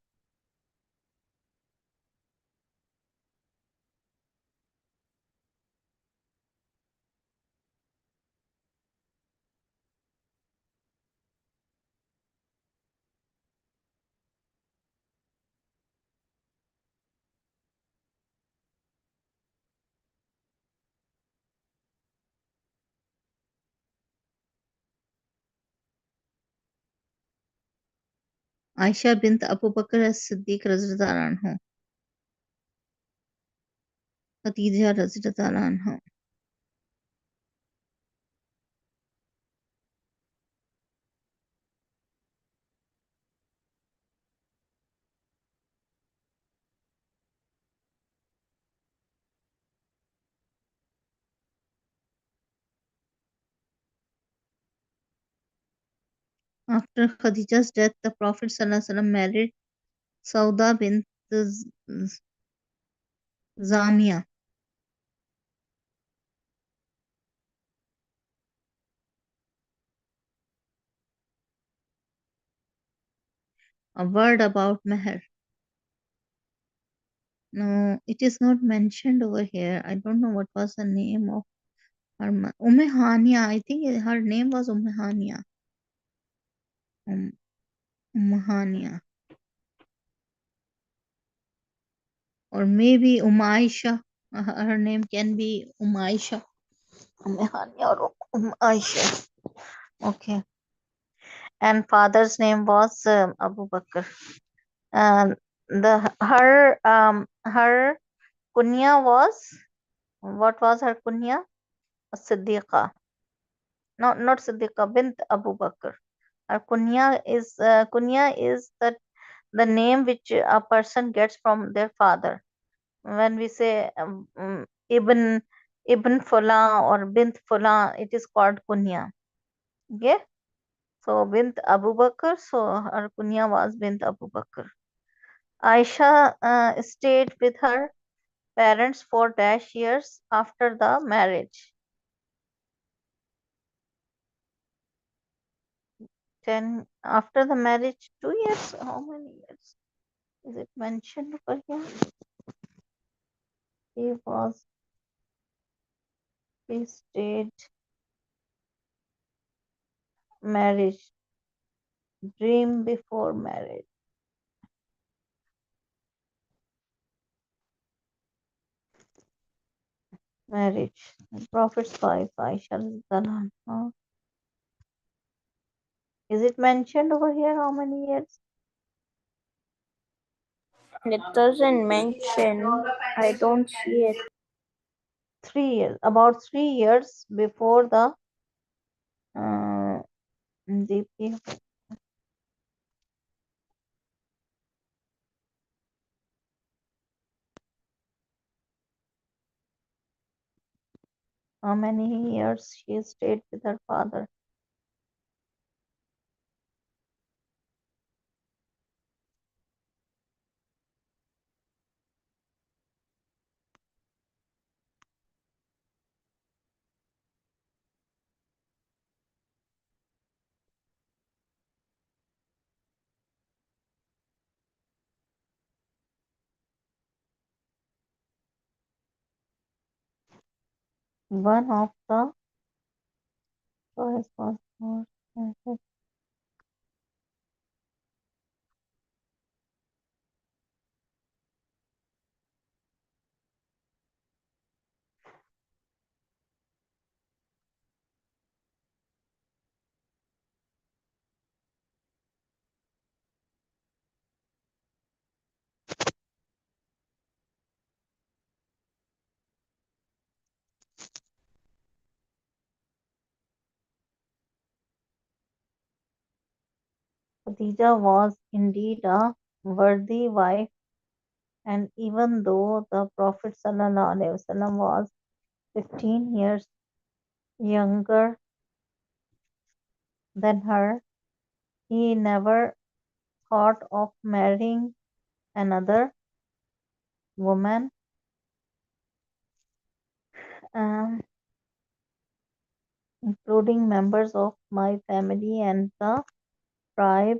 Aisha bint Abu Bakr as-Siddiq radhiyallahu anhu. Khadija radhiyallahu anha. After Khadija's death, the Prophet ﷺ married Sauda bint Zamia. A word about Meher. No, it is not mentioned over here. I don't know what was the name of her. Hania. I think her name was Hania. Hania. Or maybe Aisha. Her name can be Aisha. Hania or Aisha. Okay. And father's name was Abu Bakr. Her kunya was, what was her kunya? Siddiqa. Not Siddiqa, bint Abu Bakr. Her kunya is the name which a person gets from their father. When we say Ibn Fulan or Bint Fulan, it is called kunya. Okay? So Bint Abu Bakr, so her kunya was Bint Abu Bakr. Aisha stayed with her parents for dash years after the marriage. 10 after the marriage, 2 years. How many years is it mentioned over here? He stayed marriage, dream before marriage. Marriage. The Prophet's wife, Aisha. Radhiyallahu anha. Is it mentioned over here how many years? It doesn't mention. I don't see it. 3 years. About 3 years before the DP. How many years she stayed with her father? One of the choice was more. Khadija was indeed a worthy wife, and even though the Prophet ﷺ was 15 years younger than her, he never thought of marrying another woman, um, including members of my family and the tribe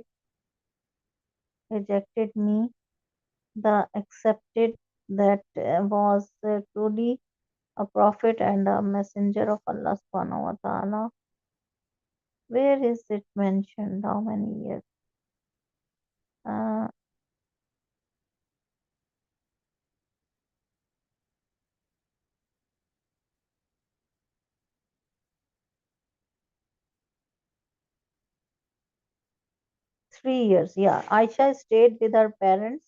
rejected me, the accepted that was truly a prophet and a messenger of Allah subhanahu wa ta'ala. Where is it mentioned? How many years? Uh, 3 years. Yeah, Aisha stayed with her parents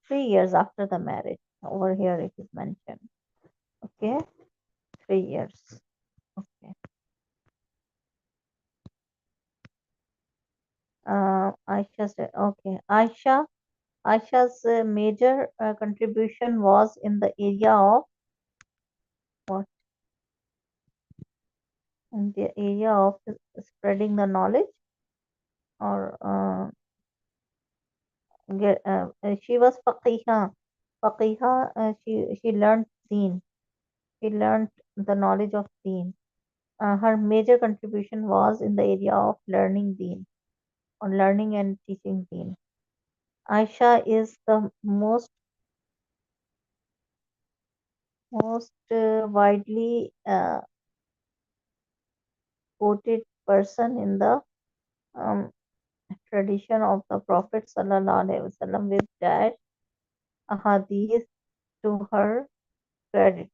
3 years after the marriage. Over here it is mentioned. Okay, 3 years. Okay. Aisha said, okay. Aisha's major contribution was in the area of what? In the area of spreading the knowledge, or she was faqiha. Faqiha, she learned deen. She learned the knowledge of deen. Her major contribution was in the area of learning deen, or learning and teaching deen. Aisha is the most widely quoted person in the um, tradition of the Prophet sallallahu alaihi wasallam, with dash ahadith to her credit.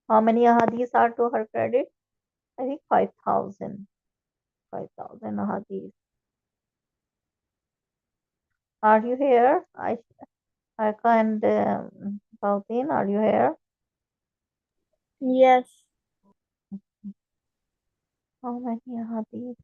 How many ahadith are to her credit? I think 5,000. 5,000 ahadith. Are you here? Aika and Faustin, are you here? Yes. How many ahadith?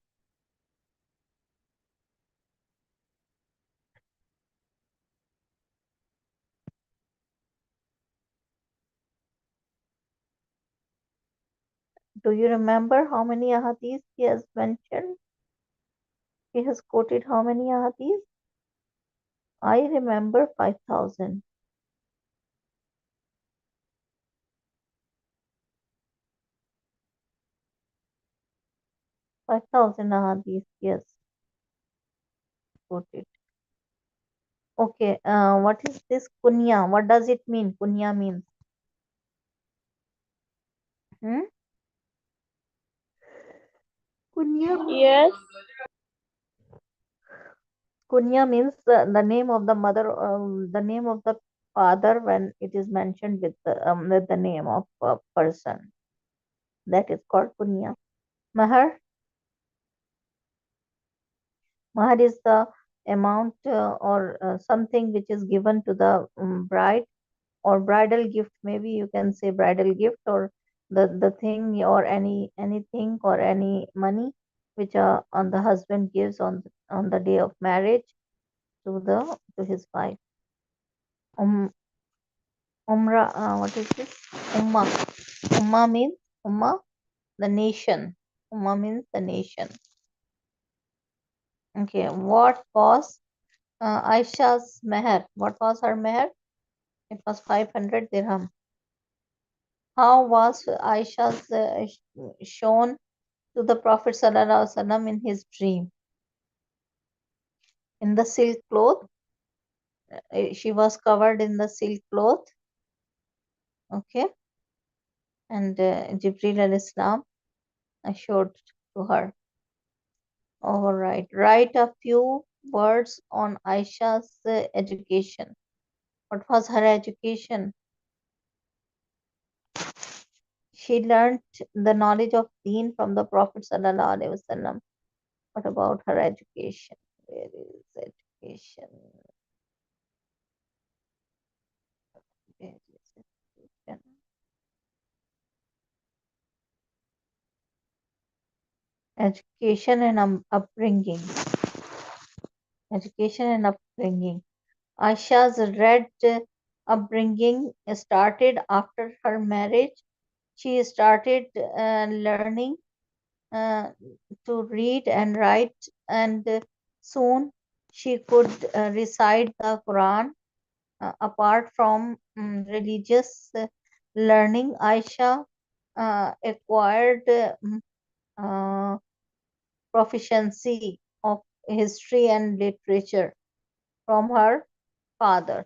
Do you remember how many ahadith he has mentioned? He has quoted how many ahadith? I remember 5,000. 5,000 ahadith, yes, quoted. Okay, what is this kunya? What does it mean? Kunya means? Hmm? Kunya, Yes. kunya means the name of the mother, the name of the father when it is mentioned with the name of a person. That is called kunya. Mahar? Mahar is the amount or something which is given to the bride, or bridal gift. Maybe you can say bridal gift, or the thing, or anything, or any money which on the husband gives on the day of marriage to his wife. Umrah, what is this? Ummah. Ummah means Ummah, the nation. Ummah means the nation. Okay, what was Aisha's meher? What was her meher? It was 500 dirham. How was Aisha's shown to the Prophet sallallahu alaihi wasallam in his dream? In the silk cloth. She was covered in the silk cloth. Okay. And Jibril al-Islam showed to her. All right. Write a few words on Aisha's education. What was her education? She learned the knowledge of deen from the Prophet sallallahu alaihi wasallam. What about her education? Where is education? Where is education? Education and upbringing. Education and upbringing. Aisha's red upbringing started after her marriage. She started learning uh, to read and write, and soon she could recite the Quran. Apart from religious learning, Aisha acquired uh, proficiency of history and literature. from her father.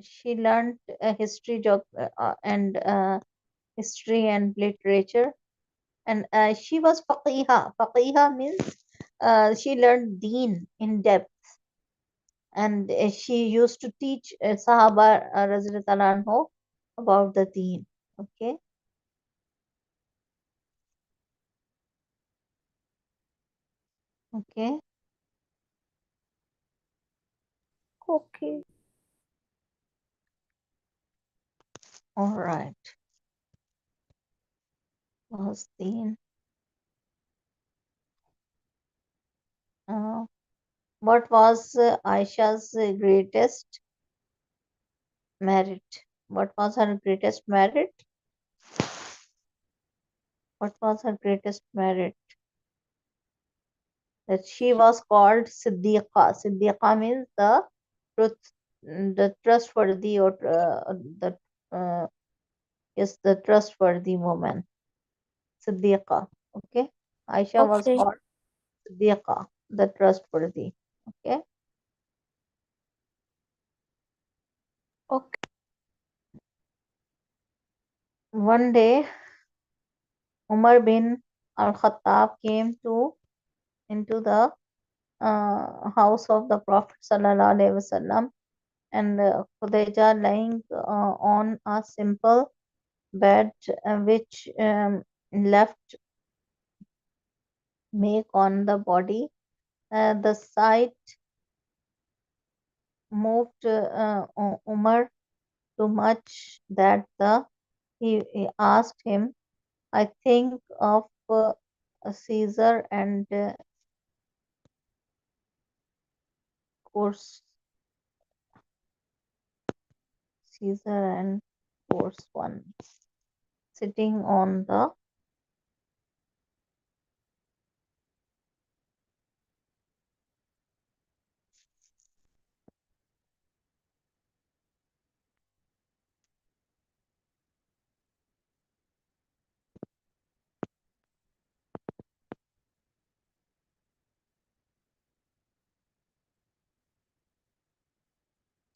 She learned history and literature, and she was faqiha. Faqiha means she learned deen in depth, and she used to teach Sahaba Radhiyallahu anhu about the deen. Okay. Okay. Okay. All right. Was deen. What was Aisha's greatest merit? What was her greatest merit? What was her greatest merit? That she was called Siddiqa. Siddiqa means the truth, the trustworthy, or the is the trustworthy woman. Siddiqa. Okay. Aisha was Okay. called Siddiqa, the trustworthy. Okay. Okay. One day, Umar bin Al-Khattab came into the house of the Prophet sallallahu alaihi wasallam, and Khadija lying on a simple bed which left make on the body. The sight moved Umar too much that he asked him, I think of Caesar and course Caesar and course one sitting on the.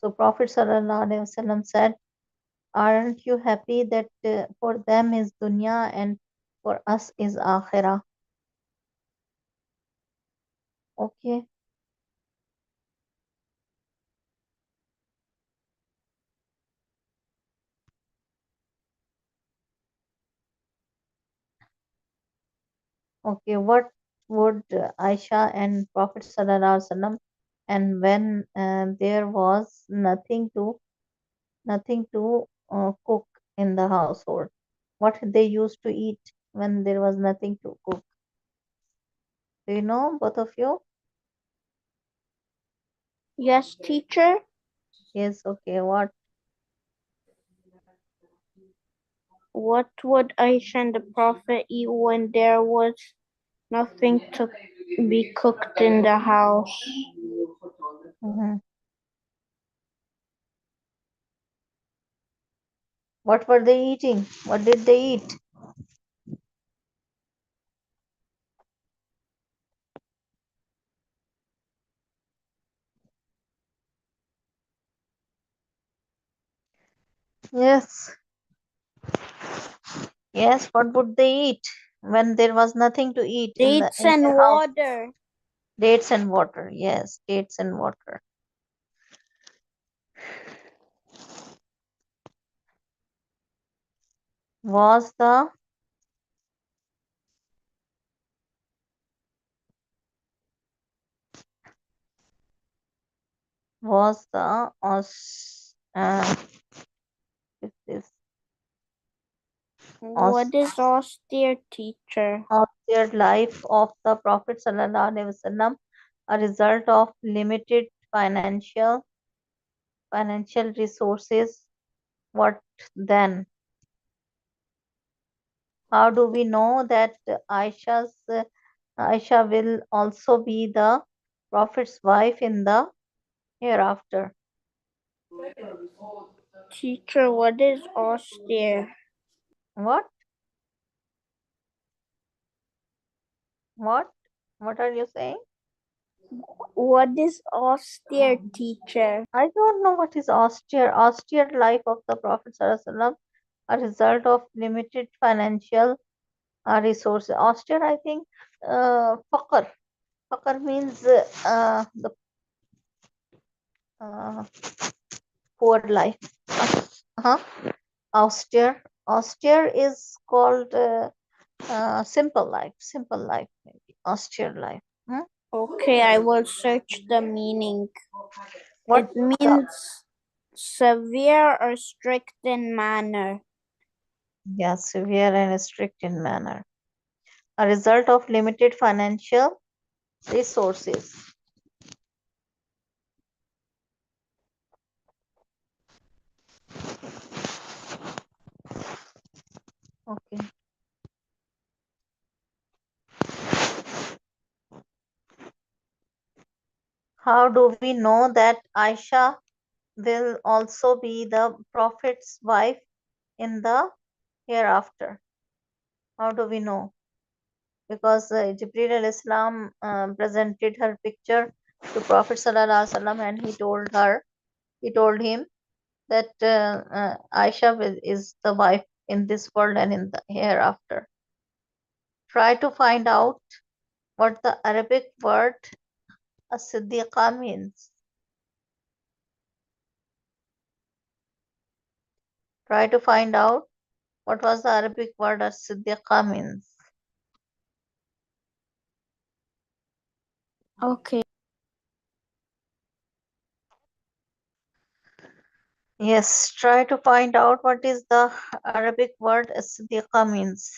So Prophet sallallahu alaihi wasallam said, aren't you happy that for them is dunya and for us is akhirah? Okay. Okay, what would Aisha and Prophet sallallahu alaihi wasallam, and when there was nothing to cook in the household, what they used to eat when there was nothing to cook? Do you know, both of you? Yes, teacher. Yes. Okay. What? What would Aisha and the Prophet eat when there was nothing to be cooked in the house? Mhm. What were they eating? What did they eat? Yes. Yes. What would they eat when there was nothing to eat Dates in their and house? water. Dates and water. Yes, dates and water. Was the was the this What is austere, teacher? austere life of the Prophet sallallahu alaihi wasallam a result of limited financial resources? What then? How do we know that Aisha will also be the Prophet's wife in the hereafter? Teacher, what is austere? What? What? What are you saying? What is austere, teacher? I don't know what is austere. Austere life of the Prophet ﷺ, a result of limited financial resources. Austere, I think, faqr. Faqr means the poor life. Huh? Austere. Austere is called simple life. Simple life, maybe. Austere life. Hmm? Okay, I will search the meaning. What It means severe or strict in manner. yeah, severe and strict in manner. A result of limited financial resources. Okay. How do we know that Aisha will also be the Prophet's wife in the hereafter? How do we know? Because Jibreel al-Islam presented her picture to Prophet Sallallahu Alaihi Wasallam, and he told him that Aisha is the wife in this world and in the hereafter. Try to find out what the Arabic word as-Siddiqa means. Try to find out what was the Arabic word as-Siddiqa means. Okay. Yes, try to find out what is the Arabic word as-Siddiqa means.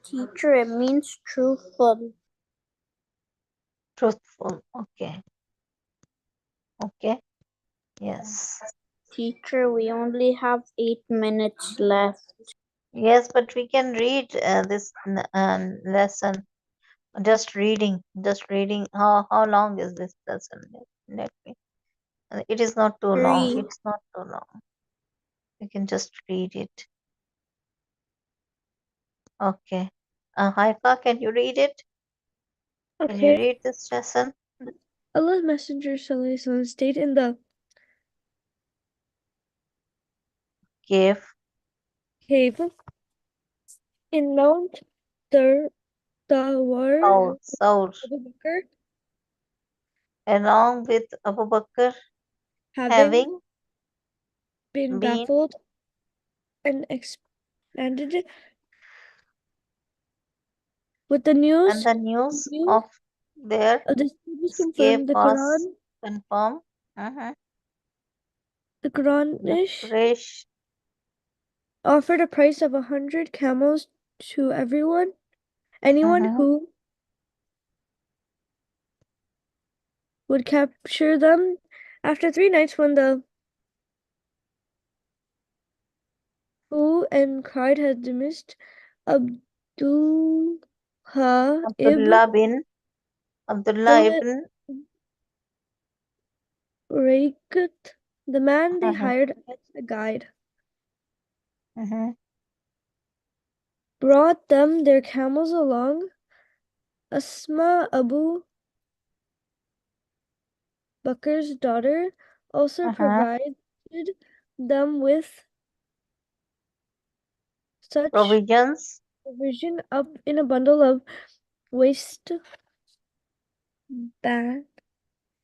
Teacher, it means truthful. Truthful. Okay. Okay. Yes. Teacher, we only have 8 minutes left. Yes, but we can read this lesson. Just reading. Just reading. How long is this lesson? Let me. It is not too long. 3. It's not too long. You can just read it. Okay. Haifa, can you read it? Can you Okay. read this lesson? Allah's Messenger sallallahu alaihi wasallam stayed in the Give cave in Mount Tawar, Saur Abu Bakr, along with Abu Bakr having having been been baffled and expanded with the and news. the news News of their of this was escape confirmed. The was Quran, confirmed. Mhm. the The Quranish Quraysh offered a price of 100 camels to anyone Mhm. who would capture them. After 3 nights, when the who and cried had diminished, Abdullah ibn Abdullah ibn. Raiqat, the man they Mhm. hired as a guide, Mhm. brought them their camels along. Asma Abu Bakr's daughter also provided them with such Provisions provision up in a bundle of waste that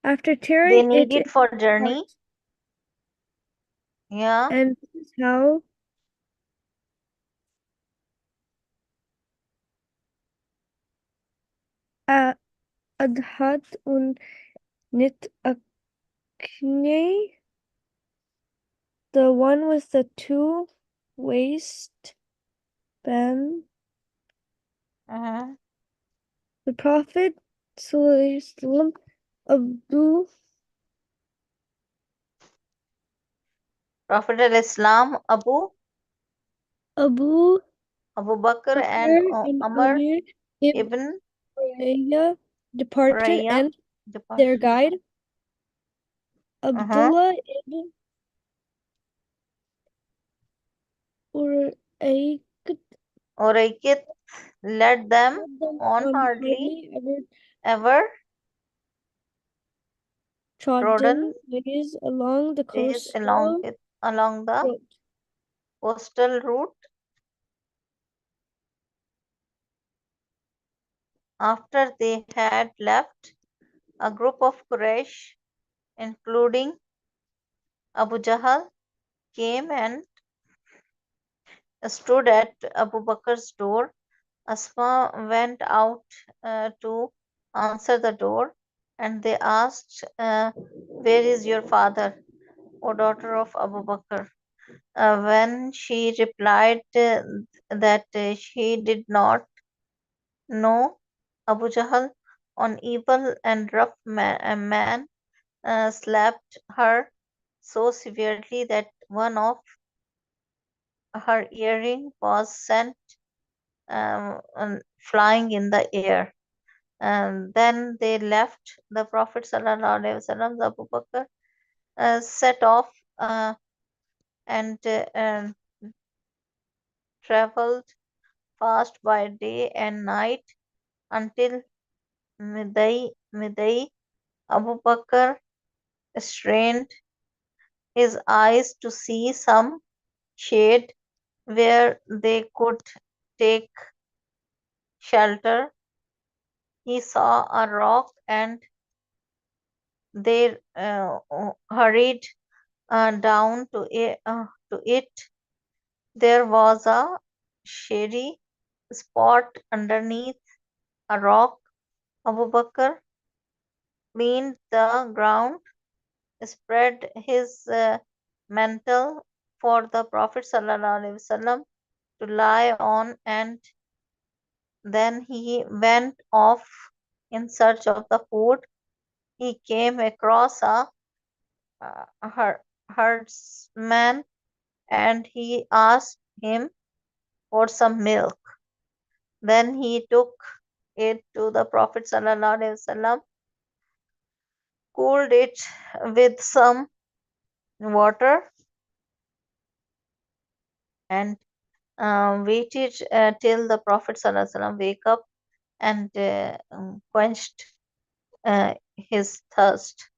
after they tearing it needed for apart, journey. Yeah. and this is how Adhat un Nit Akne, the one with the 2 waistband, Mhm. the Prophet Sallallahu Abu Prophet al-Islam Abu Abu Bakr and Bakr and Umar Amir ibn ibn Umayya departed, Raya. and their guide Abdullah ibn Urayqat Uraykit led them led them on on hardly hardly ever ever trodden trodden ways along the ways along coastal the road. coastal route. After they had left, a group of Quraysh, including Abu Jahl, came and stood at Abu Bakr's door. Asma went out to answer the door, and they asked, "Where is your father, O daughter of Abu Bakr?" When she replied that she did not know, Abu Jahl, an evil and rough man, slapped her so severely that one of her earring was sent flying in the air. And then they left the Prophet ﷺ. Abu Bakr set off and traveled fast by day and night until midday. Abu Bakr strained his eyes to see some shade where they could take shelter. He saw a rock and they hurried down to it. There was a shady spot underneath a rock. Abu Bakr cleaned the ground, spread his mantle for the Prophet ﷺ to lie on, and then he went off in search of the food. He came across a herdsman and he asked him for some milk. Then he took it to the Prophet ﷺ, cooled it with some water, and waited till the Prophet ﷺ wake up and quenched his thirst.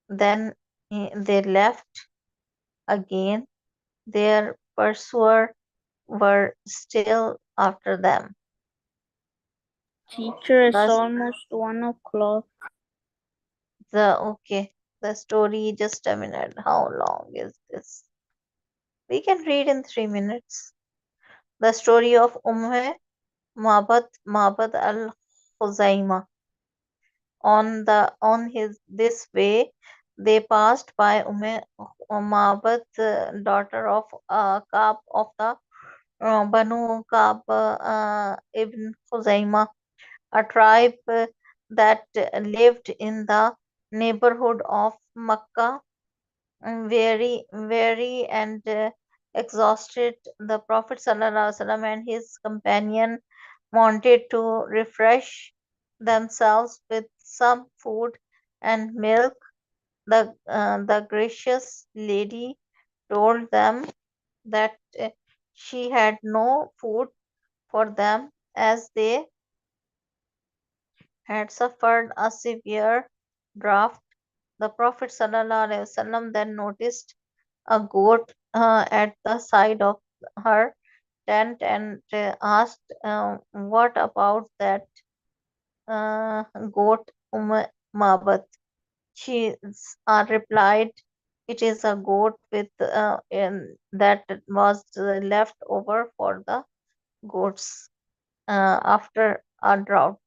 Then they left again. Their pursuer were still after them. Teacher, it's Thus, almost 1 o'clock. the story, just a minute. How long is this? We can read in 3 minutes. The story of Mabad al Khuzaima. On this way, they passed by Ma'bad, daughter of Ka'b of the Banu Ka'b ibn Khuzaimah, a tribe that lived in the neighborhood of Makkah. Weary and exhausted, the Prophet ﷺ and his companion wanted to refresh themselves with some food and milk. The gracious lady told them that she had no food for them, as they had suffered a severe drought. The Prophet ﷺ then noticed a goat at the side of her tent and asked, "What about that goat, Ma'bad?" She replied, "It is a goat that was left over for the goats after a drought.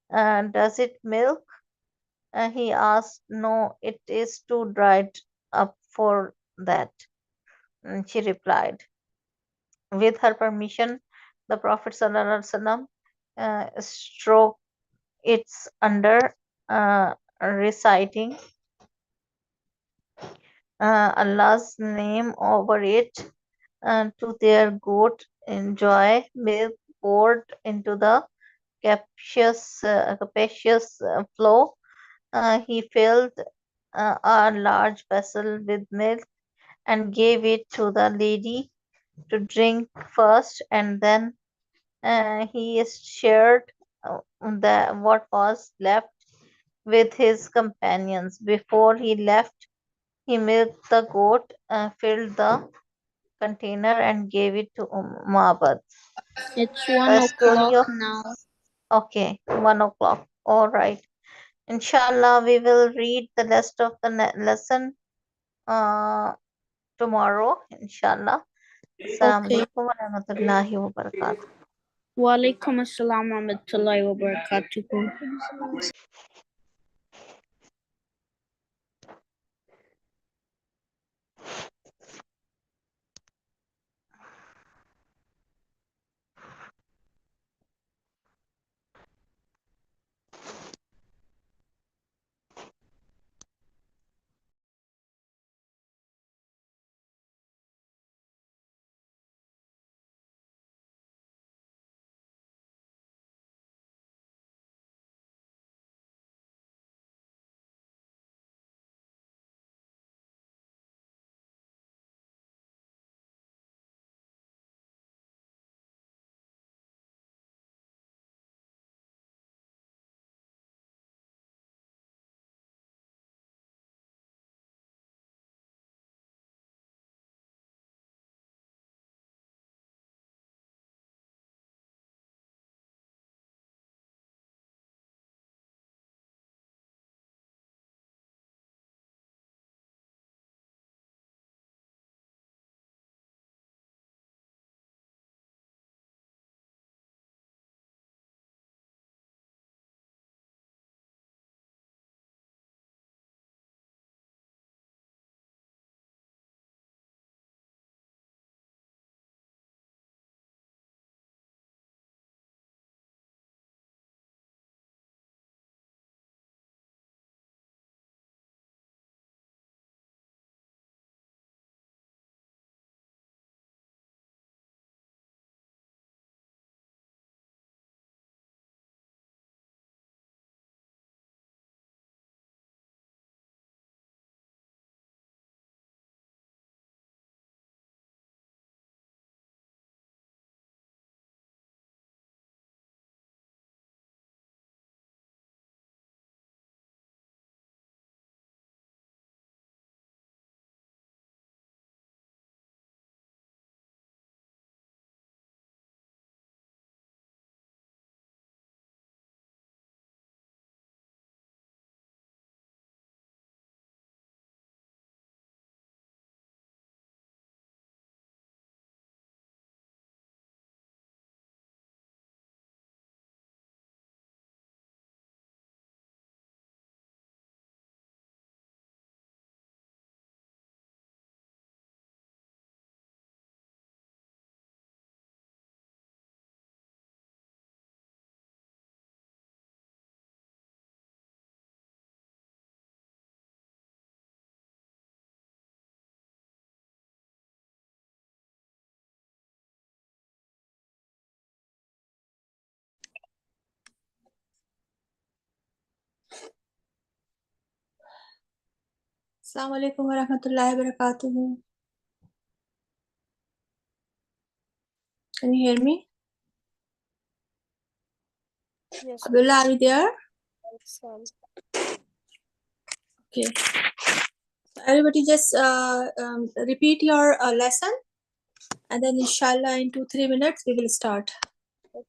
Does it milk?" He asked. "No, it is too dried up for that," she replied. With her permission, the Prophet ﷺ stroked its under, reciting Allah's name over it. To their goat enjoy milk poured into the capacious flow. He filled a large vessel with milk and gave it to the lady to drink first, and then he shared what was left with his companions. Before he left, he milked the goat, filled the container, and gave it to Ma'bad. It's one The story o'clock of now. okay, 1 o'clock. All right. Inshallah, we will read the rest of the lesson tomorrow. Inshallah. Assalamu Okay. alaikum wa rahmatullahi wa barakatuh. Wa alaikum assalam wa rahmatullahi wa barakatuh. Assalamu alaikum wa rahmatullahi wa barakatuh. Can you hear me? Yes. Abdullah, are you there? Some. Okay. So everybody just repeat your lesson, and then inshallah in 2-3 minutes we will start. Okay.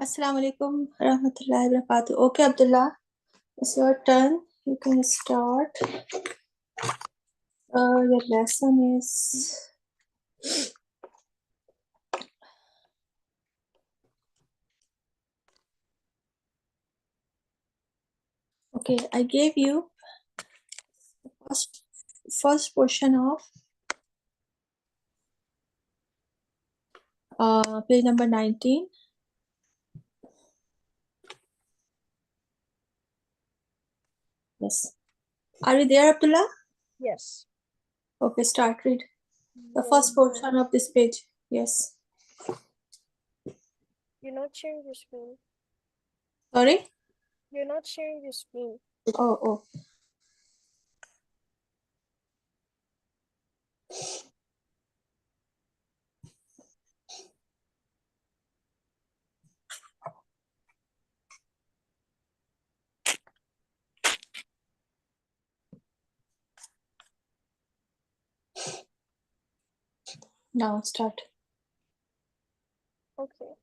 Assalamu alaikum wa rahmatullahi wa barakatuh. Okay, Abdullah, it's your turn. You can start. Your lesson is okay. I gave you first portion of page number 19. Yes. Are you there, Abdullah? Yes. Okay, start. Read the first portion of this page. Yes. You're not sharing your screen. Sorry? You're not sharing your screen. Oh. Now start. Okay.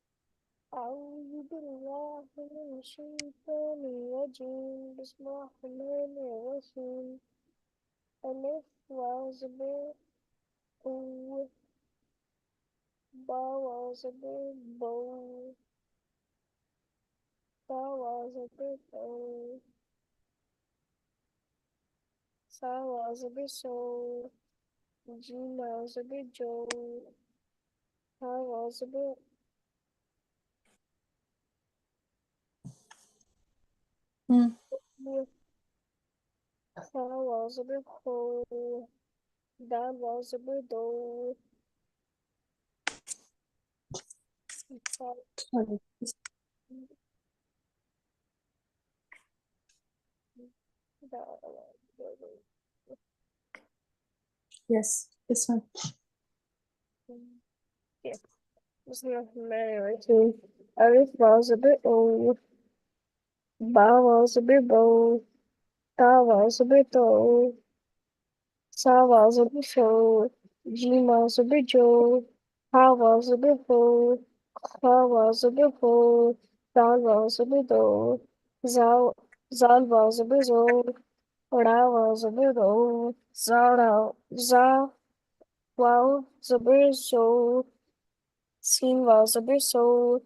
أعوذ بالله من الشيطان الرجيم بسم الله الرحمن الرحيم ألف was a bit ooh ba was a bit bow ba was a bit oh sa was a bit so G was a bit Joe ha was a bit sa was a bit ho that was a bit do Sorry. Yes, this one. Bismillahirrahmanirrahim. Alif was a bit old. Ba was a bit bold. Ta was a bit old. Sa was a bit old. G was a bit old. Ha was a bit old. Ha was a bit old. Dal was a bit old. Zal was a bit old. Ra was a bit old. Za was a bit old. Sin was a bit old.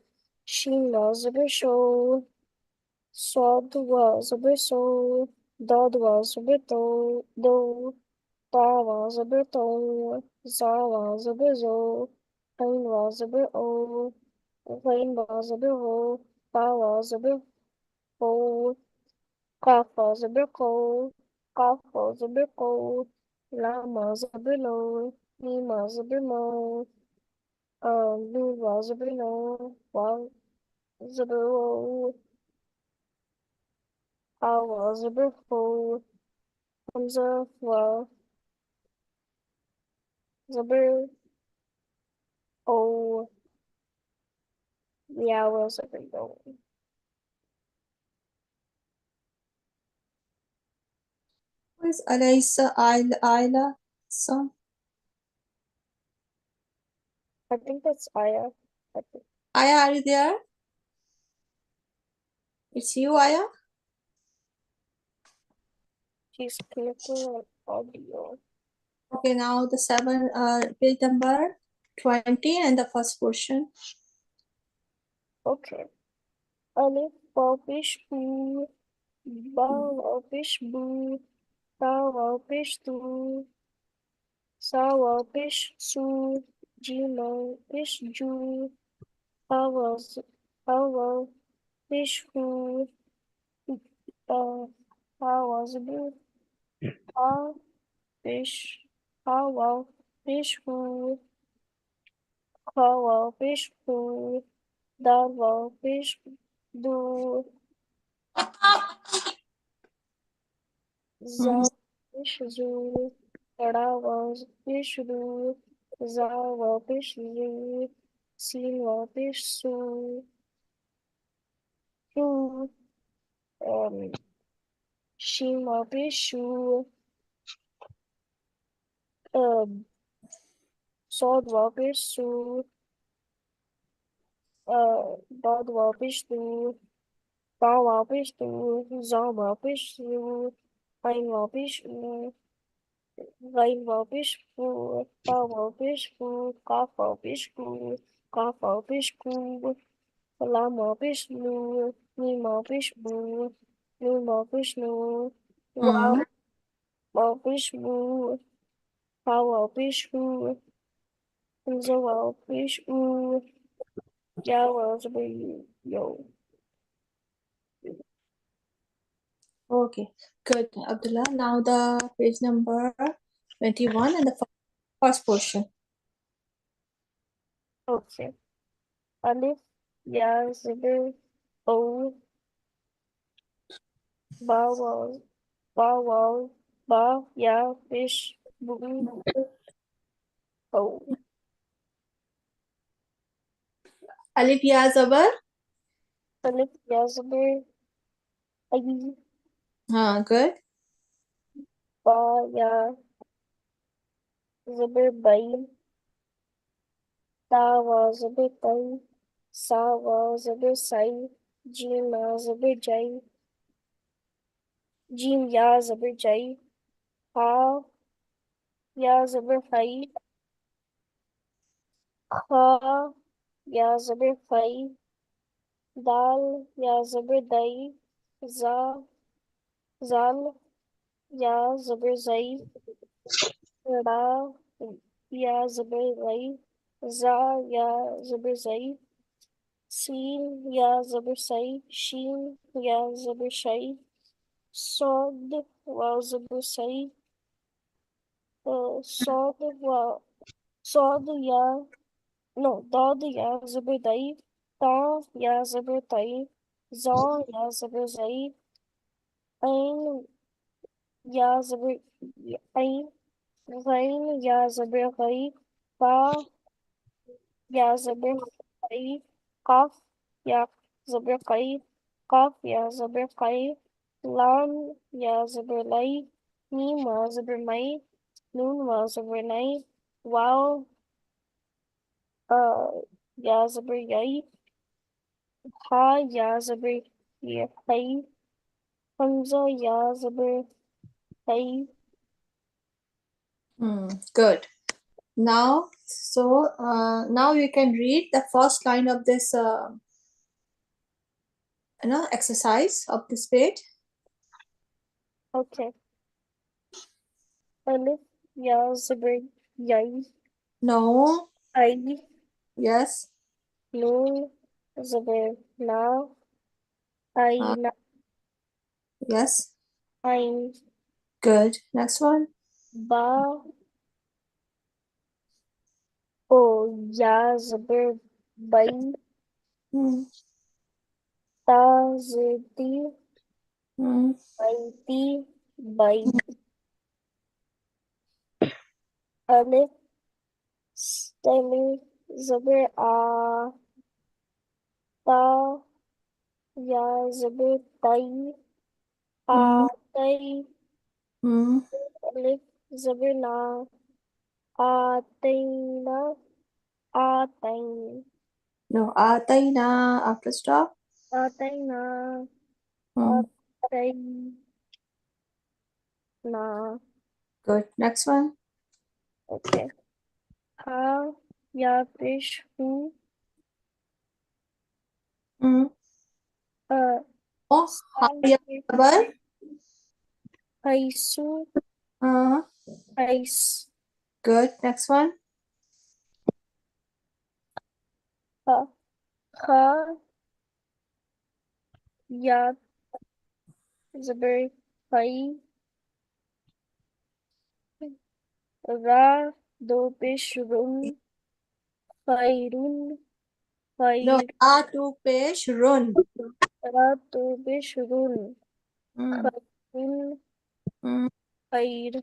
Shin was a bit old. Sod was a bit old. Dod was a bit old. Ta was a bit old. Za was a bit old. Ain was a bit old. Rain was a bit old. Pa was a bit old. Kaf was a bit cold. Kaf was a bit cold. Lam was a bit low. Mim was a bit low. Lu was a bit low. Wow was a bit low. I was a bit full. Hamza was a bit old. Yeah, was a bit old. Where's Alaysa Ayla son? I think that's Aya. I think Aya, are you there? It's you, Aya? she's connecting an audio. Okay, now the page number 20 and the first portion. Okay. Alif Babish Boo. Ba Babish Boo. Ta Babish Tu. Sa Babish Su. Jima Bish Ju. I was Bish Who. I was a bit. I fish. How fish who. How fish who. That fish do. Za fish zoo. Tada was fish do. Za fish zoo. Sin fish su. Su. Shin fish shu. Sod fish su. Dog fish do. Ba fish do. Za fish do. Ein fish do. Rain fish do. Ba fish do. Cough fish do. Cough fish do. Llama fish do. Nemo fish do. Nemo fish do. Hmm. Wow fish do. How fish do. The fish do. Yeah, was yo. Okay, good, Abdullah. Now the page number 21 and the first portion. Okay. Alif, Ya, Zibir, O, Ba, Ba, Ya, Fish, Bu, O. Alif Ya Zabar. Alif, Ya, Zibir, I, Good. Ba, Ya, Zibir, Bay, Ta, Wa, Zibir, Tai, Sa, Wa, Zibir, Sai, Jim, Ya, Zibir, Jai, Jim, Ya, Zibir, Jai, Ha, Ya, Zibir, Hai, Ha, Ya, Zibir, Fai, Dal, Ya, Zibir, Dai, Za, Zal, Ya, Zibir, Zai, Ra, Ya, Zibir, Rai, Za, Ya, Zibir, Zai, Sin, Ya, Zibir, Sai, Shin, Ya, Zibir, Shai, Sod, Wa, Zibir, Sai, Sod, Wa, Sod, Ya, no, Dod, Ya, Zibir, Dai, Ta, Ya, Zibir, Tai, Za, Ya, Zibir, Zai, Ain, Ya, Zibir, Ain, Ghain, Ya, Zibir, Ghai, Ba, Ya Zabir Kai, Kaf, Ya Zabir Kai, Kaf, Ya Zabir Kai, Lam, Ya Zabir Lai, Mim, Ya Zabir Mai, Nun, Ya Zabir Nai, Wow, Ya Zabir Yai, Ha, Ya Zabir Hai, Hamza, Ya Zabir Hai. Good. Now, now you can read the first line of this, exercise of this page. Okay. Alif, Ya Zabir Yai, No. Ai, Yes. Nun, Zabir Na, Uh, Aina, yes. Ain, Good. Next one. Ba, O, Ya Zabir Bai, Mm. Ta, Ziti, Mm. Baiti, Bike, Alif, Stemi, Zabir A, Ta, Ya Zabir Tai, Mm. A, Tai, Mm. Alif, Zabir Na, A, Taina, A, Tain, No. Ataina after stop. A, Taina, A, Mm. Tain, Na. Good. Next one. Okay. Ha, Ya, Fish, Hu, Mm. Oh. San, Haya Sabar. Haisu, Uh, Hais, good. Next one. Ha, Ha, Ya, Zabir, Hai, Ra, Do, Pish, Run, Khairun, No. Khair, Atu pesh run. Ra, Do, Pish, Run, Mm. Khairun, Mm. Khair,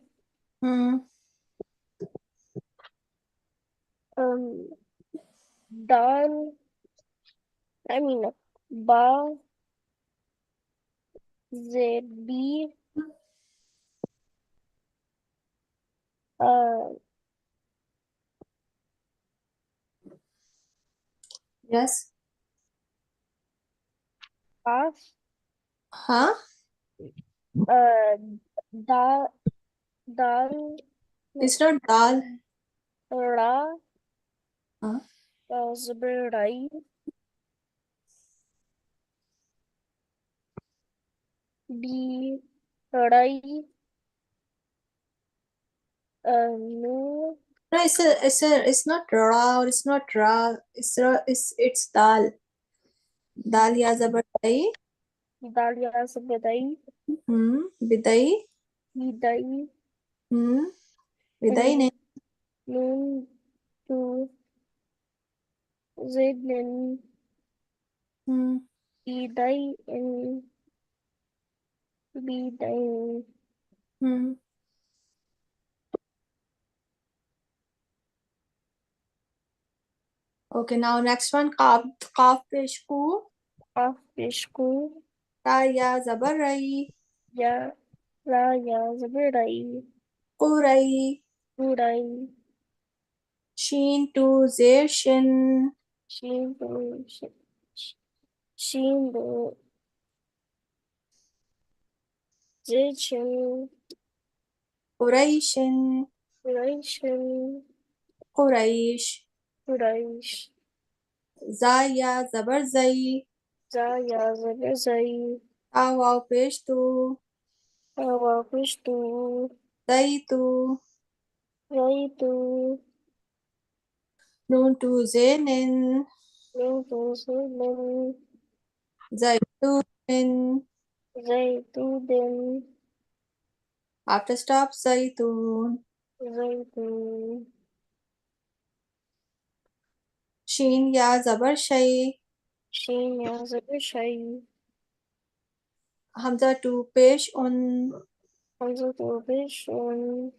Mm. um, Dal, I mean, Ba, Z, B, uh, Yes. Kaf, Huh? uh, Da, Dal, no, It's not dal. Ra, Huh? Zabir, Rai, D, Rai, Nu, No, it's not raw. It's not raw. It's dal. Dal ya zabar dai. Dal, Ya, Zabir, Rai, Bidai. Hidai, Bidai ne. Nun, Tu, Zidnin, Hmm. Idai, in Bidai. Hmm. Okay, now next one. Kaf pesh ku. Af, Pishku, Ta ya zabar rai. Ya, La, Ya, Zabirai, Qurai. Urai, Sheen to zer shin. Shin, Shin, Zichin, Quraishin. Uration, Quraish. Uraish, Za ya zabar zai. Zaya, Zabizai, Ta waw pesh tu. Awa, Pishtu, Zai tu. Raitu, Nun to zenin. Nintu, Sulin, Zaitun. Zaitudin, After stop zaitun. Zaitu, Sheen ya zabar shay. Shin, Ya, Zabishai, Hamza to pesh un. Hamzatu, Bishun,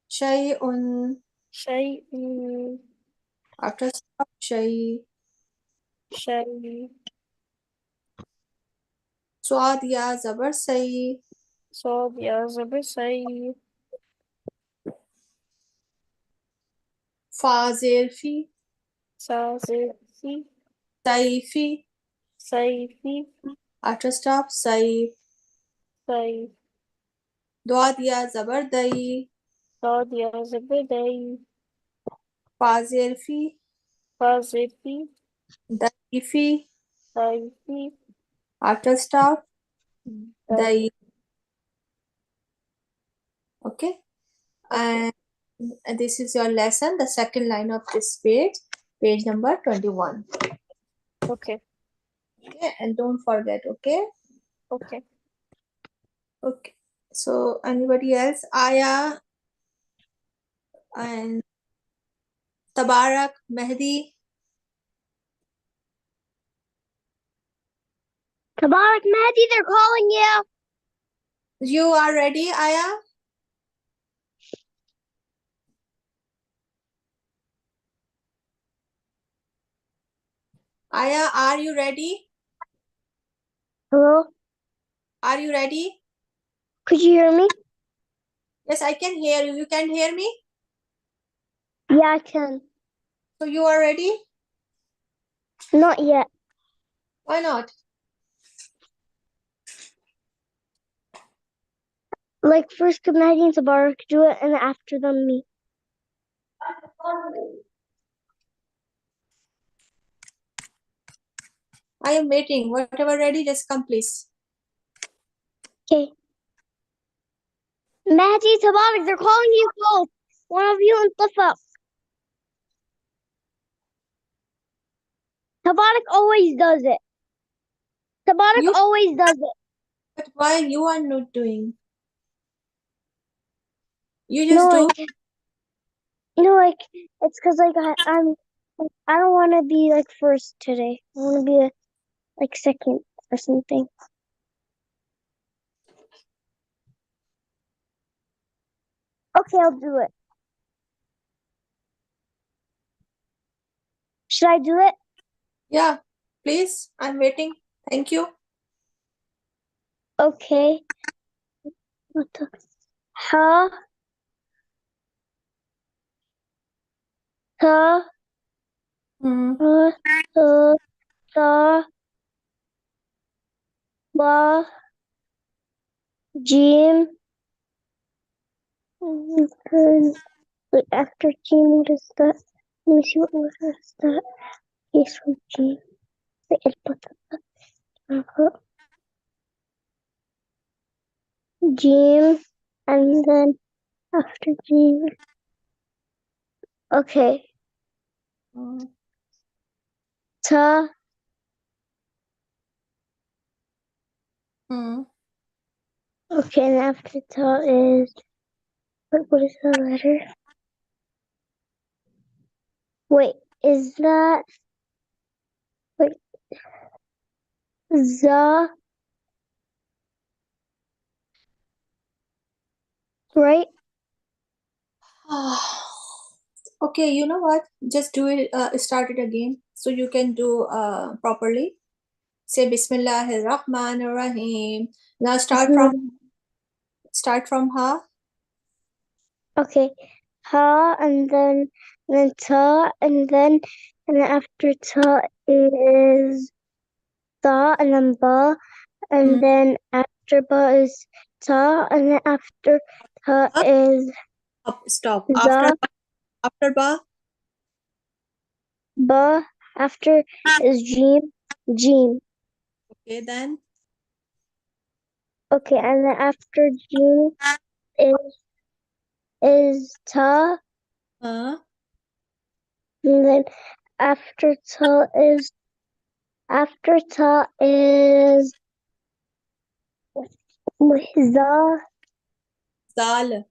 Shay un. Shay'in, After stop, shay. Shay. Swad ya zabar say. Swad ya zabar say. Fa zir fi. Sa fi. Saifi. Saifi. After stop, saif. Saif. Dwad ya zabar day. Dad ya zabar day. Fa zir fi. Fa fi. Daifi. Daifi. After stop, Day. day. Okay. And this is your lesson, the second line of this page number 21. Okay. Okay, and don't forget, okay? Okay. Okay. So anybody else? Aya and Tabarak, Mehdi. Tabarak Mehdi, they're calling you. You are ready, Aya? Aya, are you ready? Hello? Are you ready? Could you hear me? Yes, I can hear you. You can hear me? Yeah, I can. So you are ready? Not yet. Why not? Like, first Mehdi and Tabarak do it, and after them, me. I am waiting. Whatever ready, just come please. Okay. Mehdi, Tabarak, they're calling you both. One of you and Tafa. Tabarak always does it. Tabarak You, always does it. but why you are not doing? You just do. It's because I don't want to be like first today. I want to be like second or something. Okay, I'll do it. Should I do it? Yeah, please. I'm waiting. Thank you. Okay. What the? Ha. Ta. Hmm. Ta. Ba. Jim. Wait, after Jim, what is that? Let me see what letter is that. Case from Jim. Wait, I put that. Jim, and then after Jim. Okay. Hmm. Ta. Hmm. Okay, and after ta is what is the letter? Wait, is that za, right? Okay, you know what? Just do it, start it again so you can do properly. Say Bismillahir Rahmanir Rahim. Now start from ha. Okay, ha, and then ta, and then after ta is tha, and then ba, and then after ba is ta, and then after ta is Stop. za, After ba. ba, after is jim. Okay, then. Okay, and then after jim is ta, Uh, and then after ta is za, Zal.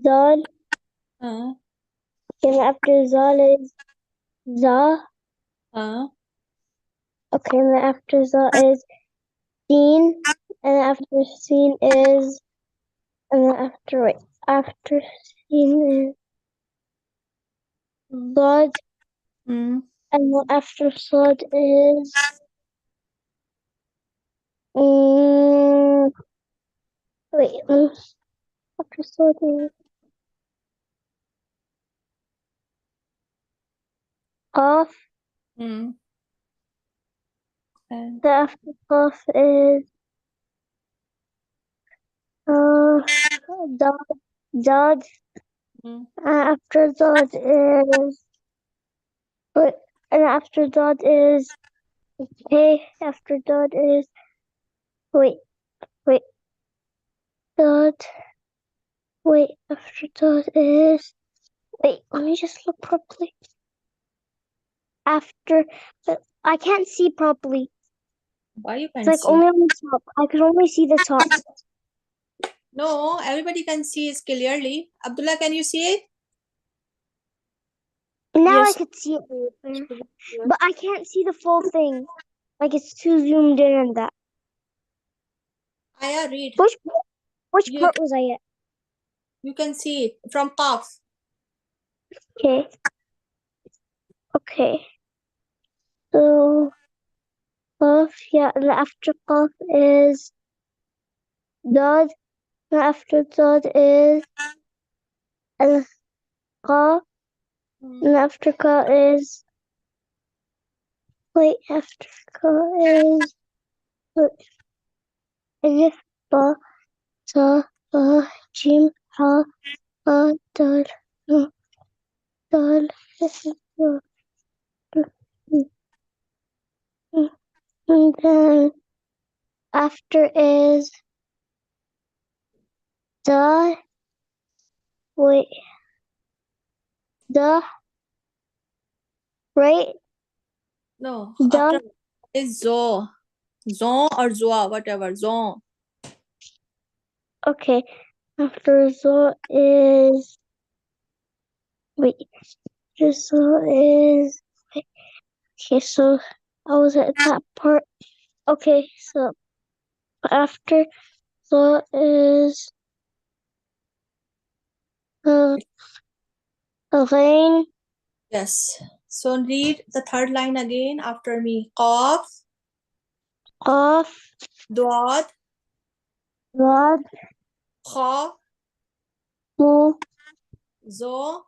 zal, Uh, and after zal is za. uh. Okay, and then after za is seen, and after seen is, and then after seen is Sod, Mm. and then after Sod is wait, after Sod is Qaf. Mm. And The after Qaf is Dad. Dad. mm. After Dad is wait, and after Dad is Hey. After Dad is wait. Dad. Wait. After Dad is wait. Let me just look properly. After I can't see properly. Why you It's can't like see? only on the top. I could only see the top. No, everybody can see it clearly. Abdullah, can you see it? Now I Yes. could see it, but I can't see the full thing. Like it's too zoomed in on that. Aya, read. Which You part was I at? you can see it from Qaf. Okay. Okay. So Qaf, yeah, and after Qaf is Dad. And after Dad is Qa. And after Qa is wait. After Qa is Alif, Ba, Ta, Ba, Jim, Ha, Ha, Dal, No, Dal, and then after is Da, wait, Da, right? No, Da, after is Zo. Zo or Zoa, whatever. Zo. okay. After Zo is, wait, after Zo is, okay, so I was at that part. Okay, so after Zo is, Rain, Yes. So read the third line again after me. Qaf, Qaf, Duad, Rad, Kha, Mu, Zo,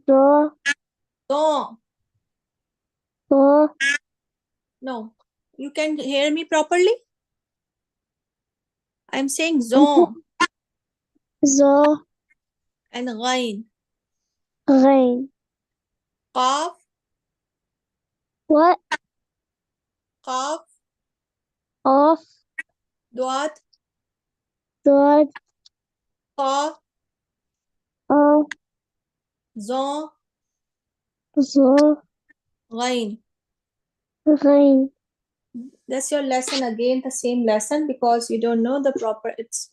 Da, Zo. Da, No. You can hear me properly? I'm saying Zo Za, and Ghain. Rain. Qaf, What? Qaf, Off, Duad, Dad, Kha, Of, Zo, Za, Ghain. Rain. That's your lesson again, the same lesson because you don't know the proper, it's,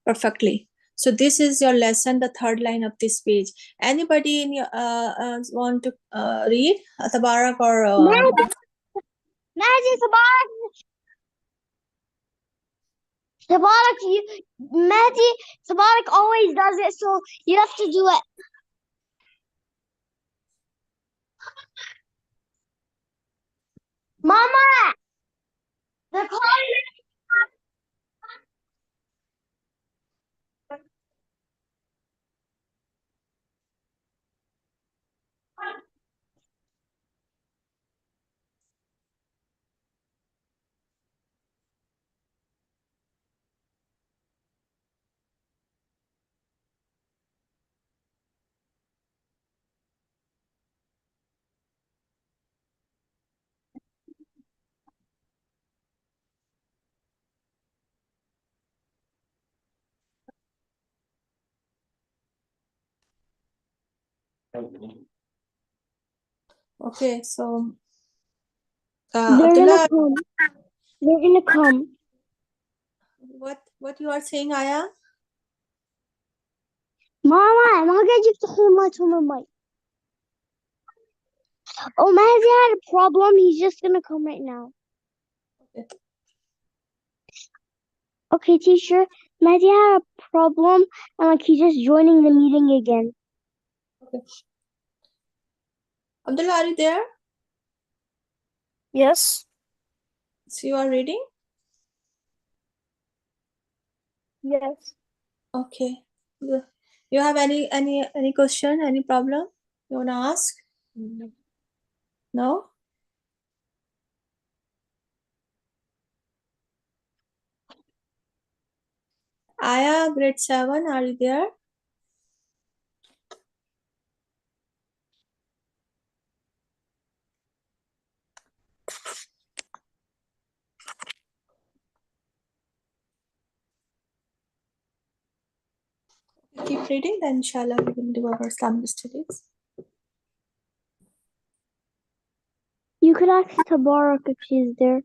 perfectly. So this is your lesson, the third line of this page. Anybody in your, want to read? Tabarak or... Magic Tabarak! Tabarak, Magic Tabarak always does it, so you have to do it. Mama! They're calling me! Okay, so They're Abdullah, gonna come. They're gonna come. what you are saying, Aya? ماما ما قاعد يفتح المايك المايك. Oh, Mazzy had a problem. He's just gonna come right now. Okay. Okay, teacher. Mazzy had a problem, and like he's just joining the meeting again. Okay. Abdullah, are you there? Yes. So you are reading? Yes. Okay. You have any question, any problem you wanna ask? No? Aya, grade 7, are you there? Keep reading, then inshallah we will do our Islamic studies. You could ask Tabarak if she's there.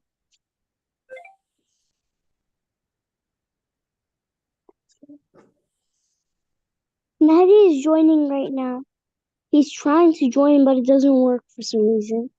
Nadi is joining right now. He's trying to join, but it doesn't work for some reason.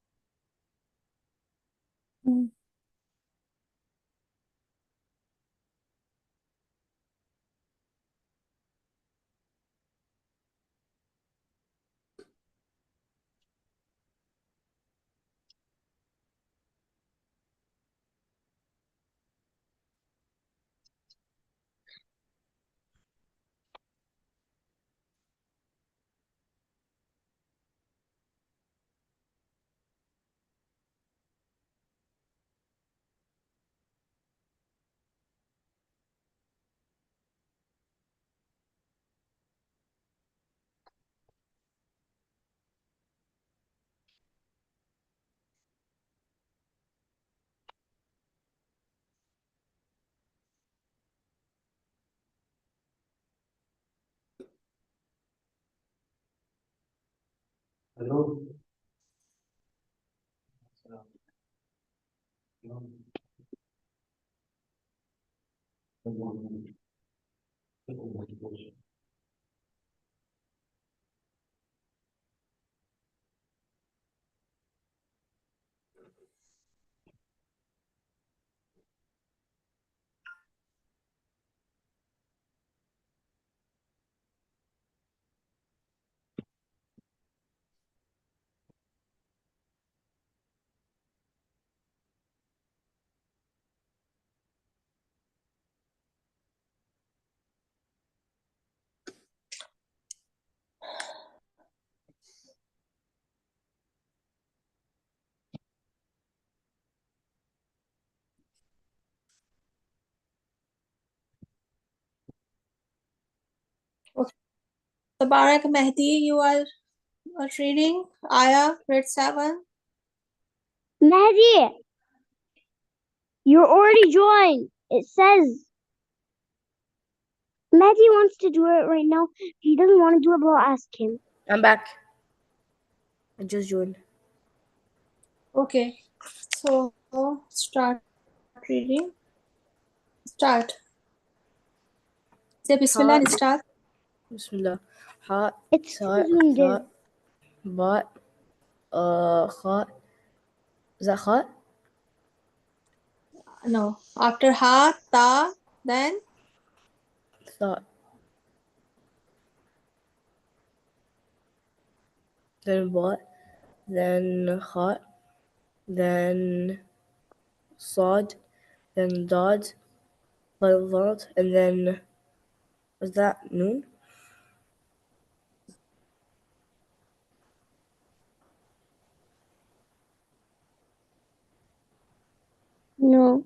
Okay. Tabarak Mehdi, you are reading. Aya, grade 7. Mehdi, you're already joined. It says Mehdi wants to do it right now. If he doesn't want to do it, we'll ask him. I'm back. I just joined. Okay. So start reading. Start. Say Bismillah and start. Bismillah. Ha, It's ta, too zoomed tha, in. ba, kha. Is that kha? No. After ha, ta, then Tha. Then ba, then kha, then sad, then dad, then and then was that noon? No.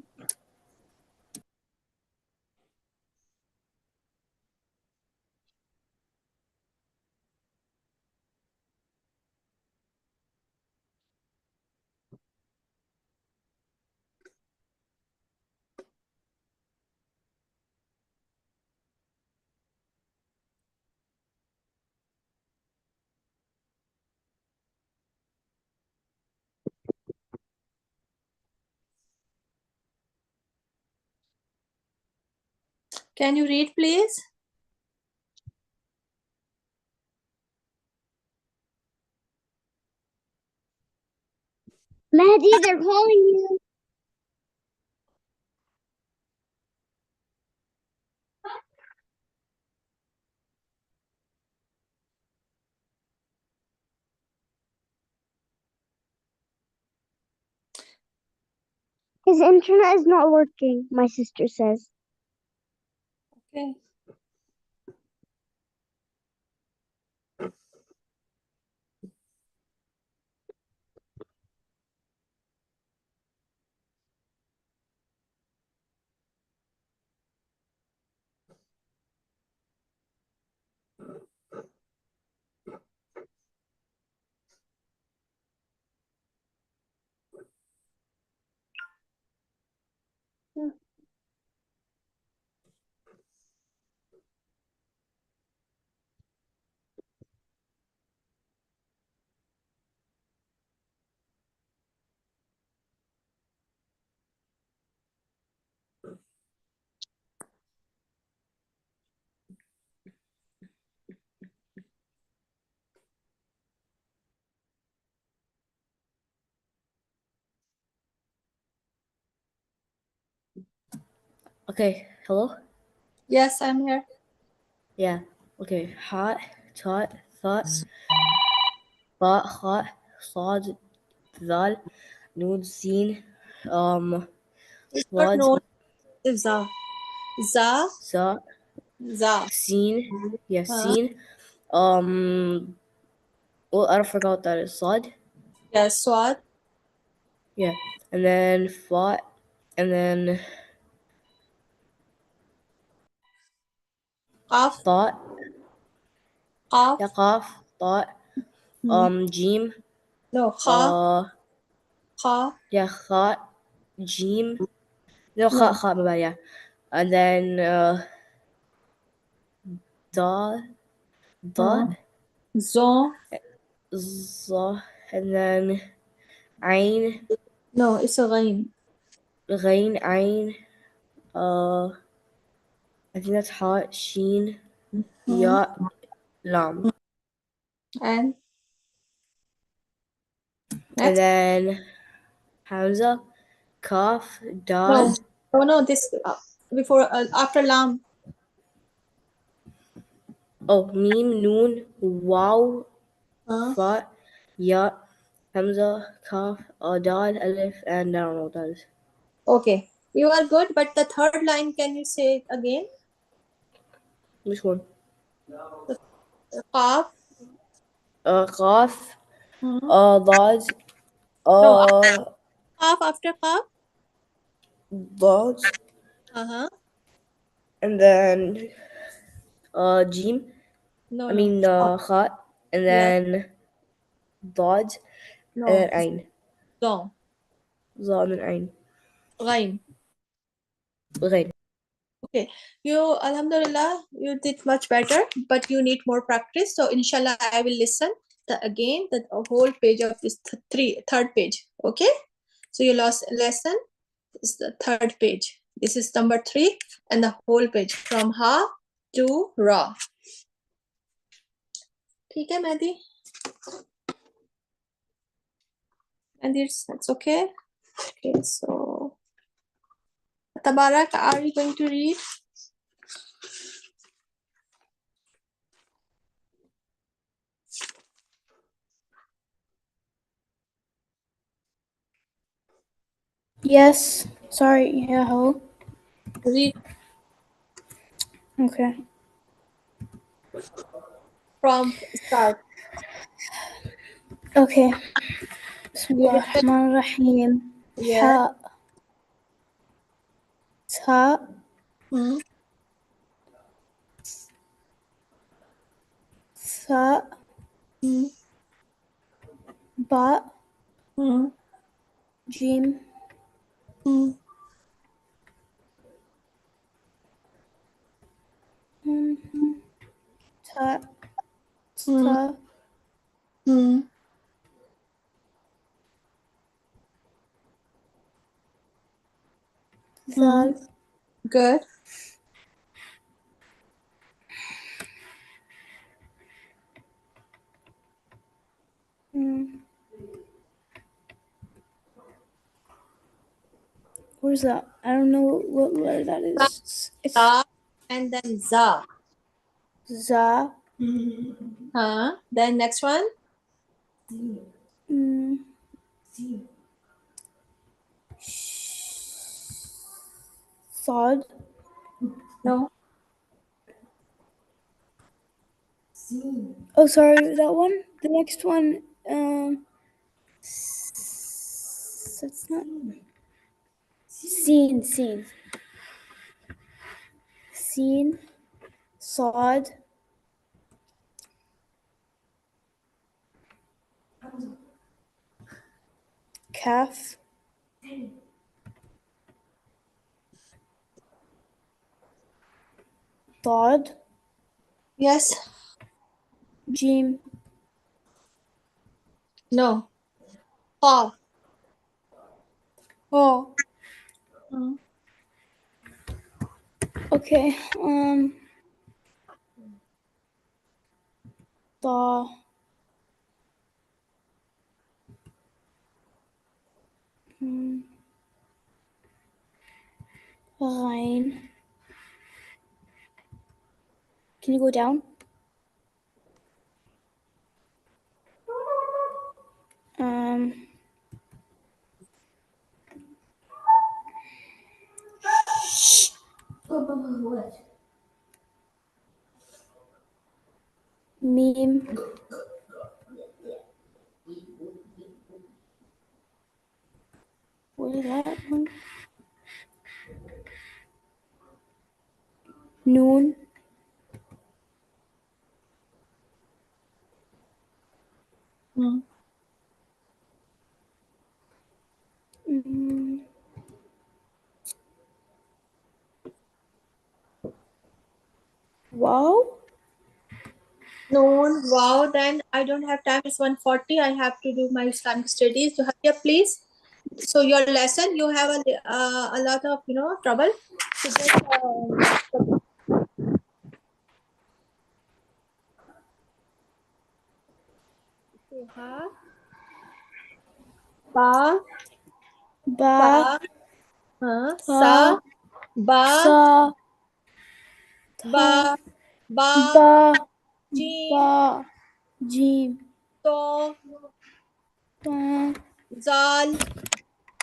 can you read please? Mehdi, they're calling you. His internet is not working, my sister says. Okay. Okay, hello? Yes, I'm here. Yeah. Okay. Hot, tot, thought, hot, thawed, thal, noon, seen, It's not wad, known. It's za. Za. za, Za. seen, yeah, Huh? seen, well, I forgot what that is, sod, Yes, swat. yeah, and then fought, and then Qaf. thought, Qaf. yeah, qaf, thought, jeem, No, kha. Kha. yeah, kha, jeem, no, No. my bad, yeah, and then, da, dot, Zon. za, and then, ain, No, it's a ghain. rain, ain, I think that's hot, sheen, ya, lam. And And next. then Hamza, Kaf, No. Dal, Oh no, this before after lam. Mim, Noon, Waw, Huh? Fa, Ya, Hamza, Kaf, Dal, Alif, and I don't know what that is. Okay. You are good, but the third line, can you say it again? Which one? Qaf. Kaf, Hmm. Dad, No, qaf after qaf. Dad, Uh-huh. and then Jim, No, I no. mean Kha, and Yes. then Dad, and No. then Ain. Zon. Za and then Ain. Ghain. Ghain. Okay. You, Alhamdulillah, you did much better, but you need more practice. So, inshallah, I will listen again the whole page of this third page. Okay. So, you lost lesson. This is the third page. This is number 3 and the whole page from Ha to Ra. ठीक है Mehdi? And it's okay. Okay, so Tabarak, are you going to read? Yes. Sorry. Yeah. Hello. Read Okay. from start. Okay. You will finish. Bismillahirrahmanirrahim. Yeah. Ha. Ta. Hmm. Tha. Hmm. Ba. Hmm. Jim. Hmm. Ta. Hmm. Ta. Hmm. Hmm. Zal. Good. Where's that? I don't know what letter that is. It's Ta and then za. za. Then next one. Mm, Sod. No. Oh, sorry, that one. The next one. It's not. Scene. Scene. Sod. Calf. Dod. Yes. Jim. No. Ha. Oh. Hmm. Okay. Da. Rein. Can you go down? Meme. What is that one? Noon. Hmm. Wow. No. Wow. Then I don't have time. It's 1:40. I have to do my Islamic studies. So hurry up, please. So your lesson, you have a lot of trouble. So just ha, ba, Ba. ta, Ta. sa, ba, Sa. Ta. ba, ba, Ba. jim, Ba. Jim. to, Ta. zal,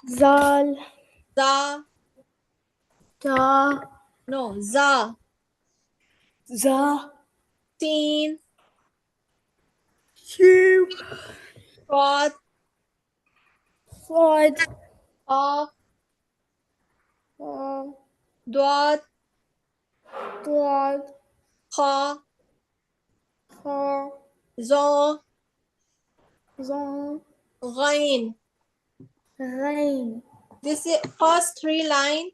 Zal. za, Da. no, za, Za. sin, Shim. quad, Fod. of, Uh, dwat, Dog. kha, Car. zo, Zong. ghain. Rain. This is first three line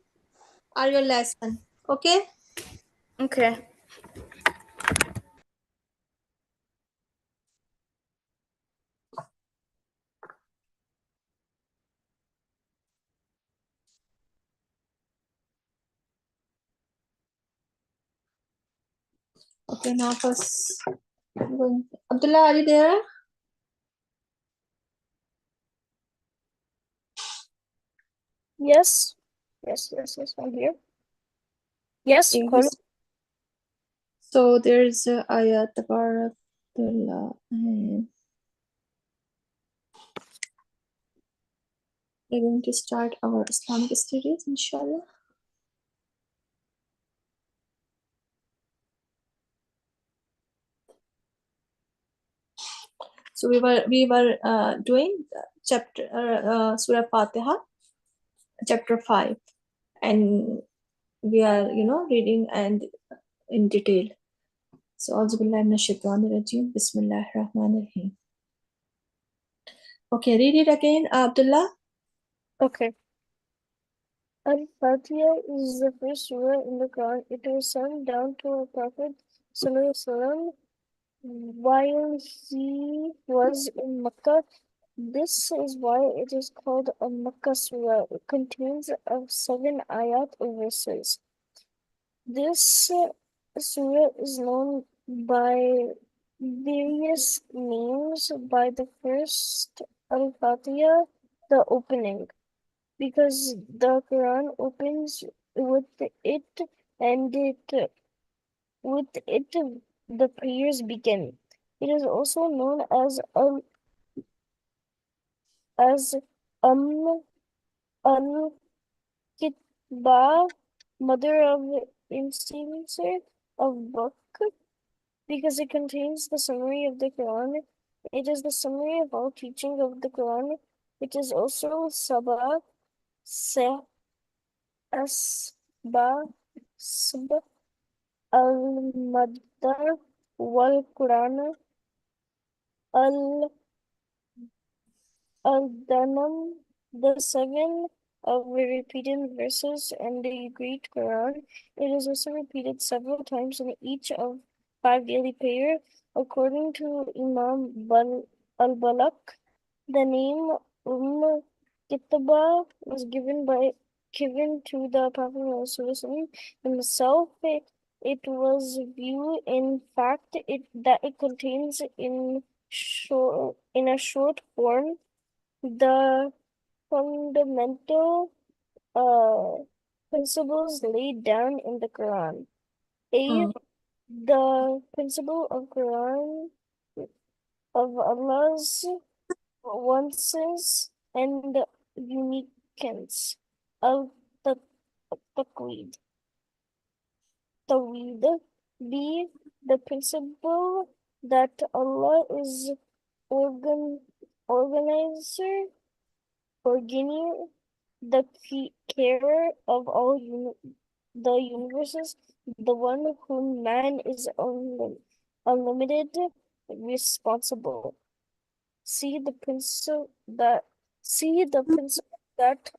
are your lesson. Okay. Okay. Okay, now first Abdullah, are you there? Yes. Yes, I'm here. Yes, Yes. Carlo. So there's ayat Tabarakallah, and we're going to start our Islamic studies, inshallah. So we were doing chapter Surah Fatiha, chapter 5, and we are reading and in detail. So Auzubillahi minash shaitanir rajim. Bismillahir Rahmanir Rahim. Okay, read it again, Abdullah. Okay. Al-Fatiha is the first surah in the Quran. It was sent down to our Prophet ﷺ while he was in Mecca. This is why it is called a Makkah surah. It contains of 7 ayat or verses. This surah is known by various names. By the first Al-Fatiha, the opening, because the Quran opens with it, and with it the prayers begin. It is also known as al Kitba, mother of instancer of book, because it contains the summary of the Quran. It is the summary of all teaching of the Quran. It is also Saba, Se, Asba, Sab, Al-Madar, Wal Quran, Al Al-Danam, the seven of the repeated verses and the Greek Quran. It is also repeated several times in each of 5 daily prayer. According to Imam al-Balak, the name Kitabah was given to the Prophet Muhammad himself. It was viewed, in fact, that it contains in a short form the fundamental principles laid down in the Quran. A. Mm. The principle of Quran of Allah's oneness and uniqueness of the Taqweed. Tawheed. B. The principle that Allah is organizer, organier, the carer of all the universes, the one whom man is unlimited responsible. See the principle that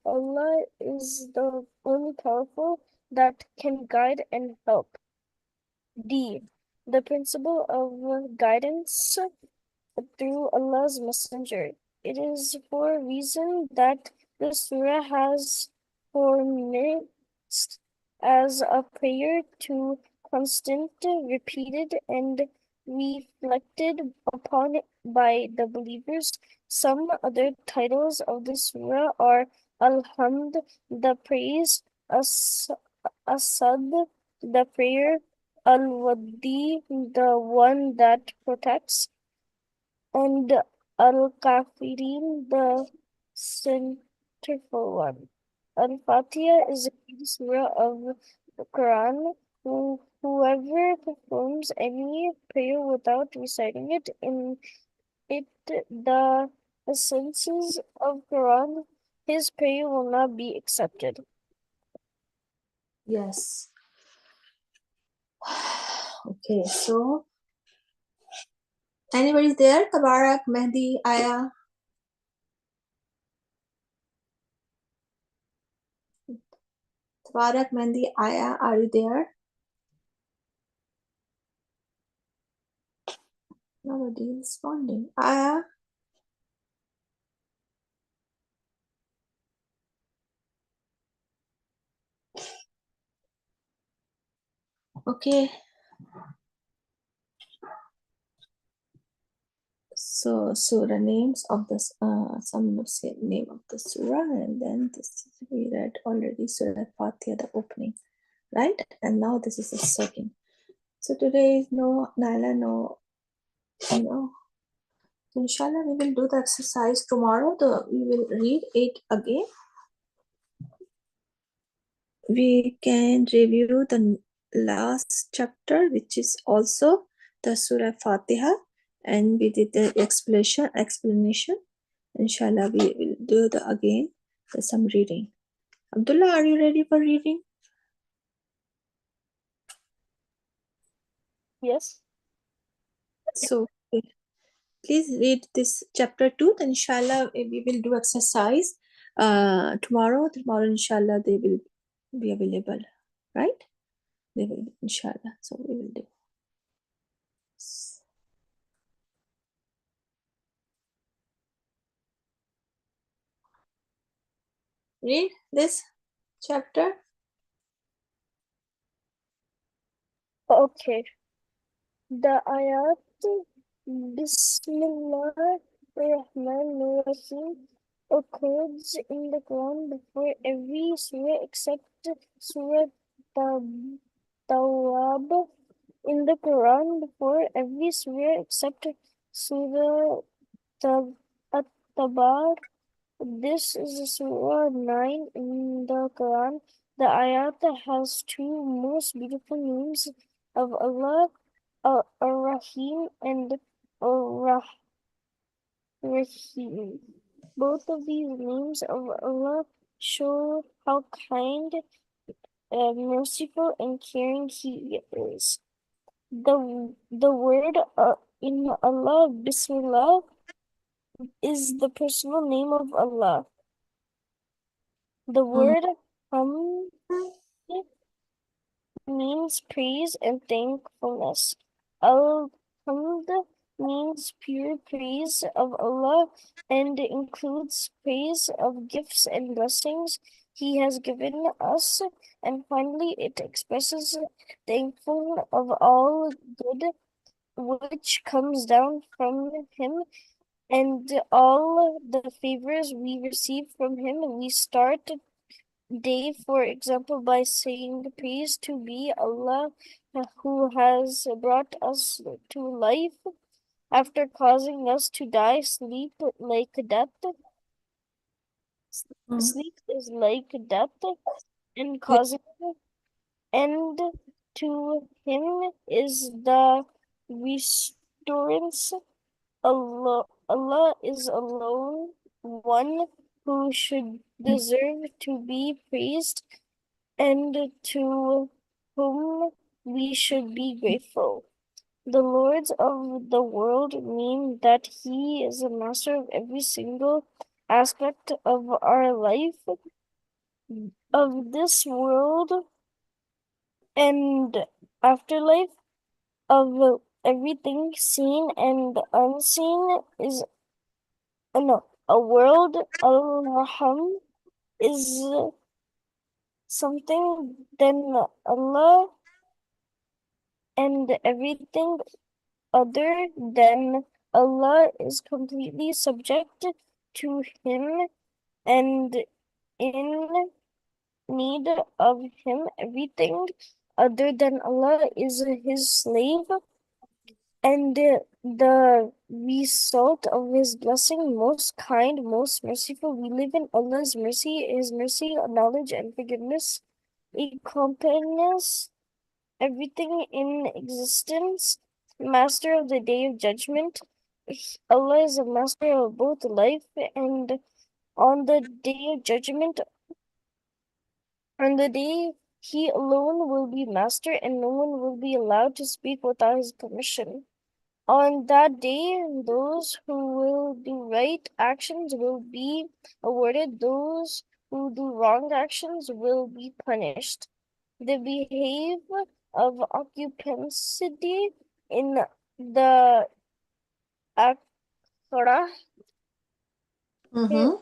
Allah is the only powerful that can guide and help. D. The principle of guidance through Allah's Messenger. It is for a reason that the surah has foremost as a prayer to constant, repeated, and reflected upon by the believers. Some other titles of the surah are Alhamd, the praise, Asad, the prayer, Al-Wadi, the one that protects, and Al-Kafirin, the centerful one. Al-Fatiha is a key surah of the Quran. Whoever performs any prayer without reciting it in the essences of Quran, his prayer will not be accepted. Yes. Okay, so anybody's there? Tabarak, Mehdi, Aya? Tabarak, Mehdi, Aya, are you there? Nobody is responding. Aya? Okay. So surah names of the some will say name of the surah, and then this we read already Surah Fatiha, the opening, right? And now this is the second. So today is no Naila, no, you know. So inshallah we will do the exercise tomorrow. We will read it again. We can review the last chapter, which is also the Surah Fatiha, and we did the explanation. Inshallah, we will do some reading. Abdullah, are you ready for reading? Yes. So please read this chapter 2. Then inshallah, we will do exercise tomorrow. Tomorrow, inshallah, they will be available, right? They will, inshallah. So we will do. Read this chapter. Okay. The ayat Bismillah Rahman Rahim occurs in the Quran before every surah except Surah Tawab. In the Quran before every surah except Surah At-Tabar. This is Surah 9 in the Quran. The ayat has two most beautiful names of Allah, Ar-Rahim and Ar-Rahim. Both of these names of Allah show how kind, merciful, and caring He is. The word in Allah, Bismillah, is the personal name of Allah. The word Hamd means praise and thankfulness. Al-Hamd means pure praise of Allah and includes praise of gifts and blessings He has given us. And finally, it expresses thankful of all good which comes down from Him and all the favors we receive from Him. We start day, for example, by saying praise to be Allah who has brought us to life after causing us to die. Sleep like death. Sleep is like death and causing end to Him is the restorance. Allah is alone one who should deserve to be praised and to whom we should be grateful. The Lords of the world mean that He is the master of every single aspect of our life, of this world and afterlife, of everything seen and unseen is no, a world. Al-Rahman is something, then Allah and everything other than Allah is completely subject to Him and in need of Him. Everything other than Allah is His slave and the result of His blessing, most kind, most merciful. We live in Allah's mercy, His mercy, knowledge, and forgiveness. It encompasses everything in existence, master of the day of judgment. Allah is a master of both life and on the day of judgment. On the day He alone will be master and no one will be allowed to speak without His permission. On that day, those who will do right actions will be awarded, those who do wrong actions will be punished. The behavior of occupancy in the akhirah Mm-hmm.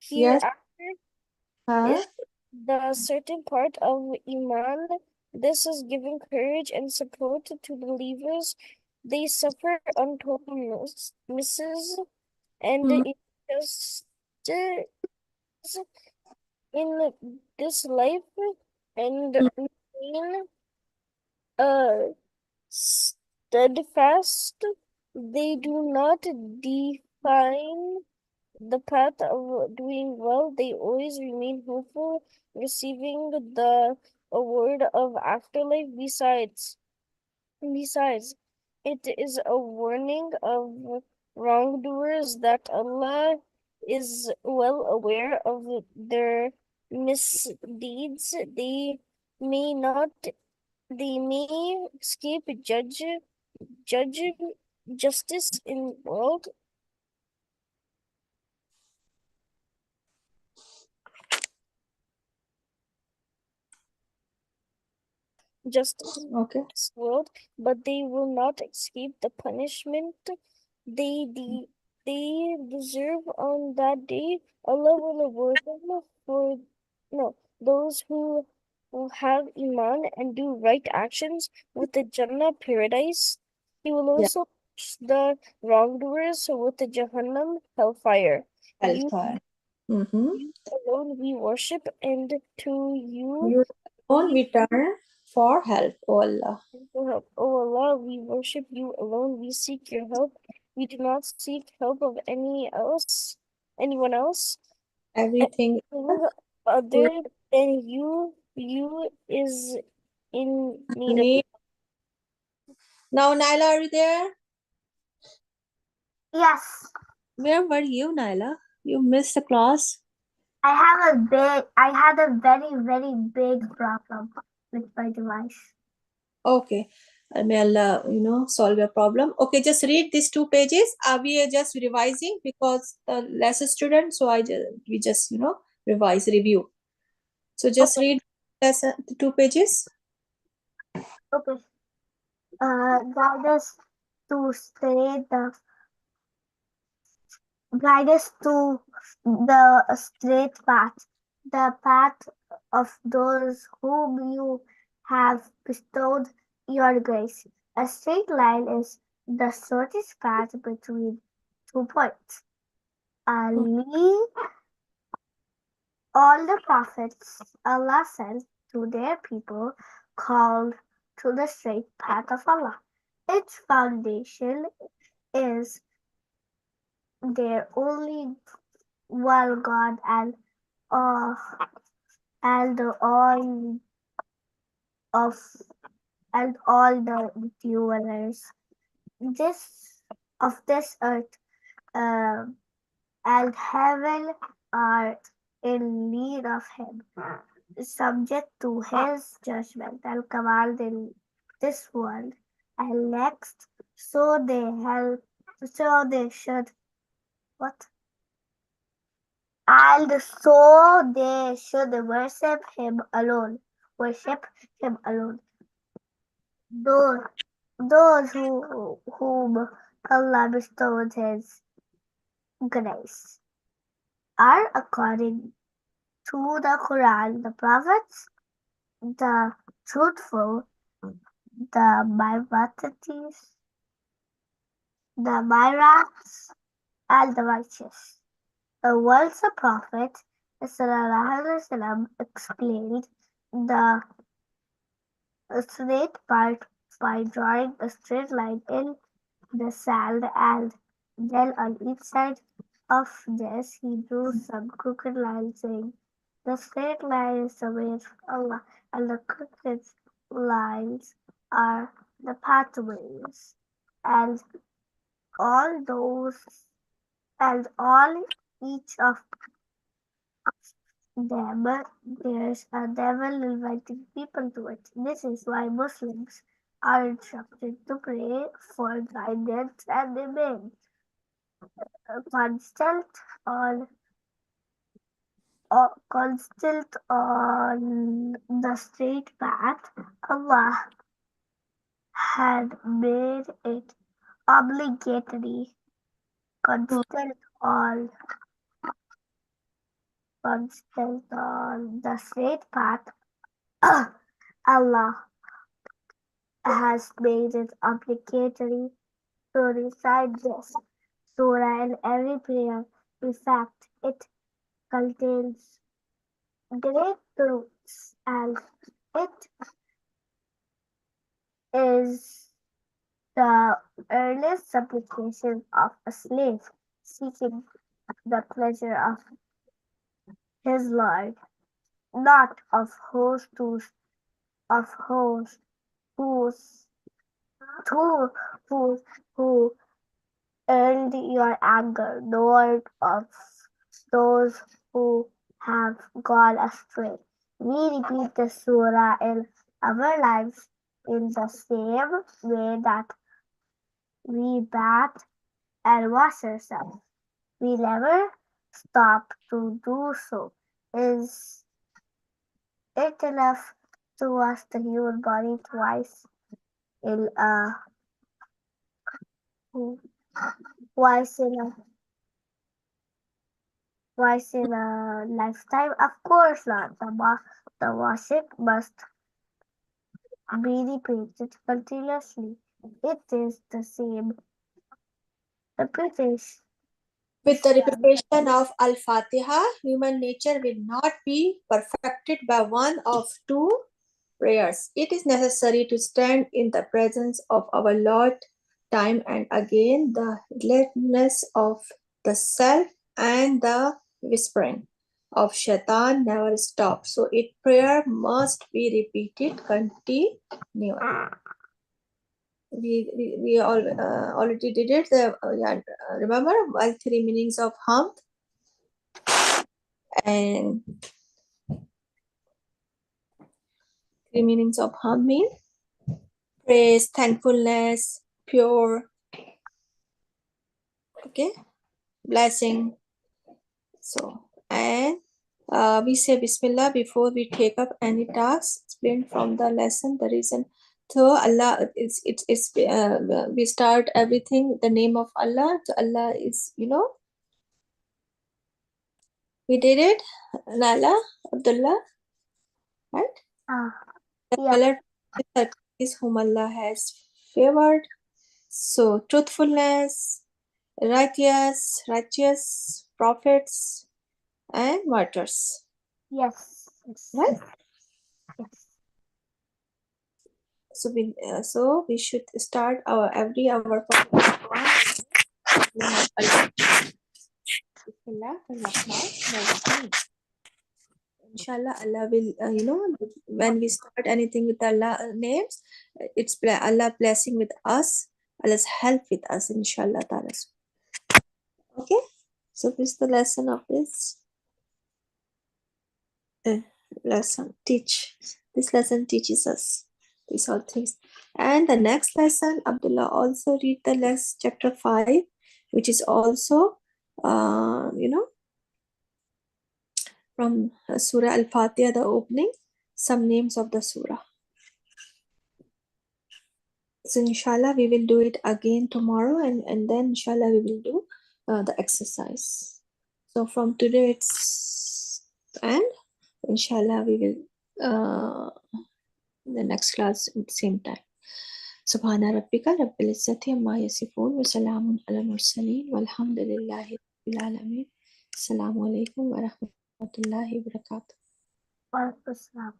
Yes. hereafter is the certain part of Iman. This is giving courage and support to believers. They suffer untold misses and Mm. injustices in this life and remain steadfast. They do not define the path of doing well. They always remain hopeful, receiving the award of afterlife. Besides, it is a warning of wrongdoers that Allah is well aware of their misdeeds. May not, they may escape judge justice in world. Justice Okay. in this world, but they will not escape the punishment they deserve on that day. Allah will award them for those who will have iman and do right actions with the Jannah paradise. He will Yeah. also punish the wrongdoers with the Jahannam hellfire. Hellfire. Mm-hmm. You alone we worship, and to you You alone we we turn for help, O Allah. for help. O Allah, we worship you alone. We seek your help. We do not seek help of anyone else. Everything else Anyone other Then you is in need of. Now, Naila, are you there? Yes, Where were you, Naila? You missed the class. I had a very, very big problem with my device. Okay. I'll solve your problem. Okay, just read these 2 pages. We are just revising because the less student, so we just review. So just Okay. read the 2 pages. Okay. Guide us to the straight path, the path of those whom you have bestowed your grace. A straight line is the shortest path between 2 points. Ali, all the prophets Allah sent to their people called to the straight path of Allah. Its foundation is their only one God uh, and all of and all the dwellers of this earth and heaven are in need of him, subject to his judgment and command in this world and next, so they should what? And so they should worship him alone. Worship him alone. Those whom Allah bestowed his grace are according to the Quran, the prophets, the truthful, the Maimonides, the Miracs, and the righteous. Once a prophet ﷺ explained the straight part by drawing a straight line in the sand, and then on each side of this he drew some crooked lines, saying, "The straight line is the way of Allah, and the crooked lines are the pathways." And all those and all each of them, there's a devil inviting people to it. This is why Muslims are instructed to pray for guidance and remain constant on the straight path. Allah had made it obligatory, constant on the straight path. Allah has made it obligatory to recite this surah in every prayer. In fact, it contains great truths, and it is the earnest supplication of a slave seeking the pleasure of his Lord, not of hosts whose who who earned your anger, nor of those who have gone astray. We repeat the surah in our lives in the same way that we bath and wash ourselves. We never stop to do so. Is it enough to wash the human body in a twice in a twice in a lifetime? Of course not. The washing must be repeated continuously. It is the same repetition. With the repetition of Al-Fatiha, human nature will not be perfected by one of two prayers. It is necessary to stand in the presence of our Lord time and again, the relentlessness of the self and the whispering. of shaitan never stop. So prayer must be repeated continually. We already did it. Remember all three meanings of hamd, and three meanings of hamd mean praise, thankfulness, pure, okay, blessing. So, and we say Bismillah before we take up any task explained from the lesson. The reason, so Allah, we start everything with the name of Allah. So Allah is, we did it. Nala, Abdullah, right? The Yeah. color is whom Allah has favored. So truthfulness, righteous prophets and martyrs. Yes. Right? Yes. So we should start our every hour. Inshallah, Allah will, when we start anything with Allah names, it's Allah blessing with us, Allah's help with us, inshallah. Okay, so this is the lesson of this lesson. This lesson teaches us these all things. And the next lesson, Abdullah also read the chapter 5, which is also, from Surah Al-Fatiha, the opening, some names of the surah. So inshallah, we will do it again tomorrow, and then inshallah, we will do the exercise. So from today, it's end. Inshallah, we will the next class at the same time. Subhana rabbika rabbil izzati amma yasifun wa salamun ala mursaleen walhamdulillahi rabbil alamin. Assalamu alaikum wa rahmatullahi wa barakatuh. Waalaikumsalam.